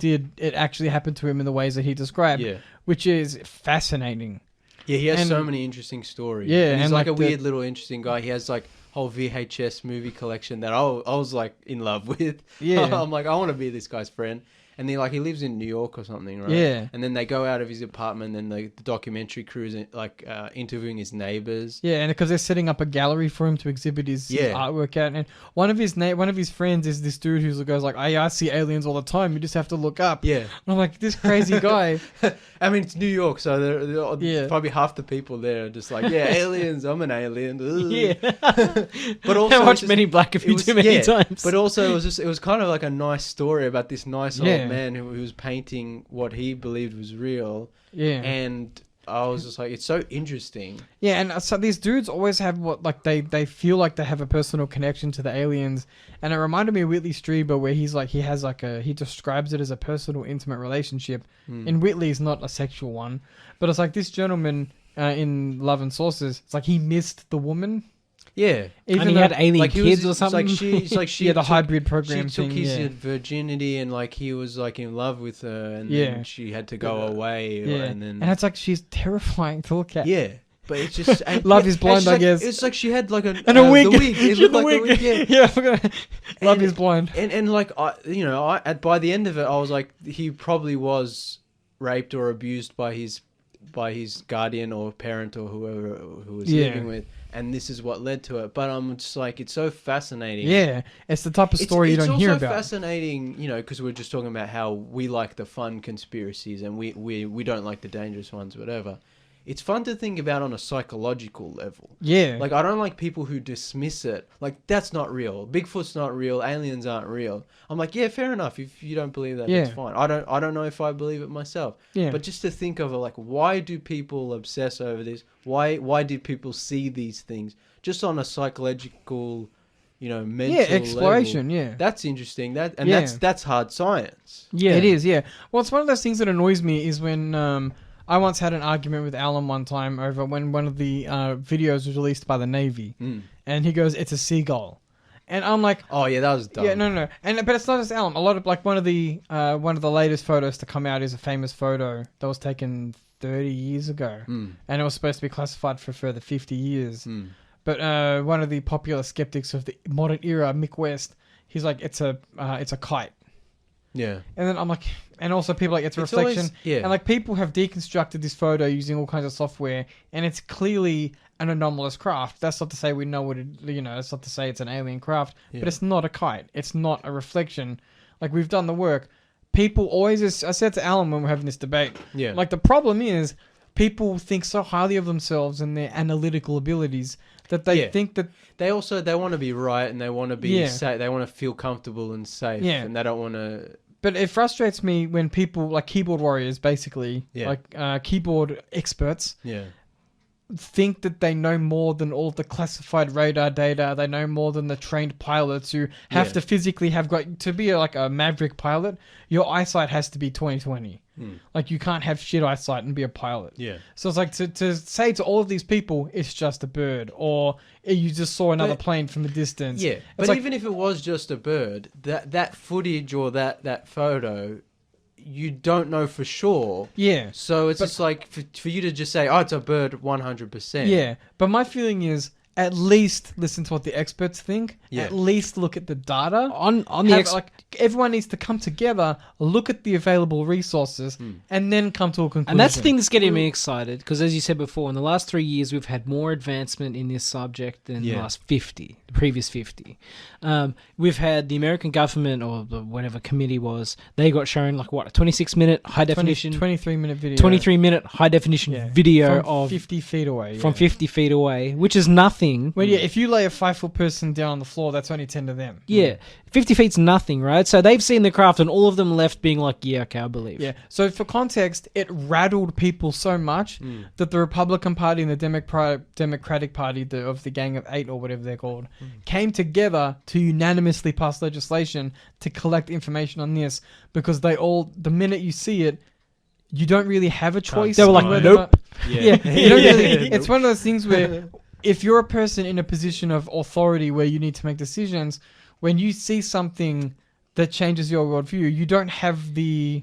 happened to him in the ways that he described, yeah. which is fascinating. Yeah, he has And- so many interesting stories. Yeah, and he's and like like a weird little interesting guy. He has like whole VHS movie collection that I was like in love with. Yeah. I'm like, I want to be this guy's friend. And he lives in New York or something, right? Yeah. And then they go out of his apartment, and the documentary crew is interviewing his neighbors. Yeah, and because they're setting up a gallery for him to exhibit his artwork at, and one of his friends is this dude who goes like, I see aliens all the time. You just have to look up. Yeah. And I'm like, this crazy guy. I mean, it's New York, so they're Yeah. probably half the people there are just like, yeah, aliens. I'm an alien. Ugh. yeah, But also, I it's watched just- Men in Black a it few was- too many yeah, times. But also, it was kind of like a nice story about this nice Yeah. old man who was painting what he believed was real, Yeah. and I was just like, it's so interesting. Yeah, and so these dudes always have they feel like they have a personal connection to the aliens, and it reminded me of Whitley Strieber where he describes it as a personal, intimate relationship. In Whitley's not a sexual one, but it's like this gentleman in Love and Saucers. It's like he missed the woman, Yeah, and he though- had alien like he was- kids or it's something. like she yeah, the took- hybrid program She took thing. his Yeah. virginity, and like he was like in love with her, and Yeah. then she had to go away, Yeah, and then and it's like she's terrifying to look at. yeah. But it's just and, Love is and Blind, she's I like- guess. It's like she had like a And a wig. The wig. It She had looked the like the wig. wig. Yeah. Yeah, I forgot. Love And- is Blind. And like by the end of it, I was like, he probably was raped or abused by his guardian or parent or whoever who was Yeah. living with, and this is what led to it. But I'm just like, it's so fascinating. Yeah, it's the type of story you don't hear It's also about. fascinating, because we're just talking about how we like the fun conspiracies and we don't like the dangerous ones, whatever. It's fun to think about on a psychological level. Yeah, Like, I don't like people who dismiss it. Like, that's not real. Bigfoot's not real. Aliens aren't real. I'm like, yeah, fair enough. If you don't believe that, Yeah. that's fine. I don't know if I believe it myself. yeah. But just to think of it, like, why do people obsess over this? Why did people see these things? Just on a psychological, mental Yeah, exploration. level. Yeah, That's interesting. Yeah. That's hard science. yeah, it is. Yeah. Well, it's one of those things that annoys me is when I once had an argument with Alan one time over when one of the videos was released by the Navy, and he goes, "It's a seagull," and I'm like, Oh yeah, that was dumb. "Yeah, no, but it's not just Alan. A lot of like one of the latest photos to come out is a famous photo that was taken 30 years ago, and it was supposed to be classified for a further 50 years. But one of the popular skeptics of the modern era, Mick West, he's like, it's a kite. Yeah. And then I'm like, and also people like, it's a It's reflection. always- yeah. And like people have deconstructed this photo using all kinds of software, and it's clearly an anomalous craft. That's not to say we know what it, that's not to say it's an alien craft, but it's not a kite. It's not a reflection. Like we've done the work. People always, I said to Alan when we're having this debate, like the problem is people think so highly of themselves and their analytical abilities that they think that they want to be right and they want to be safe. They want to feel comfortable and safe, and they don't want to. But it frustrates me when people like keyboard warriors, basically, like keyboard experts, think that they know more than all the classified radar data. They know more than the trained pilots who have to physically have got to be like a Maverick pilot. Your eyesight has to be 20/20. Like you can't have shit eyesight and be a pilot. So it's like to say to all of these people, it's just a bird, or you just saw another plane from a distance. But like, even if it was just a bird, that footage or that photo, you don't know for sure. So it's just like for you to just say, oh, it's a bird 100%. Yeah. But my feeling is at least listen to what the experts think. At least look at the data. Like everyone needs to come together, look at the available resources, and then come to a conclusion. And that's the thing that's getting me excited, because as you said before, in the last 3 years, we've had more advancement in this subject than the last 50, the previous 50. We've had the American government, or the whatever committee was, they got shown like what, a 26-minute high definition, 23-minute video, 23-minute high definition video from of 50 feet away, from 50 feet away, which is nothing. Well, if you lay a 5-foot person down on the floor, that's only 10 to them. 50 feet's nothing, right? So they've seen the craft, and all of them left being like, yeah, okay, I believe. So for context, it rattled people so much that the Republican Party and the Democratic Party of the Gang of Eight, or whatever they're called, came together to unanimously pass legislation to collect information on this, because they all, the minute you see it, you don't really have a choice. They were like, nope. You don't really, it's one of those things where if you're a person in a position of authority where you need to make decisions, when you see something that changes your worldview, you don't have the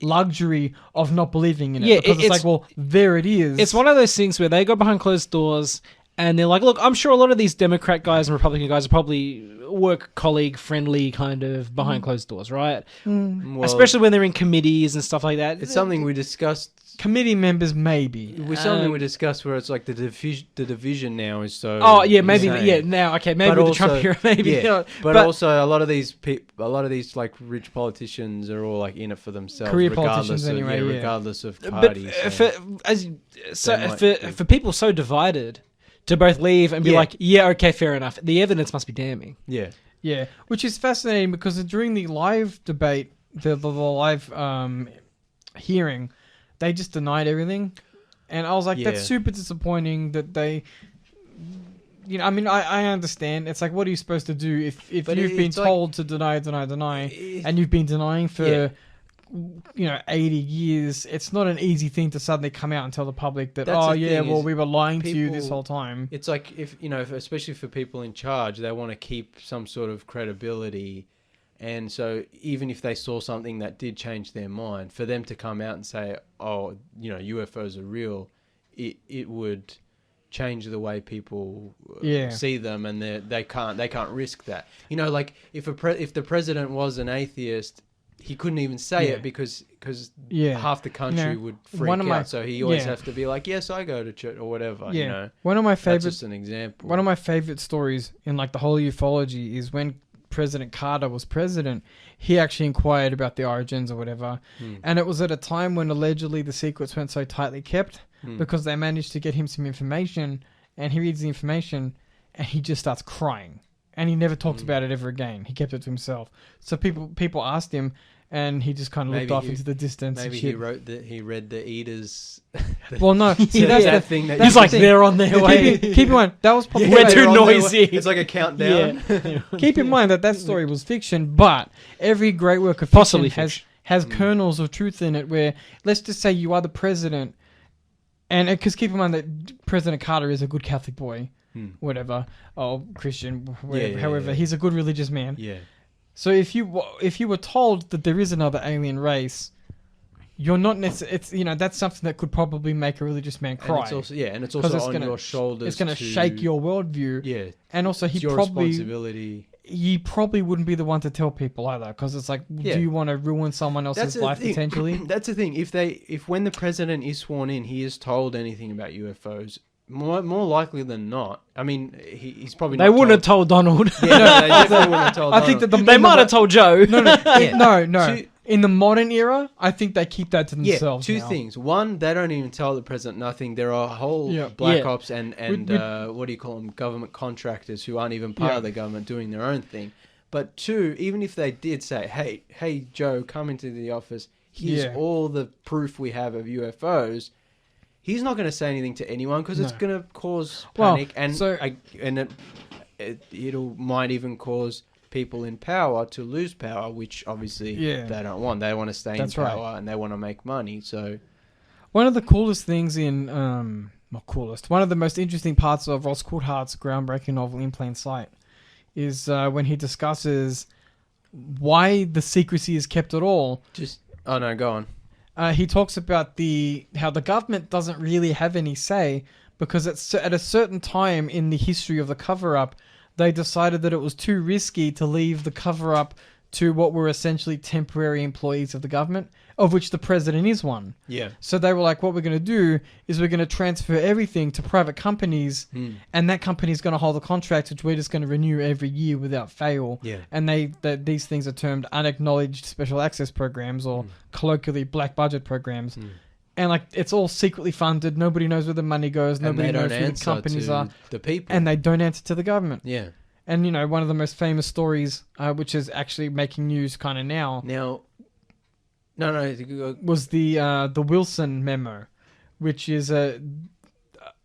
luxury of not believing in it. Because it's like, well, there it is. It's one of those things where they go behind closed doors and they're like, look, I'm sure a lot of these Democrat guys and Republican guys are probably work colleague friendly kind of behind closed doors, right? Well, especially when they're in committees and stuff like that. It's something we discussed. Committee members, maybe. With something we discussed where it's like the division now is so. Oh yeah, maybe insane. now okay, maybe But with the Trump era, maybe. But also a lot of these like rich politicians are all like in it for themselves, Career regardless politicians of, anyway, regardless of party. But for people so divided to both leave and be like, yeah, okay, fair enough. The evidence must be damning. Yeah, which is fascinating because during the live debate, the live hearing, they just denied everything, and I was like, that's super disappointing that they. I mean, I understand. It's like, what are you supposed to do if you've been told to deny, and you've been denying for 80 years? It's not an easy thing to suddenly come out and tell the public that, we were lying to you this whole time. It's like, if especially for people in charge, they want to keep some sort of credibility. And so even if they saw something that did change their mind, for them to come out and say, oh, UFOs are real, it would change the way people see them, and they can't risk that. Like if the president was an atheist, he couldn't even say it because half the country would freak out. So he always has to be like, yes, I go to church or whatever. One of my favorite, that's just an example. One of my favorite stories in like the whole ufology is when President Carter was president, he actually inquired about the origins or whatever, and it was at a time when allegedly the secrets weren't so tightly kept because they managed to get him some information, and he reads the information and he just starts crying, and he never talked about it ever again. He kept it to himself. So people asked him, and he just kind of looked off into the distance. Maybe he read the Eaters. Well, no, see, that's that thing. He's like, they're on their way. Keep in mind, that was probably we're too noisy. It's like a countdown. Keep in mind that story was fiction, but every great work of Possibly fiction has kernels of truth in it. Where let's just say you are the president, and because keep in mind that President Carter is a good Catholic boy, whatever, or Christian, whatever, however, he's a good religious man. Yeah. So if you were told that there is another alien race, you're not necessarily. It's that's something that could probably make a religious man cry. And it's also on your shoulders. It's going to shake your worldview. Yeah. And also, It's your responsibility. He probably wouldn't be the one to tell people either, because it's like, do you want to ruin someone else's life potentially? That's the thing. If when the president is sworn in, he is told anything about UFOs, more likely than not. I mean, he's probably. They wouldn't have told Donald. Yeah, no, they definitely wouldn't have told. I think that They might have told Joe. No. In the modern era, I think they keep that to themselves. Two now. things. One, they don't even tell the president nothing. There are whole black ops and what do you call them? Government contractors who aren't even part of the government doing their own thing. But two, even if they did say, hey, Joe, come into the office. Here's all the proof we have of UFOs. He's not going to say anything to anyone because it's going to cause panic, it'll might even cause people in power to lose power, which obviously they don't want. They want to stay in power and they want to make money. So one of the coolest things one of the most interesting parts of Ross Coulthart's groundbreaking novel In Plain Sight is when he discusses why the secrecy is kept at all. Go on. He talks about how the government doesn't really have any say because at a certain time in the history of the cover-up, they decided that it was too risky to leave the cover-up to what were essentially temporary employees of the government, of which the president is one. Yeah. So they were like, what we're going to do is we're going to transfer everything to private companies, and that company's going to hold the contract, which we're just going to renew every year without fail. Yeah. And these things are termed unacknowledged special access programs, or colloquially black budget programs. And like it's all secretly funded. Nobody knows where the money goes. Nobody knows who the companies are. The people. And they don't answer to the government. Yeah. And one of the most famous stories, which is actually making news kind of now. Was the Wilson memo, which is to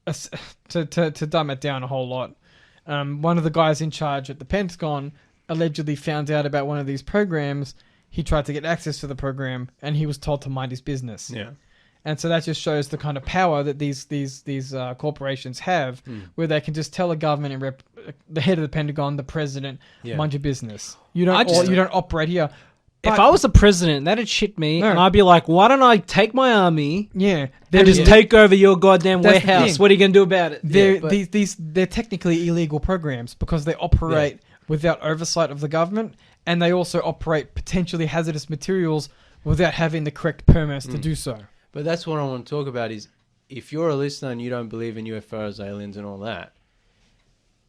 dumb it down a whole lot. One of the guys in charge at the Pentagon allegedly found out about one of these programs. He tried to get access to the program, and he was told to mind his business. Yeah. And so that just shows the kind of power that these corporations have, where they can just tell a government and the head of the Pentagon, the president, mind your business. You don't operate here. If I was the president, that'd shit me, and I'd be like, "Why don't I take my army, and just take over your goddamn warehouse? What are you gonna do about it?" They're technically illegal programs because they operate without oversight of the government, and they also operate potentially hazardous materials without having the correct permits to do so. But that's what I want to talk about is if you're a listener and you don't believe in UFOs, aliens and all that,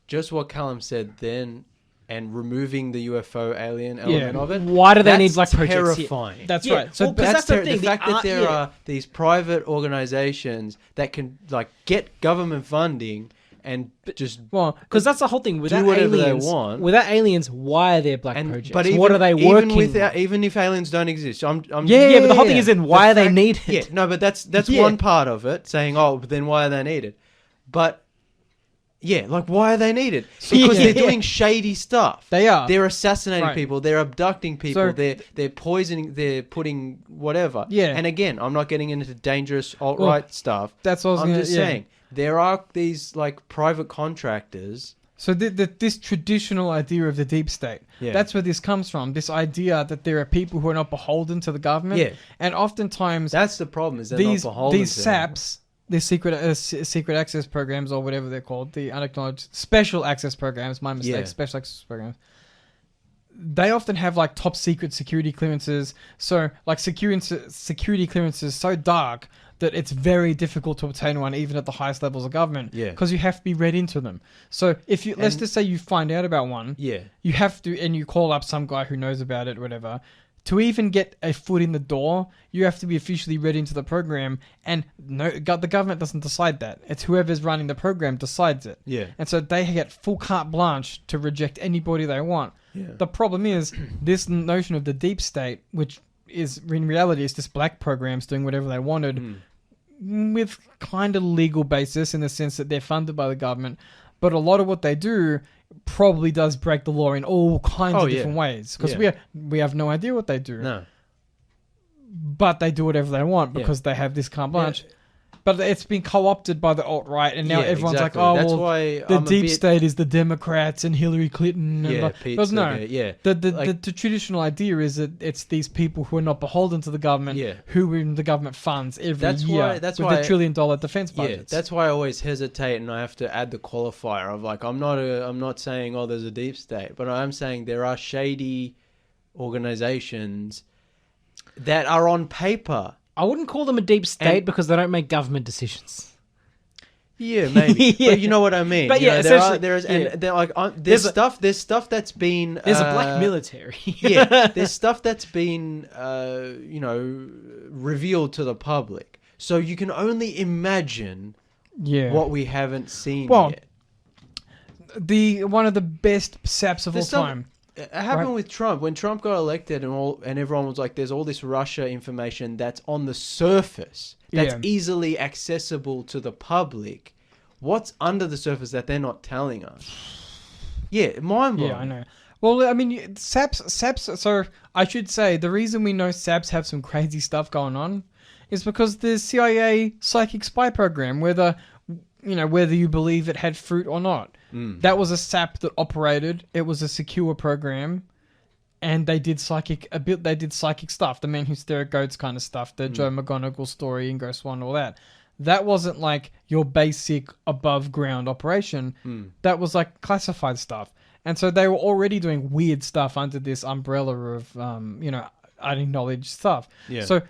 just what Callum said then and removing the UFO alien element of it. Why do they need black projects? Terrifying. That's right. So that's the thing. The fact that there are these private organizations that can get government funding and just because that's the whole thing. Do whatever they want. Without aliens, why are there black projects? But what are they working? Even if aliens don't exist, but the whole thing is in why are they needed? Yeah, no, but that's one part of it. Saying, but then why are they needed? But why are they needed? Because they're doing shady stuff. They are. They're assassinating people. They're abducting people. They're poisoning. They're putting whatever. Yeah. And again, I'm not getting into dangerous alt-right stuff. That's what I'm just saying. There are these private contractors. So this traditional idea of the deep state, that's where this comes from. This idea that there are people who are not beholden to the government. Yeah. And oftentimes... That's the problem, is they're not beholden these to SAPs, these secret access programs, or whatever they're called, the unacknowledged special access programs, my mistake, special access programs, they often have top secret security clearances. So security clearances so dark that it's very difficult to obtain one even at the highest levels of government. Yeah. Because you have to be read into them. So if you let's just say you find out about one, you have to, and you call up some guy who knows about it, whatever. To even get a foot in the door, you have to be officially read into the program, and the government doesn't decide that. It's whoever's running the program decides it. Yeah. And so they get full carte blanche to reject anybody they want. Yeah. The problem is this notion of the deep state, which is in reality is just black programs doing whatever they wanted with kind of legal basis in the sense that they're funded by the government. But a lot of what they do probably does break the law in all kinds of different ways because we have no idea what they do. No. but they do whatever they want because they have this carte blanche. But it's been co-opted by the alt-right, and now everyone's exactly. like, oh, That's well, why the deep state is the Democrats and Hillary Clinton. And pizza. but no, the Like, the traditional idea is that it's these people who are not beholden to the government, who the government funds every year with the $1 trillion defense budgets. That's why I always hesitate, and I have to add the qualifier of like, I'm not saying, oh, there's a deep state, but I'm saying there are shady organizations that are on paper. I wouldn't call them a deep state because they don't make government decisions. Yeah, maybe. But you know what I mean. But you know, essentially, there's stuff that's been there's a black military. There's stuff that's been revealed to the public. So you can only imagine what we haven't seen yet. One of the best saps of all time. It happened with Trump. When Trump got elected and everyone was like, there's all this Russia information that's on the surface, that's easily accessible to the public. What's under the surface that they're not telling us? Yeah, mind-blowing. Yeah, I know. Well, I mean, SAPs, so I should say, the reason we know SAPs have some crazy stuff going on is because the CIA psychic spy program, whether you believe it had fruit or not. That was a SAP that operated. It was a secure program, and they did psychic stuff. The Man Who Stared at Goats kind of stuff. The Joe McGonagall story in Ghost One, all that. That wasn't like your basic above ground operation. That was like classified stuff. And so they were already doing weird stuff under this umbrella of unacknowledged stuff. Yeah. So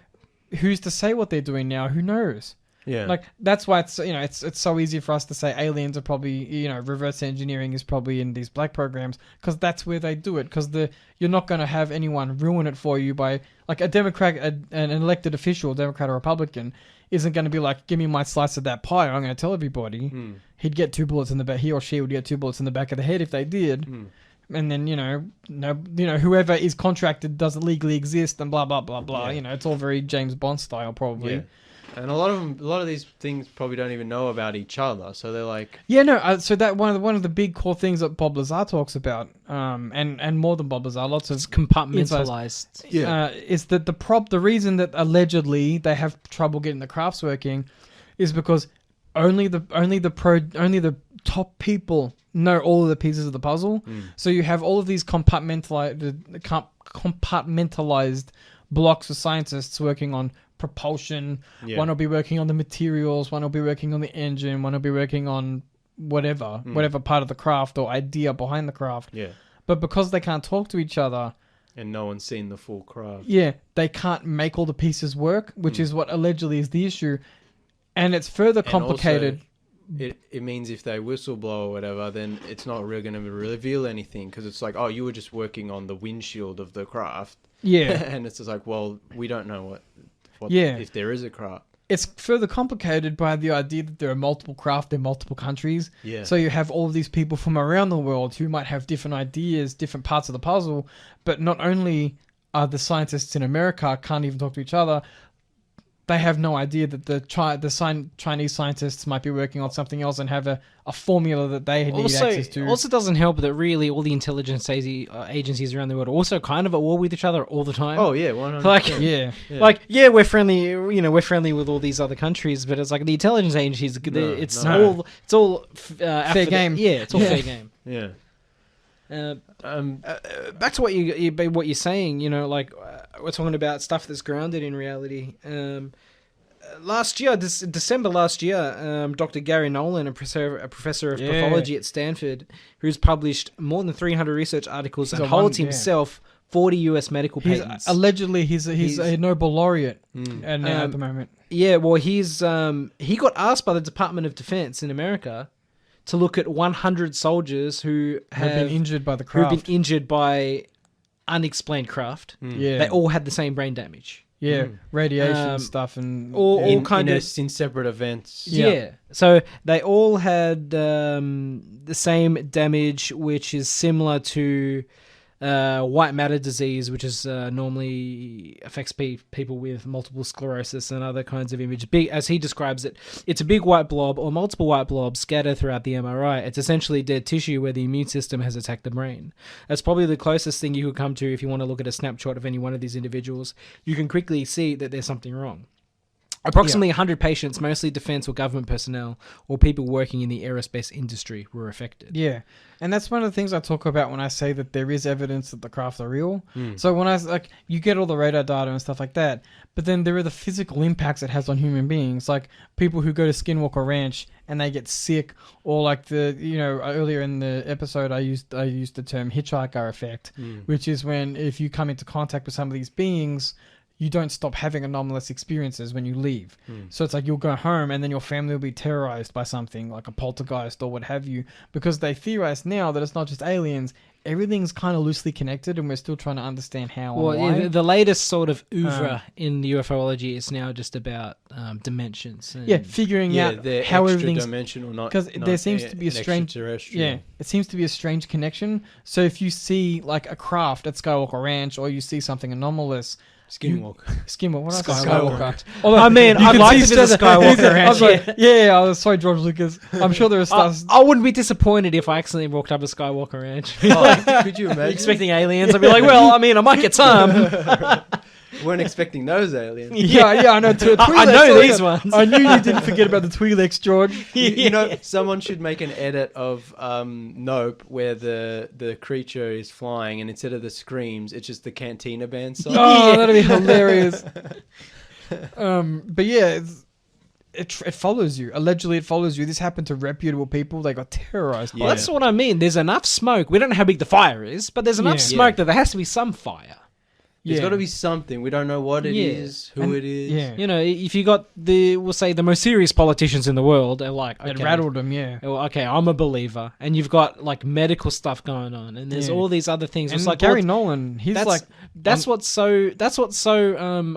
who's to say what they're doing now? Who knows? Yeah. Like that's why it's so easy for us to say aliens are probably reverse engineering is probably in these black programs because that's where they do it because you're not going to have anyone ruin it for you by like a Democrat an elected official, Democrat or Republican, isn't going to be like, give me my slice of that pie. I'm going to tell everybody. He'd get 2 bullets in the back. He or she would get 2 bullets in the back of the head if they did. And then whoever is contracted doesn't legally exist and blah blah blah blah. It's all very James Bond style probably. Yeah. And a lot of these things probably don't even know about each other, so they're like, so that one of the big core things that Bob Lazar talks about, and more than Bob Lazar, lots of compartmentalized. Is that the reason that allegedly they have trouble getting the crafts working, is because only the top people know all of the pieces of the puzzle. So you have all of these compartmentalized blocks of scientists working on propulsion. One will be working on the materials, one will be working on the engine, one will be working on whatever part of the craft or idea behind the craft. But because they can't talk to each other and no one's seen the full craft, they can't make all the pieces work, which is what allegedly is the issue. And it's further complicated. It means if they whistleblow or whatever, then it's not really going to reveal anything because it's like, oh, you were just working on the windshield of the craft. And it's just like, well, we don't know what if there is a craft. It's further complicated by the idea that there are multiple craft in multiple countries. So you have all of these people from around the world who might have different ideas, different parts of the puzzle, but not only are the scientists in America can't even talk to each other, they have no idea that the Chinese scientists might be working on something else and have a formula that they need access to. Also doesn't help that really all the intelligence agencies around the world are also kind of at war with each other all the time. Oh yeah, 100%. We're friendly. We're friendly with all these other countries, but it's like the intelligence agencies. It's all fair game. It's all fair game. Yeah. Back to what you're saying, we're talking about stuff that's grounded in reality. December last year, Dr. Gary Nolan, a professor of pathology at Stanford, who's published more than 300 research articles and holds himself 40 US medical patents. Allegedly, he's a Nobel laureate at the moment. Yeah, well, he got asked by the Department of Defense in America to look at 100 soldiers who have been injured by the craft. Who've been injured by unexplained craft. They all had the same brain damage. Radiation stuff and all kind of in separate events. So they all had the same damage, which is similar to white matter disease, which is normally affects people with multiple sclerosis and other kinds of image. Big, as he describes it, it's a big white blob or multiple white blobs scattered throughout the MRI. It's essentially dead tissue where the immune system has attacked the brain. That's probably the closest thing you could come to if you want to look at a snapshot of any one of these individuals. You can quickly see that there's something wrong. Approximately 100 patients, mostly defense or government personnel or people working in the aerospace industry, were affected. Yeah, and that's one of the things I talk about when I say that there is evidence that the craft are real. So when you get all the radar data and stuff like that, but then there are the physical impacts it has on human beings, like people who go to Skinwalker Ranch and they get sick, or like earlier in the episode I used the term hitchhiker effect, which is when if you come into contact with some of these beings, you don't stop having anomalous experiences when you leave. So it's like you'll go home and then your family will be terrorized by something like a poltergeist or what have you, because they theorize now that it's not just aliens, everything's kind of loosely connected and we're still trying to understand how and why. Yeah, the latest sort of oeuvre in the ufology is now just about dimensions. And figuring out they're how extra everything's... dimensional, not Because there seems to be a strange... extraterrestrial. it seems to be a strange connection. So if you see like a craft at Skywalker Ranch or you see something anomalous... Skinwalker. What Skywalker. I mean, I'd like to visit Skywalker I was Ranch. like, sorry, George Lucas. I'm sure there are stuff... I wouldn't be disappointed if I accidentally walked up to Skywalker Ranch. Could you imagine? Expecting aliens, I'd be like, well, I mean, I might get some. Weren't expecting those aliens. Yeah, I know. I know these ones. I knew you didn't forget about the Twi'leks, George. You know, someone should make an edit of Nope, where the creature is flying, and instead of the screams, it's just the Cantina band song. Oh, that'd be hilarious. But yeah, it follows you. Allegedly, it follows you. This happened to reputable people. They got terrorized by That's it. what I mean. There's enough smoke. We don't know how big the fire is, but there's enough smoke that there has to be some fire. There's got to be something. We don't know what it is, who it is. Yeah. You know, if you got we'll say the most serious politicians in the world are like, It okay, rattled them, yeah. well, okay, I'm a believer, and you've got like medical stuff going on, and there's all these other things. And It's like Gary Nolan, he's that's what's so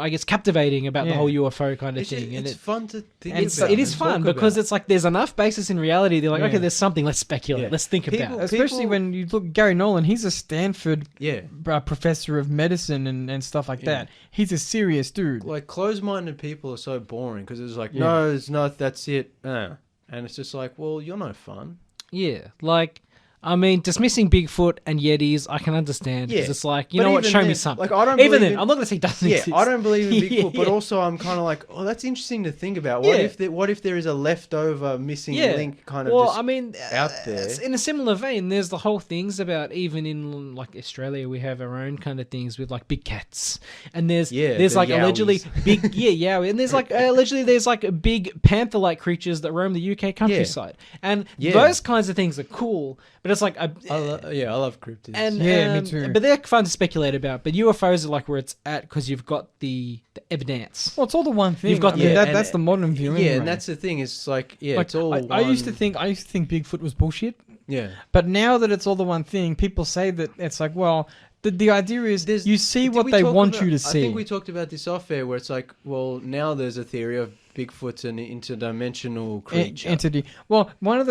I guess captivating about the whole UFO kind of thing. It's fun to think And about. it is and fun talk because about. it's like there's enough basis in reality. They're like, okay, there's something. Let's speculate. Let's think about it. especially when you look Gary Nolan, he's a Stanford Yeah. Professor of medicine and stuff like that. He's a serious dude. Like, closed-minded people are so boring because it's like, no, it's not, that's it. And it's just like, well, you're no fun. Yeah, like, I mean, dismissing Bigfoot and Yetis, I can understand because it's like, you But know what, even show me then, something. like, I don't even believe then, in- I'm not going to say it doesn't Yeah, exist. I don't believe in Bigfoot, but Yeah. also I'm kind of like, oh, that's interesting to think about. What if there is a leftover missing link kind of just I mean, out there? In a similar vein, there's the whole things about even in like Australia, we have our own kind of things with like big cats, and there's the like allegedly yowies. big and there's like allegedly there's like big panther-like creatures that roam the UK countryside, and those kinds of things are cool, but it's like I love cryptids. and me too. But they're fun to speculate about. But UFOs are like where it's at because you've got the evidence. Well, it's all the one thing. You've got I mean, the- that's the modern view. Yeah, anyway. and that's the thing. It's like, like, it's all. I used to think Bigfoot was bullshit. Yeah. But now that it's all the one thing, people say that it's like, well, the idea is you see Did what we they talk want about- you to see. I think we talked about this off air, where it's like, well, now there's a theory of Bigfoot's an interdimensional creature. Entity. Well, one of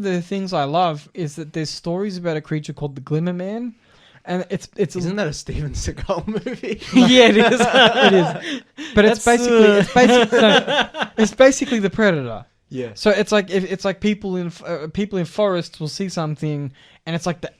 the things I love is that there's stories about a creature called the Glimmer Man, and it's Isn't that a Steven Seagal movie? Yeah, it is. it is, but it's basically the Predator. Yeah. So it's like people in forests will see something, and it's like the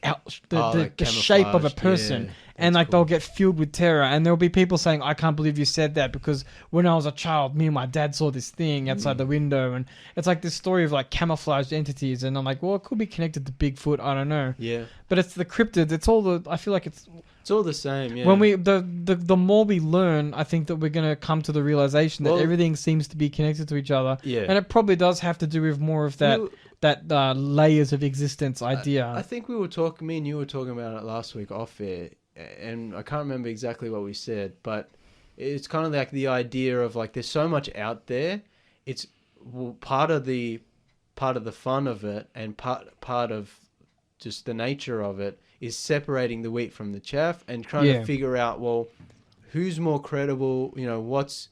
like shape of a camouflaged, person, yeah. and That's like they'll get filled with terror, and there'll be people saying, "I can't believe you said that because when I was a child, me and my dad saw this thing outside the window," and it's like this story of like camouflaged entities, and I'm like, well, it could be connected to Bigfoot, I don't know, Yeah. but it's the cryptids. It's all the. I feel like it's all the same. Yeah. when we the more we learn, I think that we're gonna come to the realization that Well- everything seems to be connected to each other. Yeah. And it probably does have to do with more of that layers of existence idea. I think me and you were talking about it last week off air, and I can't remember exactly what we said, but it's kind of like the idea of like there's so much out there. It's part of the fun of it, and part of just the nature of it is separating the wheat from the chaff and trying to figure out, well, who's more credible? You know, what's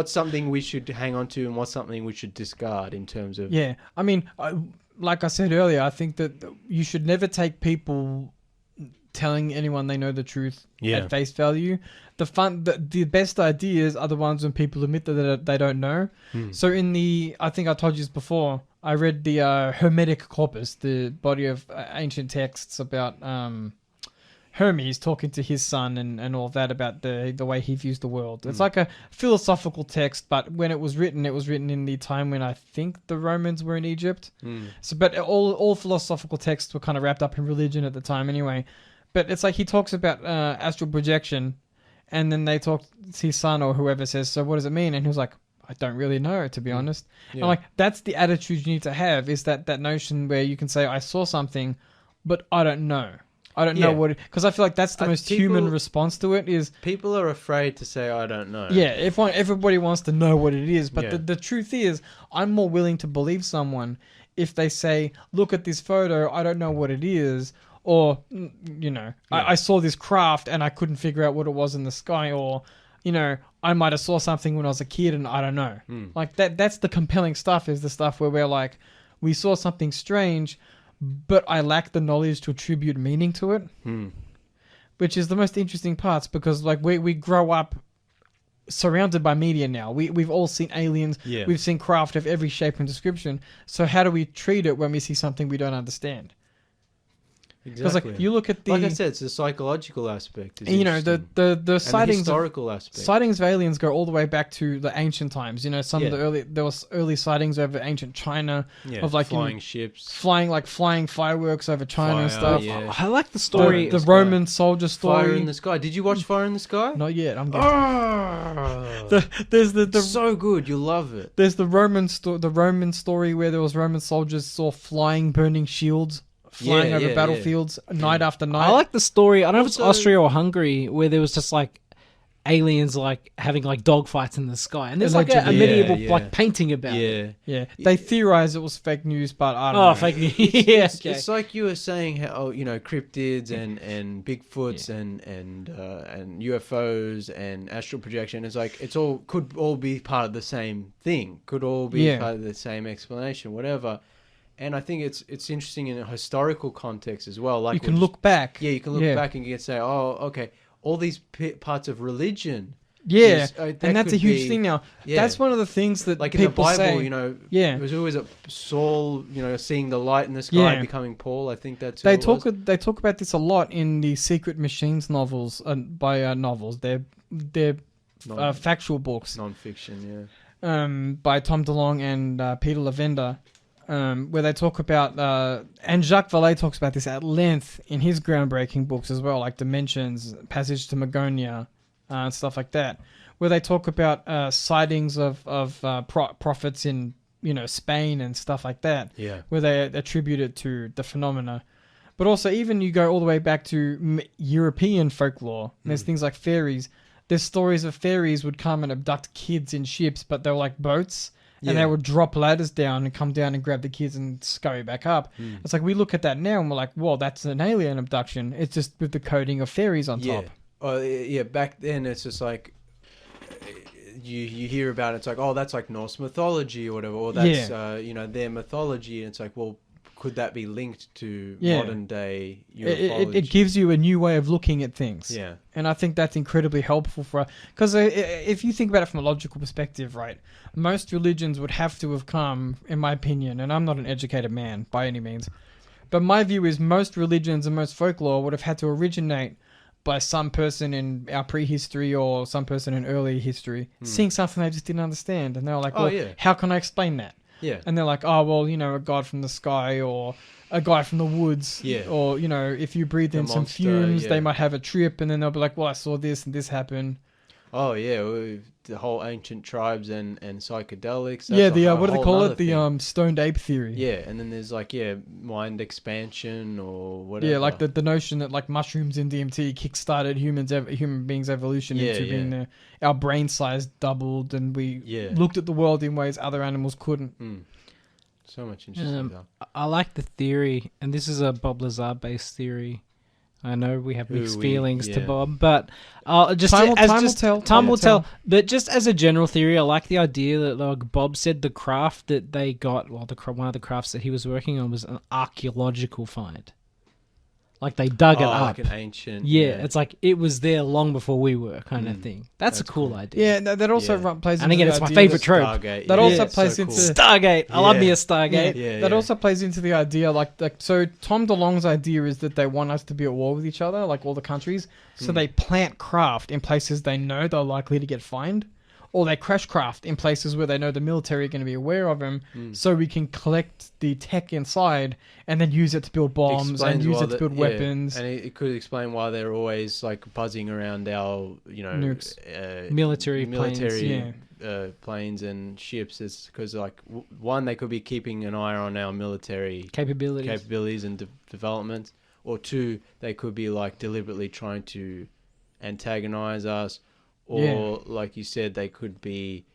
something we should hang on to and what's something we should discard in terms of... Yeah. I mean, like I said earlier, I think that you should never take people telling anyone they know the truth at face value. The best ideas are the ones when people admit that they don't know. So I think I told you this before, I read the Hermetic Corpus, the body of ancient texts about Hermes talking to his son and all of that about the way he views the world. It's like a philosophical text, but when it was written in the time when I think the Romans were in Egypt. So, but all philosophical texts were kind of wrapped up in religion at the time anyway. But it's like he talks about astral projection, and then they talk to his son or whoever says, so what does it mean? And he was like, I don't really know, to be honest. Yeah. And like, that's the attitude you need to have, is that notion where you can say, I saw something, but I don't know. I don't know what it... Because I feel like that's the most human response to it is... People are afraid to say, I don't know. Yeah, everybody wants to know what it is. But the truth is, I'm more willing to believe someone if they say, look at this photo, I don't know what it is. Or, you know, I saw this craft and I couldn't figure out what it was in the sky. Or, you know, I might have saw something when I was a kid and I don't know. Like, that's the compelling stuff, is the stuff where we're like, we saw something strange, but I lack the knowledge to attribute meaning to it. Which is the most interesting parts, because, like, we grow up surrounded by media now. We've all seen aliens. Yeah. We've seen craft of every shape and description. So how do we treat it when we see something we don't understand? Because Exactly. like you look at the, like I said, it's the psychological aspect. You know, the and the sightings historical aspect. Sightings of aliens go all the way back to the ancient times. You know, some of Yeah. there was early sightings over ancient China of like flying ships, flying fireworks over China and Fire, stuff. yeah. I like the story. The Roman soldier story. Fire in the Sky. Did you watch Fire in the Sky? Not yet. I'm getting. Oh, There's the so good. You'll love it. there's the Roman story where there was Roman soldiers saw flying burning shields flying Yeah, over yeah, battlefields night after night. I like the story. I don't know if it's Also- Austria or Hungary, where there was just like aliens like having like dogfights in the sky, and there's like a Allegedly. medieval Yeah, yeah. like painting about it. Yeah. They theorize it was fake news, but I don't Oh, know. fake news. Yeah, okay. It's like you were saying how cryptids and Bigfoots and UFOs and astral projection. It's like could all be part of the same thing. Could all be part of the same explanation, whatever. And I think it's interesting in a historical context as well. Like you can look back. Yeah, you can look back and you can say, oh, okay, all these parts of religion. Yeah, that and that's a could huge be- thing now. Yeah. That's one of the things that Like in the people Bible, say. it was always Saul, seeing the light in the sky, becoming Paul. I think that's who They it was. talk about this a lot in the Secret Machines novels by novels. They're factual books Non-fiction, yeah. by Tom DeLonge and Peter Lavender, where they talk about and Jacques Vallée talks about this at length in his groundbreaking books as well, like Dimensions, Passage to Magonia, and stuff like that, where they talk about sightings of prophets in Spain and stuff like that. Yeah. Where they attribute it to the phenomena. But also, even you go all the way back to European folklore. There's things like fairies. There's stories of fairies would come and abduct kids in ships, but they were like boats, and they would drop ladders down and come down and grab the kids and scurry back up. It's like we look at that now and we're like, "Whoa, that's an alien abduction." It's just with the coding of fairies on top. Yeah, back then it's just like you hear about it, it's like, oh, that's like Norse mythology or whatever, or that's their mythology, and it's like, well, could that be linked to modern day ufology? It gives you a new way of looking at things. Yeah. And I think that's incredibly helpful for us. Because if you think about it from a logical perspective, right, most religions would have to have come, in my opinion, and I'm not an educated man by any means, but my view is most religions and most folklore would have had to originate by some person in our prehistory or some person in early history seeing something they just didn't understand. And they were like, well, how can I explain that? Yeah. And they're like, oh, well, a god from the sky or a guy from the woods. Yeah. Or, if you breathe in some monster, fumes, they might have a trip. And then they'll be like, well, I saw this and this happened. Oh, yeah. The whole ancient tribes and psychedelics. What do they call it? The stoned ape theory. Yeah. And then there's like, mind expansion or whatever. Yeah, like the notion that like mushrooms and DMT kickstarted human beings' evolution into being our brain size doubled and we looked at the world in ways other animals couldn't. So much interesting stuff. I like the theory, and this is a Bob Lazar based theory, I know we have mixed Ooh-wee, feelings to yeah. Bob, but just Time will- as time will just tell, time will tell. But just as a general theory, I like the idea that like Bob said the craft that they got, well, one of the crafts that he was working on was an archaeological find. Like they dug it up. Like an ancient. Yeah, it's like it was there long before we were, kind of thing. That's a That's cool cool. idea. Yeah, that also Yeah. plays And into again, the it's my idea favorite that- trope. Stargate. That yeah, also it's plays so into- cool. Stargate. I love me a Yeah. Stargate. Yeah, That yeah. also plays into the idea, like so Tom DeLonge's idea is that they want us to be at war with each other, like all the countries. So they plant craft in places they know they're likely to get fined, or they crash craft in places where they know the military are going to be aware of them, so we can collect the tech inside and then use it to build bombs Explains and use why it to build weapons. and it could explain why they're always like buzzing around our, Nukes. Military planes, planes and ships. Is because like one, they could be keeping an eye on our military Capabilities. and developments, or two, they could be like deliberately trying to antagonize us, or like you said, they could be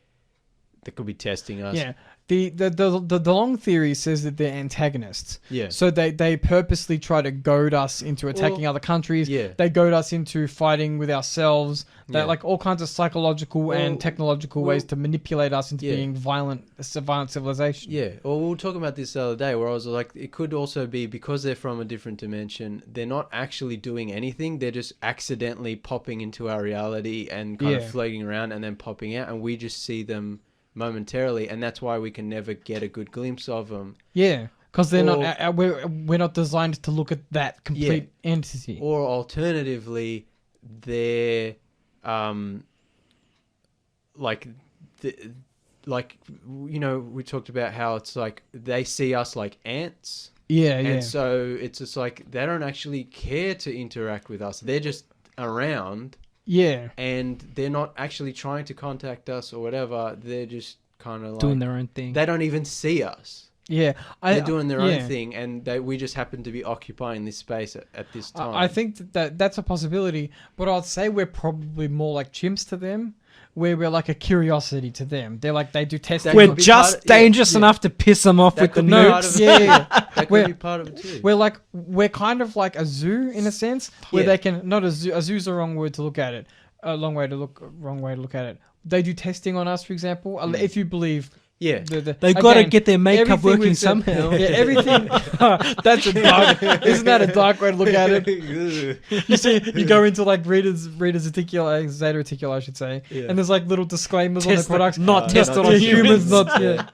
testing us. Yeah. The DeLonge theory says that they're antagonists. Yeah. So they purposely try to goad us into attacking other countries. Yeah. They goad us into fighting with ourselves. They Yeah. like all kinds of psychological and technological ways to manipulate us into being violent civilization. Yeah, well, we were talking about this the other day where I was like, it could also be because they're from a different dimension, they're not actually doing anything, they're just accidentally popping into our reality and kind of floating around and then popping out, and we just see them momentarily, and that's why we can never get a good glimpse of them. Yeah, because they're not. We're not designed to look at that complete entity. Or alternatively, they're like we talked about how it's like they see us like ants. Yeah, And so it's just like they don't actually care to interact with us. They're just around. Yeah. And they're not actually trying to contact us or whatever. They're just kind of like Doing their own thing. They don't even see us. Yeah. They're doing their own thing, and we just happen to be occupying this space at this time. I think that's a possibility, but I'd say we're probably more like chimps to them, where we're like a curiosity to them. They're like, they do testing. We're could be just part of- yeah, dangerous yeah. enough to piss them off That with the could be part nukes. of it. Yeah. That could be part of it too. We're kind of like a zoo in a sense, where they can, not a zoo. A zoo's the wrong word to look at it. Wrong way to look at it. They do testing on us, for example. If you believe, Yeah. They got to get their makeup everything working we've said- somehow. Yeah, everything. That's a dark. Isn't that a dark way to look at it? You see, you go into like readers reticula, Zeta reticula, I should say, and there's like little disclaimers on the products. Not tested not on tested. humans. Not Yeah.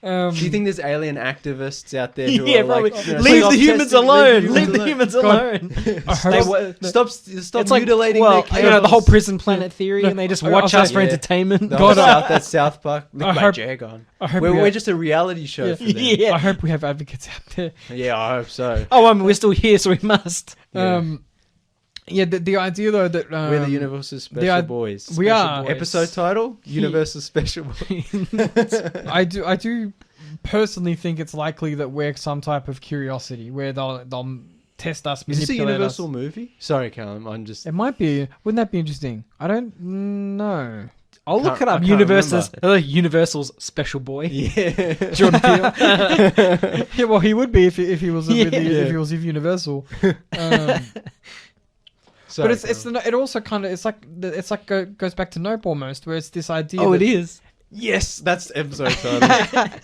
yeah. Do you think there's alien activists out there who Yeah, are probably. like, Leave the humans alone. Leave the humans humans alone. Stop It's like mutilating well, their you know, the whole cows. prison planet theory, and they just I'll watch say- us for Yeah. entertainment. The God, whole that's South Park. Lick I my hope- Jagon. I hope We're we just a reality show for them. Yeah. I hope we have advocates out there. Yeah, I hope so. Oh, I mean, we're still here, so we must. The idea though that We're the Universal Special I- Boys. we are. Boys. Episode title: Universal Special Boys. I do personally think it's likely that we're some type of curiosity where they'll test us, Is this a manipulate Universal us. movie? Sorry, Callum. I'm just. It might be. Wouldn't that be interesting? I don't know. I'll look it I up. can't Universal's special boy. Yeah. Jordan Peele. Yeah, well, he would be if he was Yeah. if he was with Universal. But Sorry, it also kind of it's like goes back to Nope almost, where it's this idea. Oh, that, it is. yes, that's the episode title.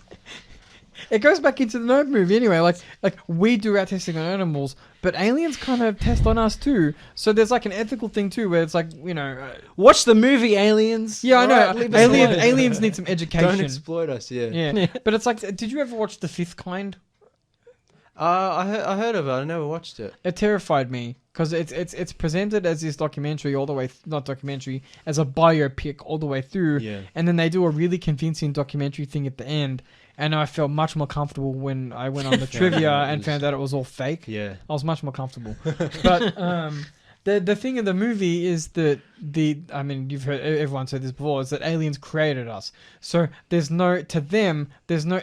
It goes back into the Nope movie anyway. Like we do our testing on animals, but aliens kind of test on us too. So there's like an ethical thing too, where it's like Watch the movie Aliens. yeah, I know. Alright, leave us alone. Aliens need some education. Don't exploit us. Yeah. Yeah, but it's like, did you ever watch The Fifth Kind? I heard of it. I never watched it. It terrified me because it's presented as this documentary all the way, not documentary, as a biopic all the way through, Yeah. and then they do a really convincing documentary thing at the end. And I felt much more comfortable when I went on the trivia and found out it was all fake. Yeah. I was much more comfortable. But the thing in the movie is that I mean, you've heard everyone said this before, is that aliens created us. So there's no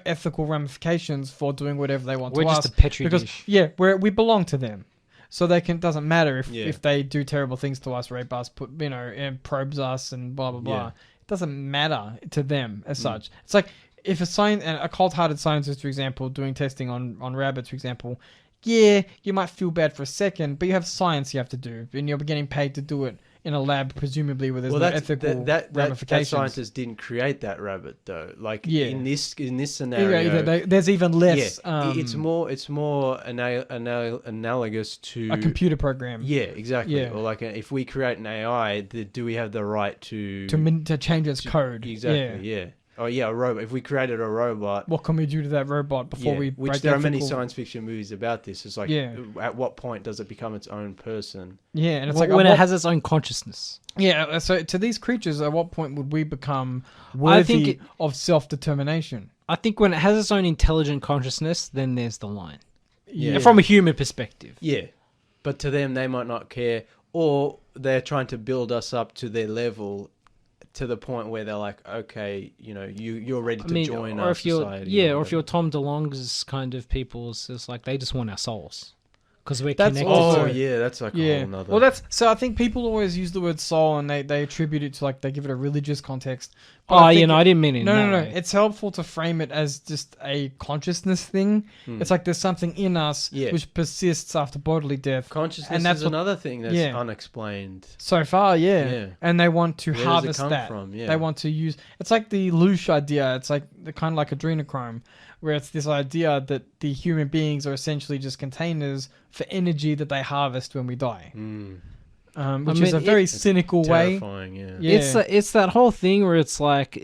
ethical ramifications for doing whatever they want We're to just us. a petri Because dish. we belong to them. So doesn't matter if they do terrible things to us, rape us, and probes us and blah blah blah. Yeah. It doesn't matter to them as such. It's like if a cold-hearted scientist, for example, doing testing on rabbits, for example, yeah, you might feel bad for a second, but you have science you have to do, and you're getting paid to do it in a lab, presumably where there's no ethical that ramifications. scientist didn't create that rabbit though. Like Yeah. in this scenario, There's even less. it's more analogous to a computer program. Yeah, exactly. Yeah. Or like if we create an AI, do we have the right to To change its code. Exactly. Yeah. Oh yeah, a robot. If we created a robot, What can we do to that robot before we which break there the are many ethical- science fiction movies about this. It's like, at what point does it become its own person? Yeah, and it's When like it has its own consciousness. Yeah, so to these creatures, at what point would we become worthy of self-determination? I think when it has its own intelligent consciousness, then there's the line. Yeah. From a human perspective. Yeah, but to them, they might not care, or they're trying to build us up to their level, to the point where they're like, okay, you're ready to join our society. Or if you're Tom DeLonge's kind of people, it's like they just want our souls. Because we're That's connected. also- Oh yeah, that's like a whole nother. Well, so I think people always use the word soul and they attribute it to like they give it a religious context. But Oh, I think I didn't mean it. No. way. It's helpful to frame it as just a consciousness thing. It's like there's something in us which persists after bodily death. Consciousness and that's is another thing that's unexplained. So far, Yeah. and they want to Where does it harvest come that. from? Yeah. They want to use. It's like the Loosh idea. It's like kind of like adrenochrome, where it's this idea that the human beings are essentially just containers for energy that they harvest when we die. Which is a very cynical way. Terrifying, yeah. It's that whole thing where it's like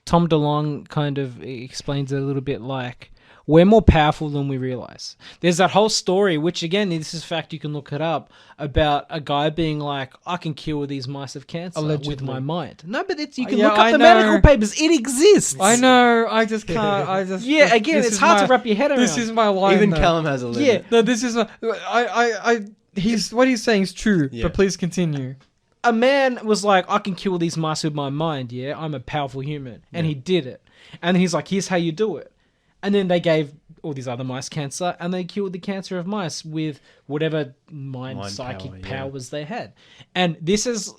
Tom DeLonge kind of explains it a little bit like we're more powerful than we realize. There's that whole story, which again, this is fact, you can look it up, about a guy being like, I can cure these mice of cancer Allegedly. with my mind. No, but you can Yeah, look up I the know. medical papers. It exists. I know. I just can't. Yeah, again, this it's is hard my- to wrap your head around. This is my line. Even though. Callum has a limit. Yeah. No, this is what he's saying is true. Yeah. But please continue. A man was like, I can kill these mice with my mind, yeah? I'm a powerful human. And he did it. And he's like, here's how you do it. And then they gave all these other mice cancer, and they cured the cancer of mice with whatever mind psychic powers they had. And this is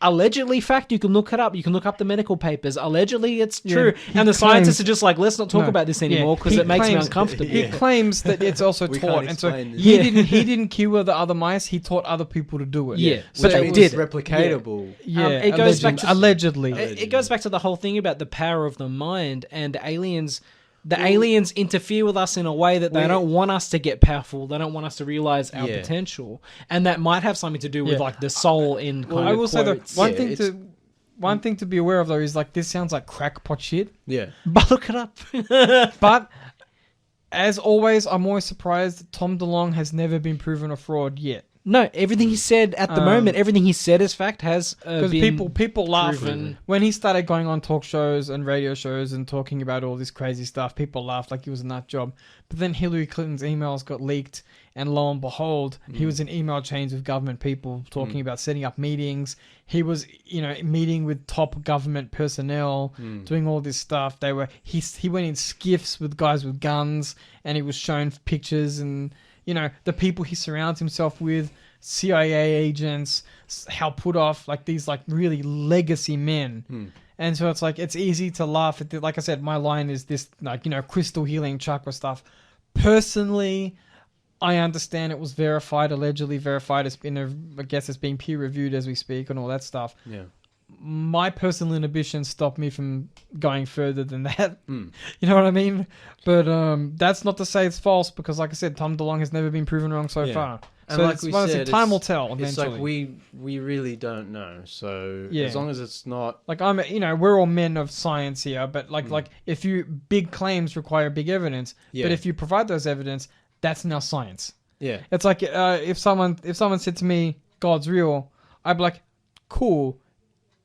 allegedly fact. You can look it up. You can look up the medical papers. Allegedly, it's true. he And the scientists claims- are just like, let's not talk No. about this anymore because He it makes me claims- uncomfortable. He claims that it's also We taught, can't and so explain this. he didn't cure the other mice. He taught other people to do it. Yeah. Which But they means did it's it. replicatable. Yeah, It goes back to- allegedly. It goes back to the whole thing about the power of the mind and aliens. The aliens interfere with us in a way that they don't want us to get powerful. They don't want us to realize our potential, and that might have something to do with Yeah. like the soul in. Kind I of will say that quotes. one thing to be aware of though is like this sounds like crackpot shit. Yeah. But look it up. But as always, I'm always surprised that Tom DeLonge has never been proven a fraud yet. No, everything he said at the moment, everything he said as fact has Because been people laugh proven. when he started going on talk shows and radio shows and talking about all this crazy stuff. People laughed like he was a nut job. But then Hillary Clinton's emails got leaked, and lo and behold, he was in email chains with government people talking about setting up meetings. He was, meeting with top government personnel, doing all this stuff. He went in skiffs with guys with guns, and he was shown pictures and. The people he surrounds himself with, CIA agents, how put off, like these like really legacy men. And so it's like, it's easy to laugh at like I said, my line is this, like, crystal healing chakra stuff. Personally, I understand it was allegedly verified. I guess it's being peer reviewed as we speak and all that stuff. Yeah. My personal inhibition stopped me from going further than that. You know what I mean? But that's not to say it's false, because like I said, Tom DeLonge has never been proven wrong so far. And So like it's we one of those said, things, time will tell eventually. It's like we really don't know. So Yeah. as long as it's not, Like we're all men of science here, but like if big claims require big evidence, Yeah. but if you provide those evidence, that's now science. yeah, It's like if someone said to me, God's real, I'd be like, cool.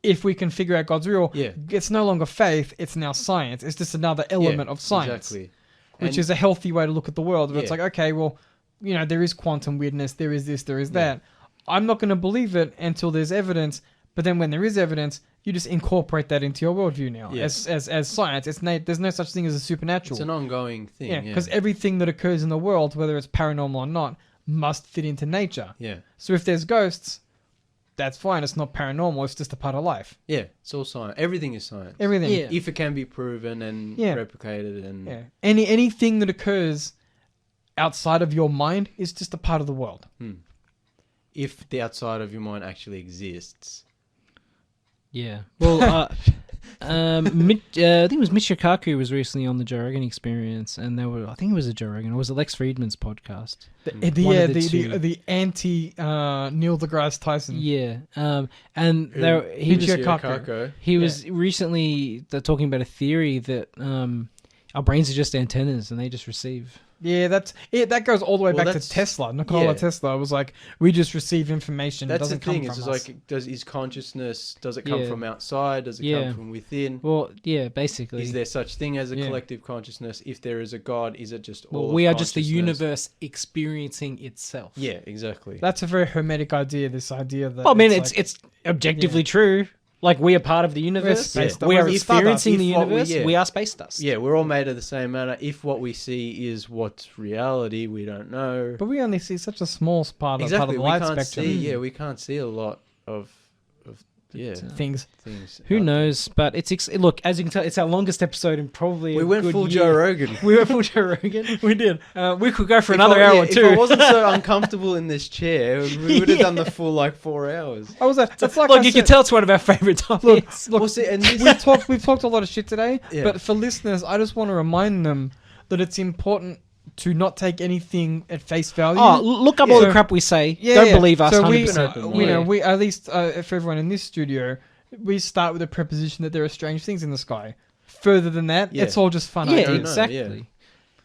If we can figure out God's real, Yeah. it's no longer faith, it's now science. It's just another element of science, exactly. which And- is a healthy way to look at the world. But it's Yeah. like, okay, well, there is quantum weirdness, there is this, there is that. I'm not going to believe it until there's evidence. But then when there is evidence, you just incorporate that into your worldview now Yeah. as science. There's no such thing as a supernatural. It's an ongoing thing. Yeah, because everything that occurs in the world, whether it's paranormal or not, must fit into nature. yeah, So if there's ghosts, that's fine. It's not paranormal. It's just a part of life. yeah. It's all science. Everything is science. Everything. Yeah. If it can be proven and Yeah. replicated and Yeah. Anything that occurs outside of your mind is just a part of the world. If the outside of your mind actually exists. Yeah. Well, I think it was Mitch Lukaku was recently on the Joe Rogan Experience, and I think it was a Joe Rogan, or was it Lex Friedman's podcast? The anti Neil deGrasse Tyson. Yeah. And he Mitch was Lukaku. he was recently talking about a theory that our brains are just antennas and they just receive. Yeah, that's it. That goes all the way Well, back to that's- Tesla. Nikola Tesla was like, we just receive information. It That's the doesn't come thing. from It's us. just like, is consciousness? Does it come Yeah. from outside? Does it Yeah. come from within? Well, yeah, basically. Is there such thing as a Yeah. collective consciousness? If there is a God, is it just all? Well, of we are just the consciousness? universe experiencing itself. Yeah, exactly. That's a very hermetic idea. This idea that Well, I mean, like- it's objectively true. Like, we are part of the universe. space dust. We are We're experiencing the If what we- universe. yeah. We are space dust. Yeah, we're all made of the same matter. If what we see is what's reality, we don't know. But we only see such a small part of Exactly, the we light can't spectrum. see. Yeah, we can't see a lot of Things. things. Who out knows? But look, as you can tell, it's our longest episode in probably there. a We went good full year. Joe Rogan. We went full Joe Rogan. We did. We could go for If another I- hour yeah, or two. If I wasn't so uncomfortable in this chair, we would have done the full 4 hours. I was. That's like Look, I you said, can tell it's one of our favorite topics. Look, Well, see, and this, we've talked a lot of shit today. Yeah. But for listeners, I just want to remind them that it's important to not take anything at face value. Oh, look up all the So- crap we say. Yeah, Don't yeah. believe us. So 100%. we know we at least for everyone in this studio, we start with the preposition that there are strange things in the sky. Further than that, Yeah. it's all just fun. I Yeah, don't know. exactly.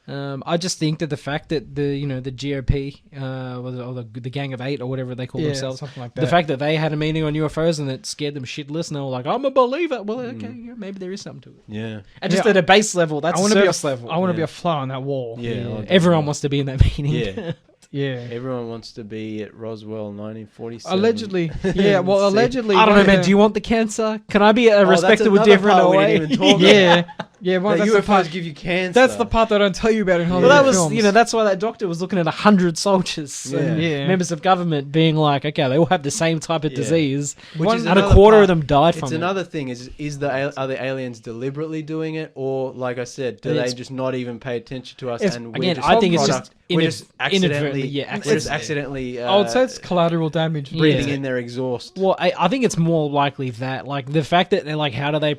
I just think that the fact that the GOP or the Gang of Eight or whatever they call Yeah, themselves, something like that. the fact that they had a meeting on UFOs and it scared them shitless, and they were like, "I'm a believer." Well, okay, yeah, maybe there is something to it. yeah, And just Yeah, at a base level, that's I a want to be surface level. I want to be Yeah. a fly on that wall. yeah. Yeah, like- everyone wants to be in that meeting. Yeah. Yeah. Everyone wants to be at Roswell, 1947. Allegedly, yeah. Well, See. allegedly. I don't know, one man. of Do you want the cancer? Can I be a that's respectable, another different part we away? didn't even talk the- Yeah, yeah. Well, The that's the UFOs part. give you cancer. That's the part that I don't tell you about in Hollywood Well, that was, films. that's why that doctor was looking at 100 soldiers and Yeah. members of government being like, okay, they all have the same type of Yeah. disease, Which is and a another quarter part- of them died from It's it. another thing. Are the aliens deliberately doing it, or like I said, do It's- they just not even pay attention to us? It's- And Again, just I think it's product- just we're just accidentally, inadvertently, yeah, we're just accidentally. I would say it's collateral damage. breathing Yeah. in their exhaust. Well, I think it's more likely that, like, the fact that they're like, how do they,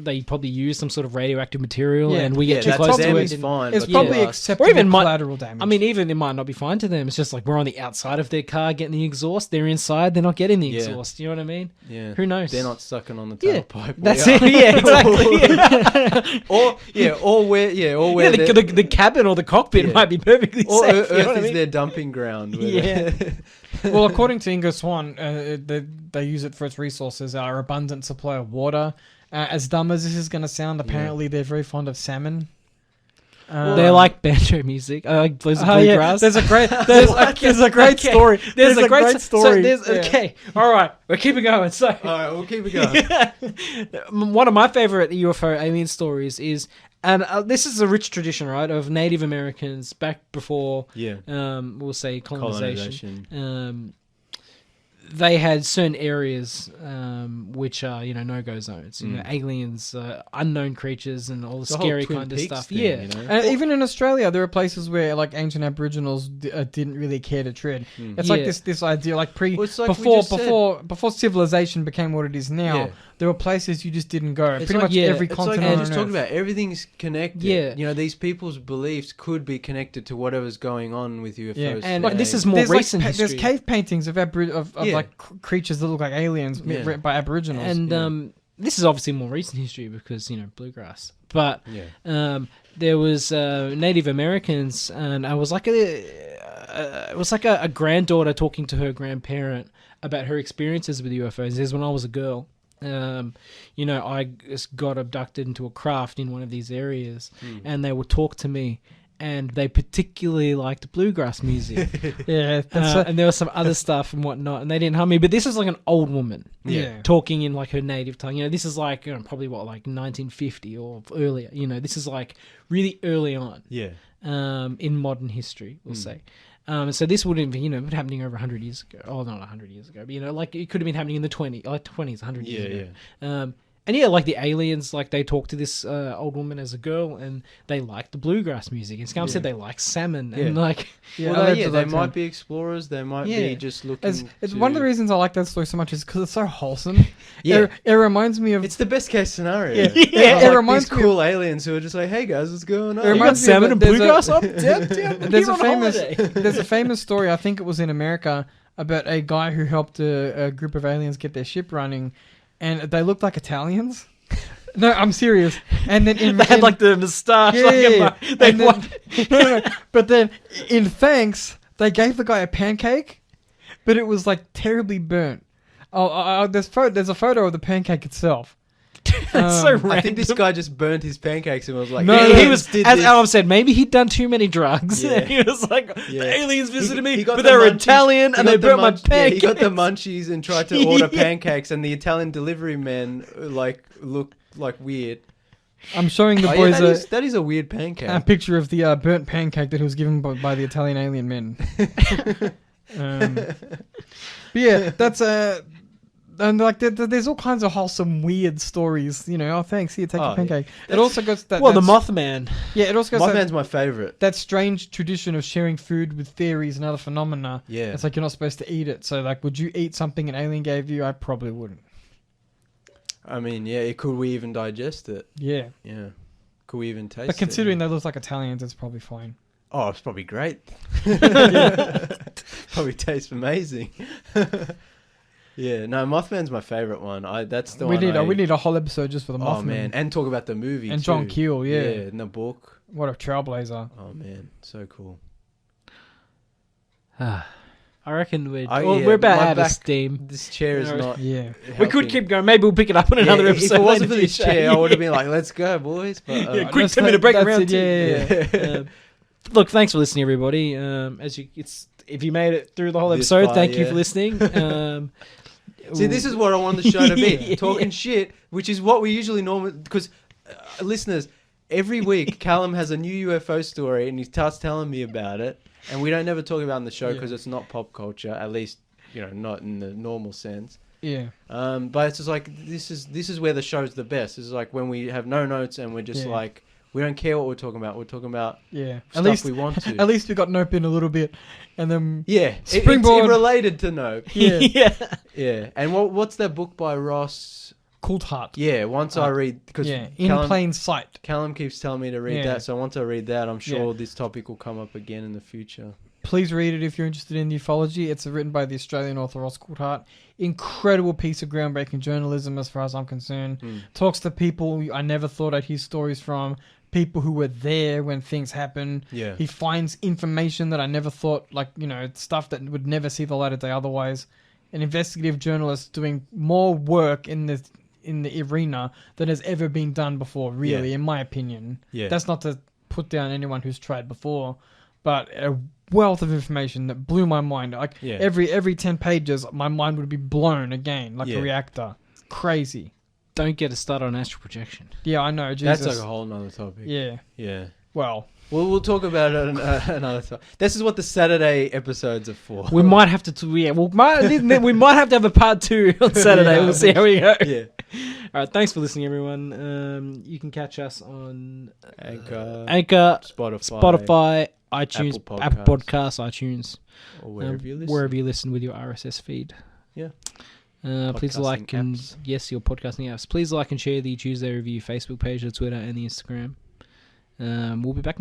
they probably use some sort of radioactive material, Yeah. and we Yeah, get too that's close them to is it. fine. It's but probably to us- acceptable Or even collateral damage. I mean, even it might not be fine to them. It's just like we're on the outside of their car getting the exhaust. They're inside. They're not getting the Yeah. exhaust. You know what I mean? Yeah. Who knows? They're not sucking on the Yeah. tailpipe. That's We it. are. Yeah, exactly. or where the cabin or the cockpit Yeah. might be perfectly or safe. Earth you know what I is mean? their dumping ground. where Yeah. well, according to Ingo Swann, they use it for its resources, our abundant supply of water. As dumb as this is going to sound, apparently they're very fond of salmon. They like banjo music. I like blues and Oh, yeah. bluegrass. There's a great story. There's a great story. Okay, all right, we're keeping going. So, All right, we'll keep it going. one of my favorite UFO alien stories is, and this is a rich tradition, right, of Native Americans back before, Yeah. we'll say colonization. Colonization. They had certain areas which are, no-go zones. Aliens, unknown creatures, and all the The whole scary Twin kind of Peaks stuff. thing, Yeah. you know? And even in Australia, there are places where like ancient Aboriginals didn't really care to tread. It's like Yeah. this idea, like Well, it's like we before just said. before civilization became what it is now. Yeah. There were places you just didn't go. It's Pretty like- much yeah, every It's like continent we on just Earth. talked about. Everything's connected. Yeah. These people's beliefs could be connected to whatever's going on with UFOs. Yeah. And today. this is more There's recent there's history. cave paintings of Yeah. like creatures that look like aliens Yeah. by Aboriginals. And Yeah. this is obviously more recent history because bluegrass. But Yeah. there was Native Americans, and I was like it was like a granddaughter talking to her grandparent about her experiences with UFOs. This is when I was a girl. I just got abducted into a craft in one of these areas, and they would talk to me. And they particularly liked bluegrass music. yeah, And there was some other stuff and whatnot, and they didn't harm me. But this is like an old woman, Yeah. talking in like her native tongue. This is like probably like 1950 or earlier. This is like really early on, Yeah. in modern history, we'll say. So this would have been, been happening over 100 years ago. Oh, not 100 years ago, but like it could have been happening in the 20s, 100 years ago. And yeah, like the aliens, like they talk to this old woman as a girl, and they like the bluegrass music. And Scum said they like salmon, and like Yeah, Well, I they like might be explorers. They might Yeah. be just looking. it's to- one of the reasons I like that story so much is because it's so wholesome. Yeah. It reminds me of It's the best case scenario. Yeah. They've Yeah, got, it like, reminds these me cool aliens who are just like, "Hey guys, what's going on?" It you got reminds me of salmon and there's a- bluegrass. I'm there's here a on famous holiday. there's a famous story. I think it was in America about a guy who helped a group of aliens get their ship running, and they looked like Italians. No, I'm serious. And then They had like the moustache. Yeah, like yeah, yeah. they And then- no. But then in thanks, they gave the guy a pancake, but it was like terribly burnt. There's a photo of the pancake itself. That's so random. I think this guy just burnt his pancakes and was like, No, he no, was, did as this. Alan said, maybe he'd done too many drugs. Yeah. He was like, Yeah. the aliens visited me, He got but the they were munchies- Italian he and got they the burnt my munch- yeah, he pancakes. got the munchies and tried to order Yeah. pancakes, and the Italian delivery men looked like weird. I'm showing the Oh, boys yeah, that is a weird pancake. a picture of the burnt pancake that was given by the Italian alien men. But yeah, that's and like there's all kinds of wholesome weird stories. You know, oh thanks, here take Oh, your yeah. pancake. It also goes that. Well, the that's- Mothman. Yeah, it also goes that, Mothman's my favorite. that strange tradition of sharing food with theories and other phenomena. Yeah. It's like you're not supposed to eat it. So like, would you eat something an alien gave you? I probably wouldn't. I mean, yeah, could we even digest it? Yeah, Yeah. Could we even taste but it? considering they look like Italians, it's probably fine. Oh, it's probably great. Probably tastes amazing. Yeah, no, Mothman's my favorite one. That's the We one. need a whole episode just for the Mothman. Oh man, and talk about the movie And too. John Keel, yeah. in the book. What a trailblazer. Oh man, so cool. I reckon we're Yeah, we're about my out of back- steam. This chair is No, not. Yeah. We could helping. keep going. Maybe we'll pick it up in another Yeah, episode. If it wasn't for later this today. chair, I would have been like, "Let's go, boys!" But Yeah, quick, That's 10 minute break that's around. it, yeah. Look, thanks for listening, everybody. If you made it through the whole This episode, far, thank you yeah. for listening. See, this is what I want the show to be: Yeah. talking shit, which is what we usually normally. Because listeners, every week Callum has a new UFO story, and he starts telling me about it, and we don't never talk about it in the show because it's not pop culture, at least not in the normal sense. Yeah. But it's just like this is where the show's the best. This is like when we have no notes and we're just Yeah. like we don't care what we're talking about. We're talking about Yeah. stuff we want to. At least we got Nope in a little bit, and then Yeah, Springboard. It related to Nope. yeah, yeah. Yeah, and what's that book by Ross? Cult Heart. Yeah, once I read because Yeah, in plain sight. Callum keeps telling me to read Yeah. that, so once I read that, I'm sure Yeah. this topic will come up again in the future. Please read it if you're interested in ufology. It's written by the Australian author Ross Coulthart. Incredible piece of groundbreaking journalism, as far as I'm concerned. Talks to people I never thought I'd hear stories from. People who were there when things happen. Yeah. He finds information that I never thought, stuff that would never see the light of day otherwise. An investigative journalist doing more work in the arena than has ever been done before, really, Yeah. in my opinion. Yeah. That's not to put down anyone who's tried before, but a wealth of information that blew my mind. Like Yeah. every 10 pages, my mind would be blown again, like Yeah. a reactor. Crazy. Don't get us started on astral projection. Yeah, I know. Jesus. That's like a whole nother topic. Yeah. Yeah. Well, We'll talk about it another time. This is what the Saturday episodes are for. We might have to. We might have to have a part 2 on Saturday. Yeah. We'll see how we go. Yeah. All right. Thanks for listening, everyone. You can catch us on Anchor, Spotify, iTunes, Apple Apple Podcasts. Podcasts, iTunes, or wherever wherever you listen. you listen with your RSS feed. Yeah. Please Podcasting like and apps. yes, your podcasting apps. Please like and share the Tuesday Review Facebook page, the Twitter, and the Instagram. We'll be back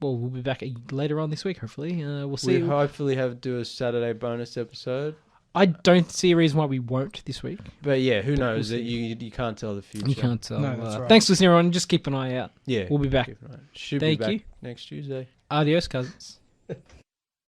we'll be back later on this week. Hopefully, we'll see. We hopefully do a Saturday bonus episode. I don't see a reason why we won't this week. But yeah, who knows? we'll That you can't tell the future. You can't tell. No, that's right. Thanks for listening, everyone. Just keep an eye out. Yeah. We'll be back. Keep an eye. Should Thank be back you. next Tuesday. Adios, cousins.